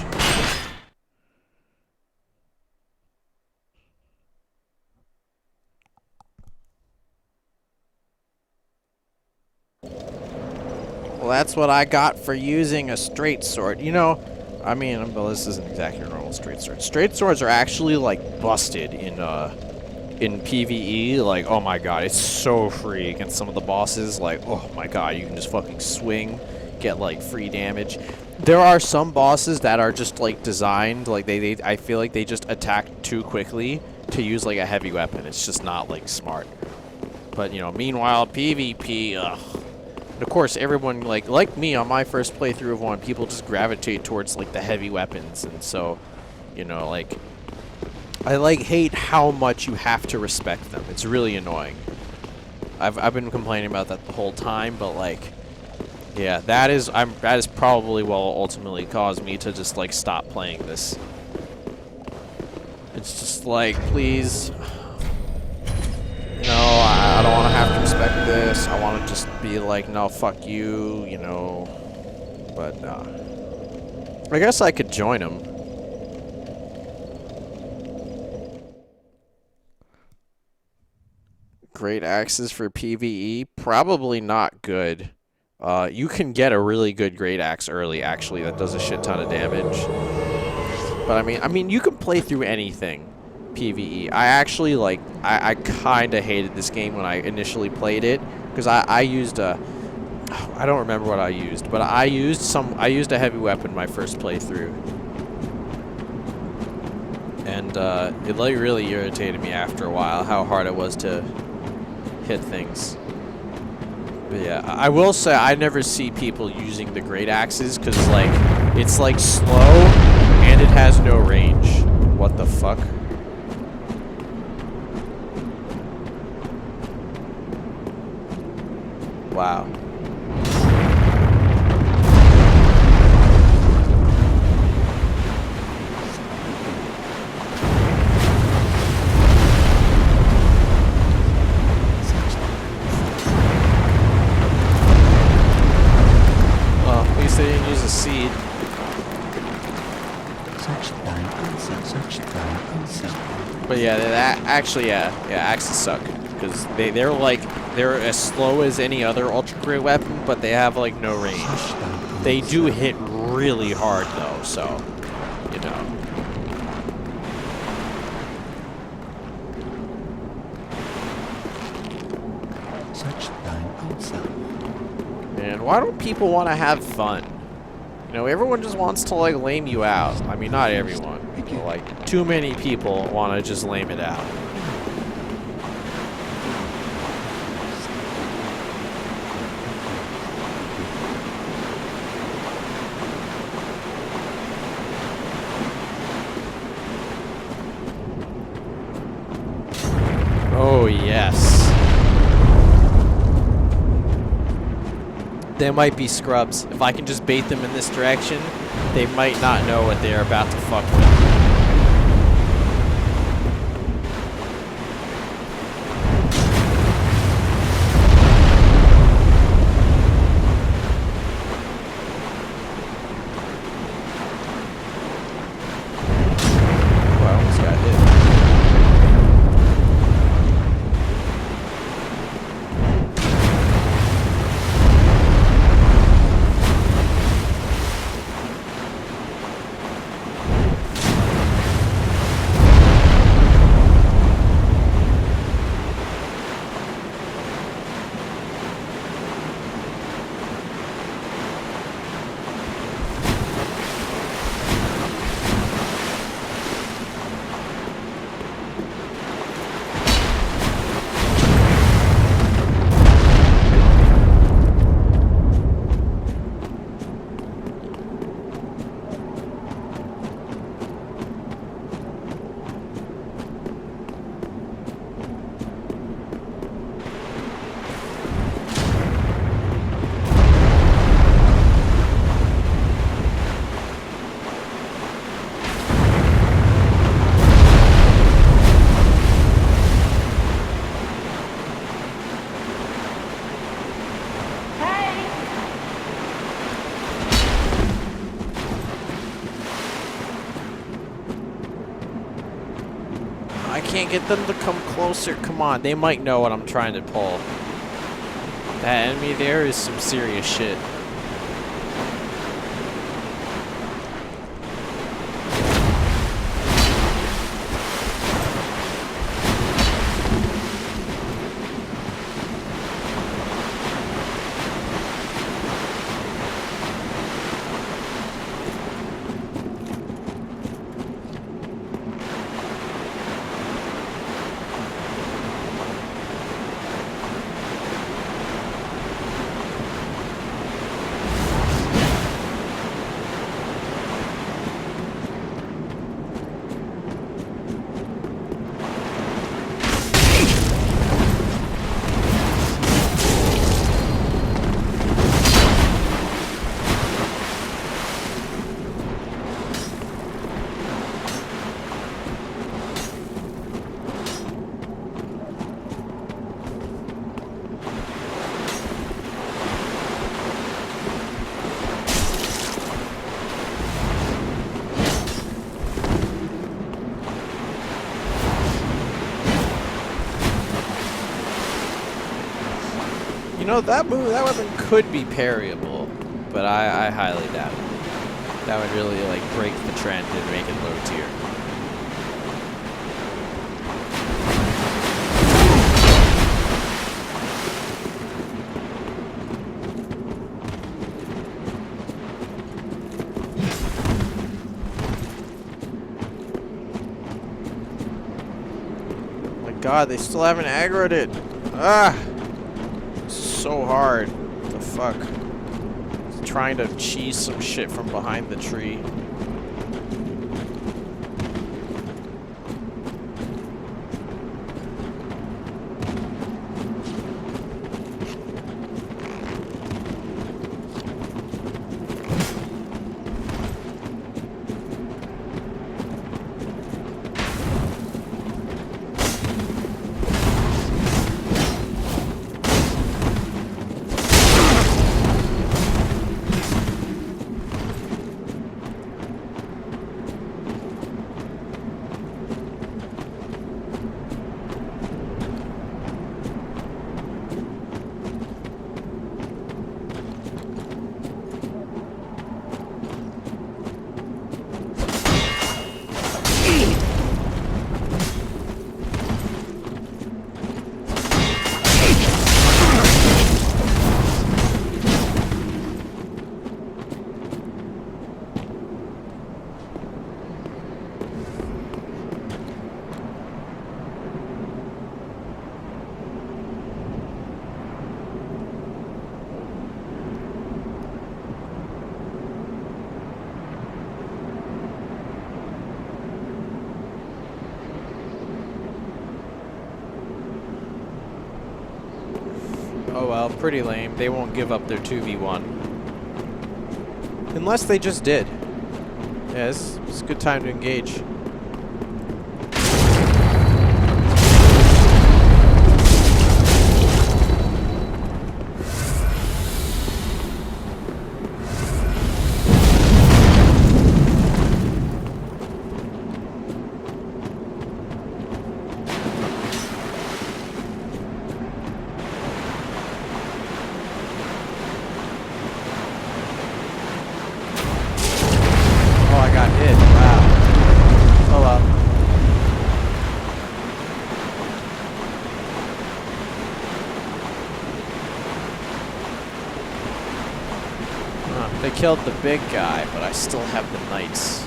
Speaker 1: Well, that's what I got for using a straight sword. You know, I mean, well, this isn't exactly a normal straight sword. Straight swords are actually, like, busted in PvE. Like, oh my god, it's so free against some of the bosses. Like, oh my god, you can just fucking swing, get, like, free damage. There are some bosses that are just, like, designed, like, I feel like they just attack too quickly to use, like, a heavy weapon. It's just not, like, smart. But, you know, meanwhile, PvP, ugh. And of course, everyone, like me on my first playthrough of one, people just gravitate towards, like, the heavy weapons. And so, you know, like, I, like, hate how much you have to respect them. It's really annoying. I've been complaining about that the whole time, but, like, yeah, that is probably what will ultimately cause me to just, like, stop playing this. It's just like, please. No, I don't want to have to respect this. I want to just be like, no, fuck you, you know. But, I guess I could join him. Great axes for PvE? Probably not good. You can get a really good great axe early, actually, that does a shit ton of damage. But, I mean, you can play through anything. PvE. I actually, like, I kind of hated this game when I initially played it, because I used a, I don't remember what I used, but I used a heavy weapon my first playthrough, and it, like, really irritated me after a while how hard it was to hit things. But yeah, I will say I never see people using the great axes, because, like, it's, like, slow and it has no range. What the fuck? Wow. Well, at least they didn't use a seed. But yeah, that actually, yeah, axes suck, because they're as slow as any other ultra great weapon, but they have, like, no range. They do hit really hard though, so, you know. Man, why don't people want to have fun? You know, everyone just wants to, like, lame you out. I mean, not everyone, but, like, too many people want to just lame it out. Oh, yes. They might be scrubs. If I can just bait them in this direction, they might not know what they're about to fuck with. Well, I almost got hit. I can't get them to come closer. Come on, they might know what I'm trying to pull. That enemy there is some serious shit. You know, that weapon could be parryable, but I highly doubt it. That would really, like, break the trend and make it low tier. Oh my god, they still haven't aggroed it! Ah! So hard. What the fuck? He's trying to cheese some shit from behind the tree. Oh well, pretty lame. They won't give up their 2v1. Unless they just did. Yeah, it's a good time to engage. They killed the big guy, but I still have the knights.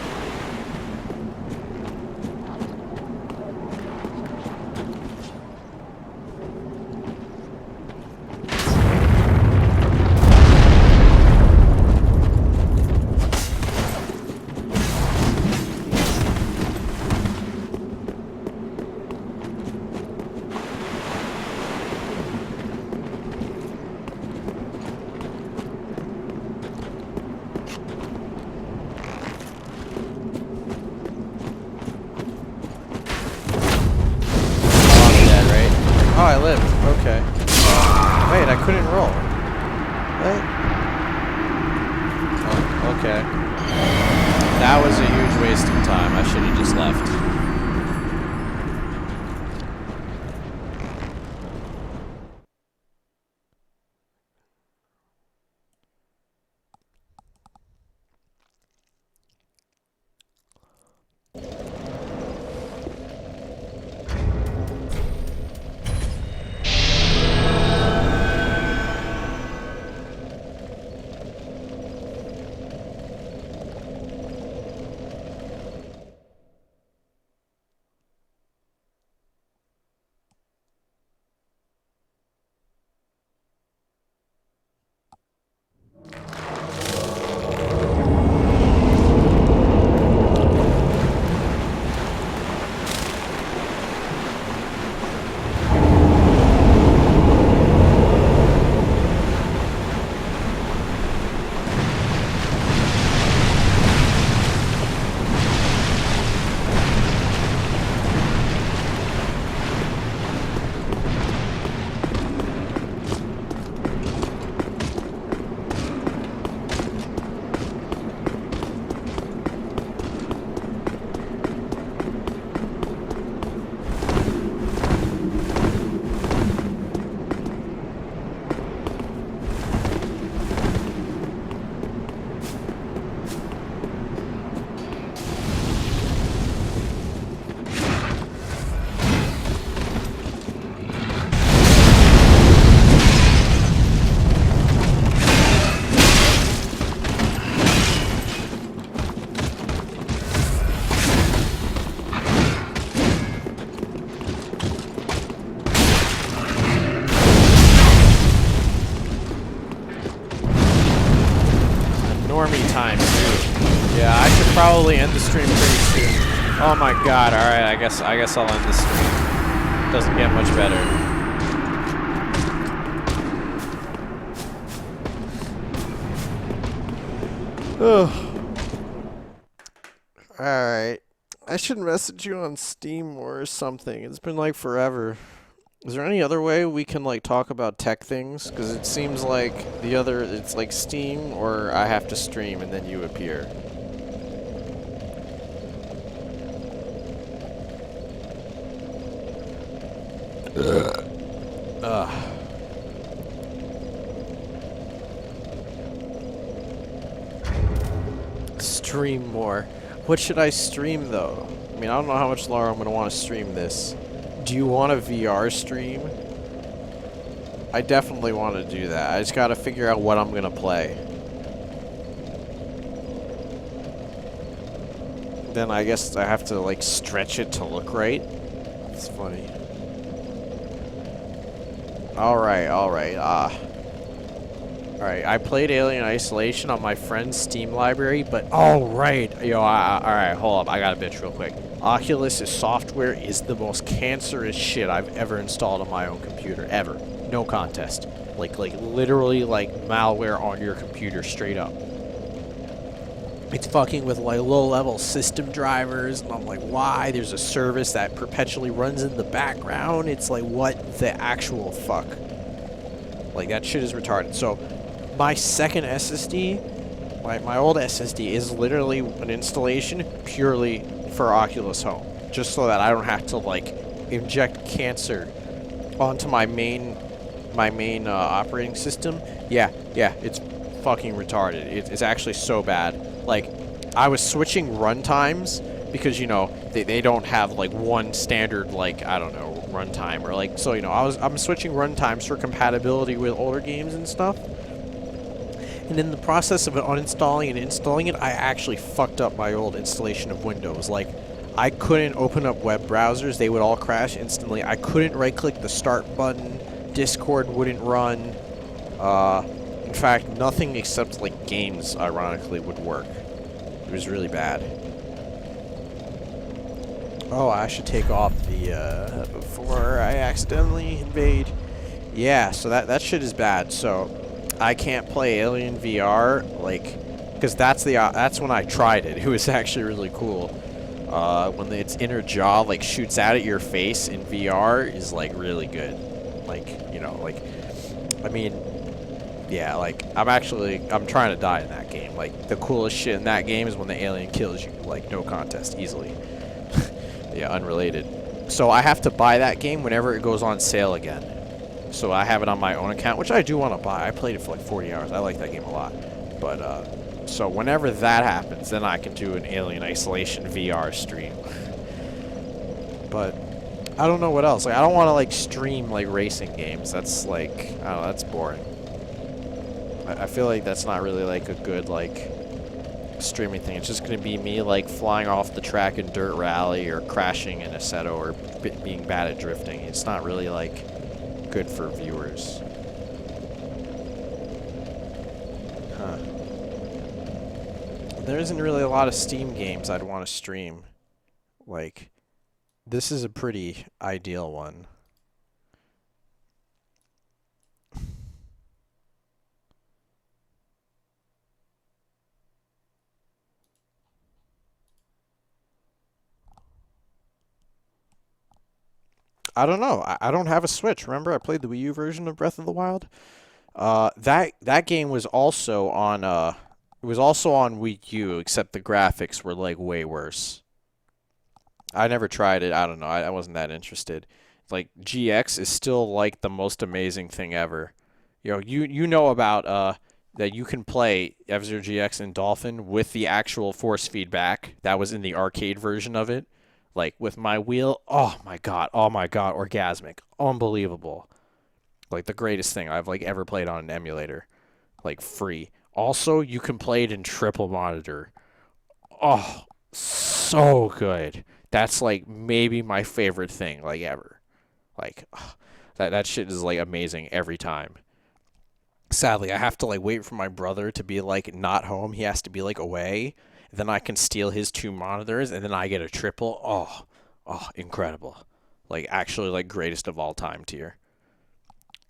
Speaker 1: Oh, I lived. Okay. Wait, I couldn't roll. What? Oh, okay. That was a huge waste of time. I should have just left. probably end the stream pretty soon. Oh my god, alright, I guess I'll end the stream. Doesn't get much better.
Speaker 2: Alright. I should message you on Steam or something. It's been like forever. Is there any other way we can like talk about tech things? Because it seems like it's like Steam or I have to stream and then you appear. Stream more. What should I stream though? I mean, I don't know how much longer I'm going to want to stream this. Do you want a VR stream? I definitely want to do that. I just got to figure out what I'm going to play. Then I guess I have to like stretch it to look right. It's funny. Alright. Alright, I played Alien Isolation on my friend's Steam library, but alright. Alright, hold up. I got a bitch real quick. Oculus' software is the most cancerous shit I've ever installed on my own computer, ever. No contest. Like literally like malware on your computer straight up. It's fucking with like low-level system drivers, and I'm like, why? There's a service that perpetually runs in the background. It's like, what the actual fuck? Like, that shit is retarded. So, my second SSD, my old SSD, is literally an installation purely for Oculus Home. Just so that I don't have to, like, inject cancer onto my main operating system. Yeah, it's fucking retarded. It's actually so bad. Like, I was switching runtimes because, you know, they don't have, like, one standard, like, I don't know, runtime. Or, like, so, you know, I'm switching runtimes for compatibility with older games and stuff. And in the process of uninstalling and installing it, I actually fucked up my old installation of Windows. Like, I couldn't open up web browsers. They would all crash instantly. I couldn't right-click the start button. Discord wouldn't run. In fact, nothing except, like, games, ironically, would work. It was really bad. Oh, I should take off the, before I accidentally invade. Yeah, so that shit is bad. So, I can't play Alien VR, like, because that's when I tried it. It was actually really cool. When its inner jaw, like, shoots out at your face in VR is, like, really good. Like, you know, like, I mean... Yeah, like, I'm trying to die in that game. Like, the coolest shit in that game is when the alien kills you, like, no contest, easily. Yeah, unrelated. So I have to buy that game whenever it goes on sale again. So I have it on my own account, which I do want to buy. I played it for like 40 hours. I like that game a lot. But, so whenever that happens, then I can do an Alien Isolation VR stream. But... I don't know what else. Like, I don't want to, like, stream, like, racing games. That's, like, I don't know, that's boring. I feel like that's not really, like, a good, like, streaming thing. It's just going to be me, like, flying off the track in Dirt Rally or crashing in Assetto or being bad at drifting. It's not really, like, good for viewers. Huh. There isn't really a lot of Steam games I'd want to stream. Like, this is a pretty ideal one. I don't know. I don't have a Switch. Remember, I played the Wii U version of Breath of the Wild. That game was also on it was also on Wii U, except the graphics were like way worse. I never tried it. I don't know. I wasn't that interested. Like, GX is still like the most amazing thing ever. You know, you know about that you can play F-Zero GX and Dolphin with the actual force feedback. That was in the arcade version of it. Like, with my wheel, oh my god, orgasmic. Unbelievable. Like, the greatest thing I've, like, ever played on an emulator. Like, free. Also, you can play it in triple monitor. Oh, so good. That's, like, maybe my favorite thing, like, ever. Like, that shit is, like, amazing every time. Sadly, I have to, like, wait for my brother to be, like, not home. He has to be, like, away. then I can steal his 2 monitors, and then I get a triple. Oh, incredible. Like, actually, like, greatest of all time tier.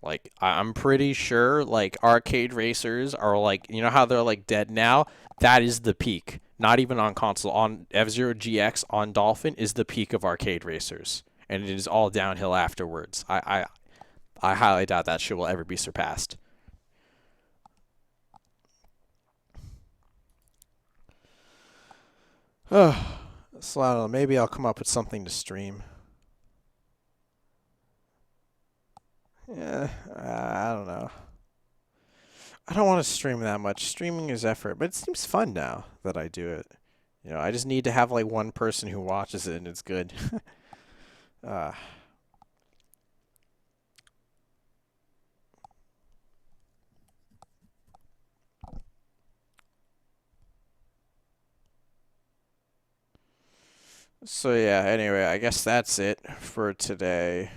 Speaker 2: Like, I'm pretty sure, like, arcade racers are, like, you know how they're, like, dead now? That is the peak. Not even on console. On F-Zero GX on Dolphin is the peak of arcade racers. And it is all downhill afterwards. I highly doubt that shit will ever be surpassed. So I don't know. Maybe I'll come up with something to stream. Yeah, I don't know. I don't want to stream that much. Streaming is effort, but it seems fun now that I do it. You know, I just need to have like one person who watches it and it's good. uh, so yeah, anyway, I guess that's it for today.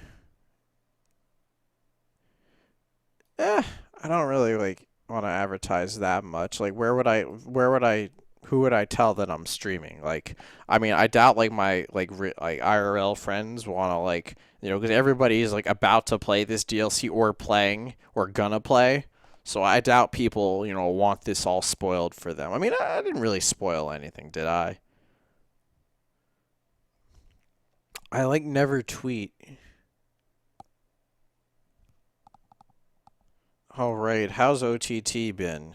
Speaker 2: I don't really like want to advertise that much. Like who would I tell that I'm streaming? Like, I mean, I doubt like my like IRL friends want to like, you know, because everybody is like about to play this DLC or playing or gonna play. So I doubt people, you know, want this all spoiled for them. I mean, I didn't really spoil anything, did I? I like never tweet. All right, how's OTT been?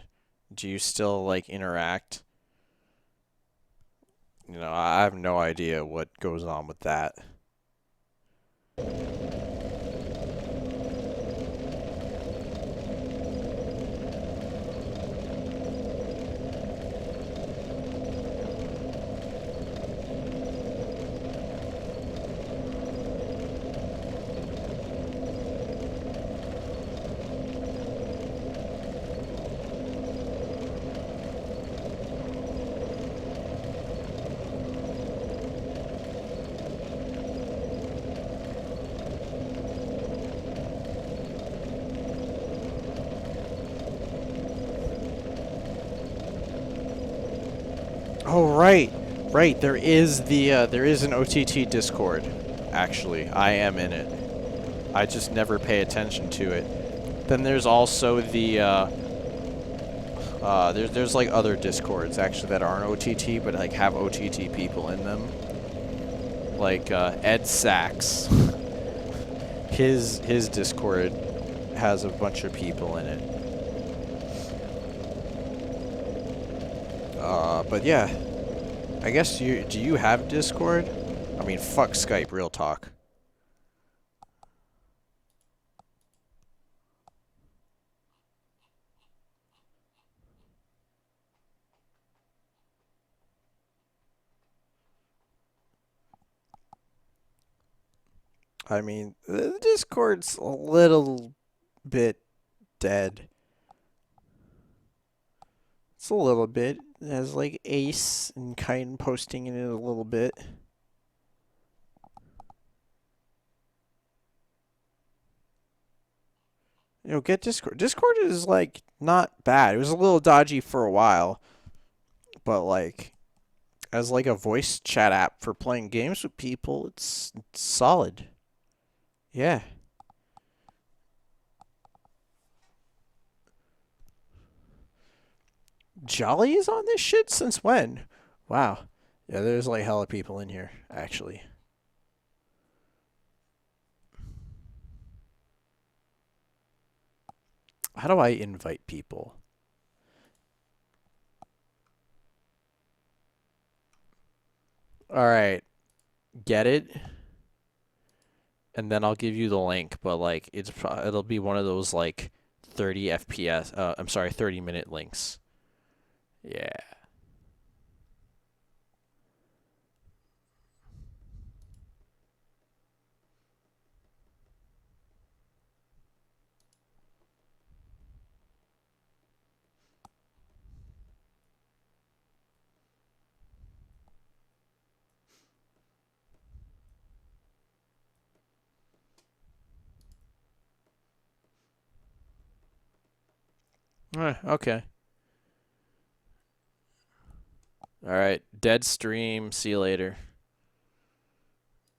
Speaker 2: Do you still like interact? You know, I have no idea what goes on with that. Oh right. There is an OTT Discord. Actually, I am in it. I just never pay attention to it. Then there's also there's like other Discords actually that aren't OTT but like have OTT people in them. Like Ed Sachs. His Discord has a bunch of people in it. But yeah, I guess do you have Discord? I mean, fuck Skype, real talk. I mean, the Discord's a little bit dead. It's a little bit. It has like Ace and Kine posting in it a little bit. You know, get Discord. Discord is like not bad. It was a little dodgy for a while, but like as like a voice chat app for playing games with people, it's solid. Yeah. Jolly is on this shit since when? Wow. Yeah, there's like hella people in here, actually. How do I invite people? Alright. Get it? And then I'll give you the link, but like it'll be one of those like 30 FPS, I'm sorry, 30-minute links. Yeah. Okay.
Speaker 1: All right, dead stream. See you later.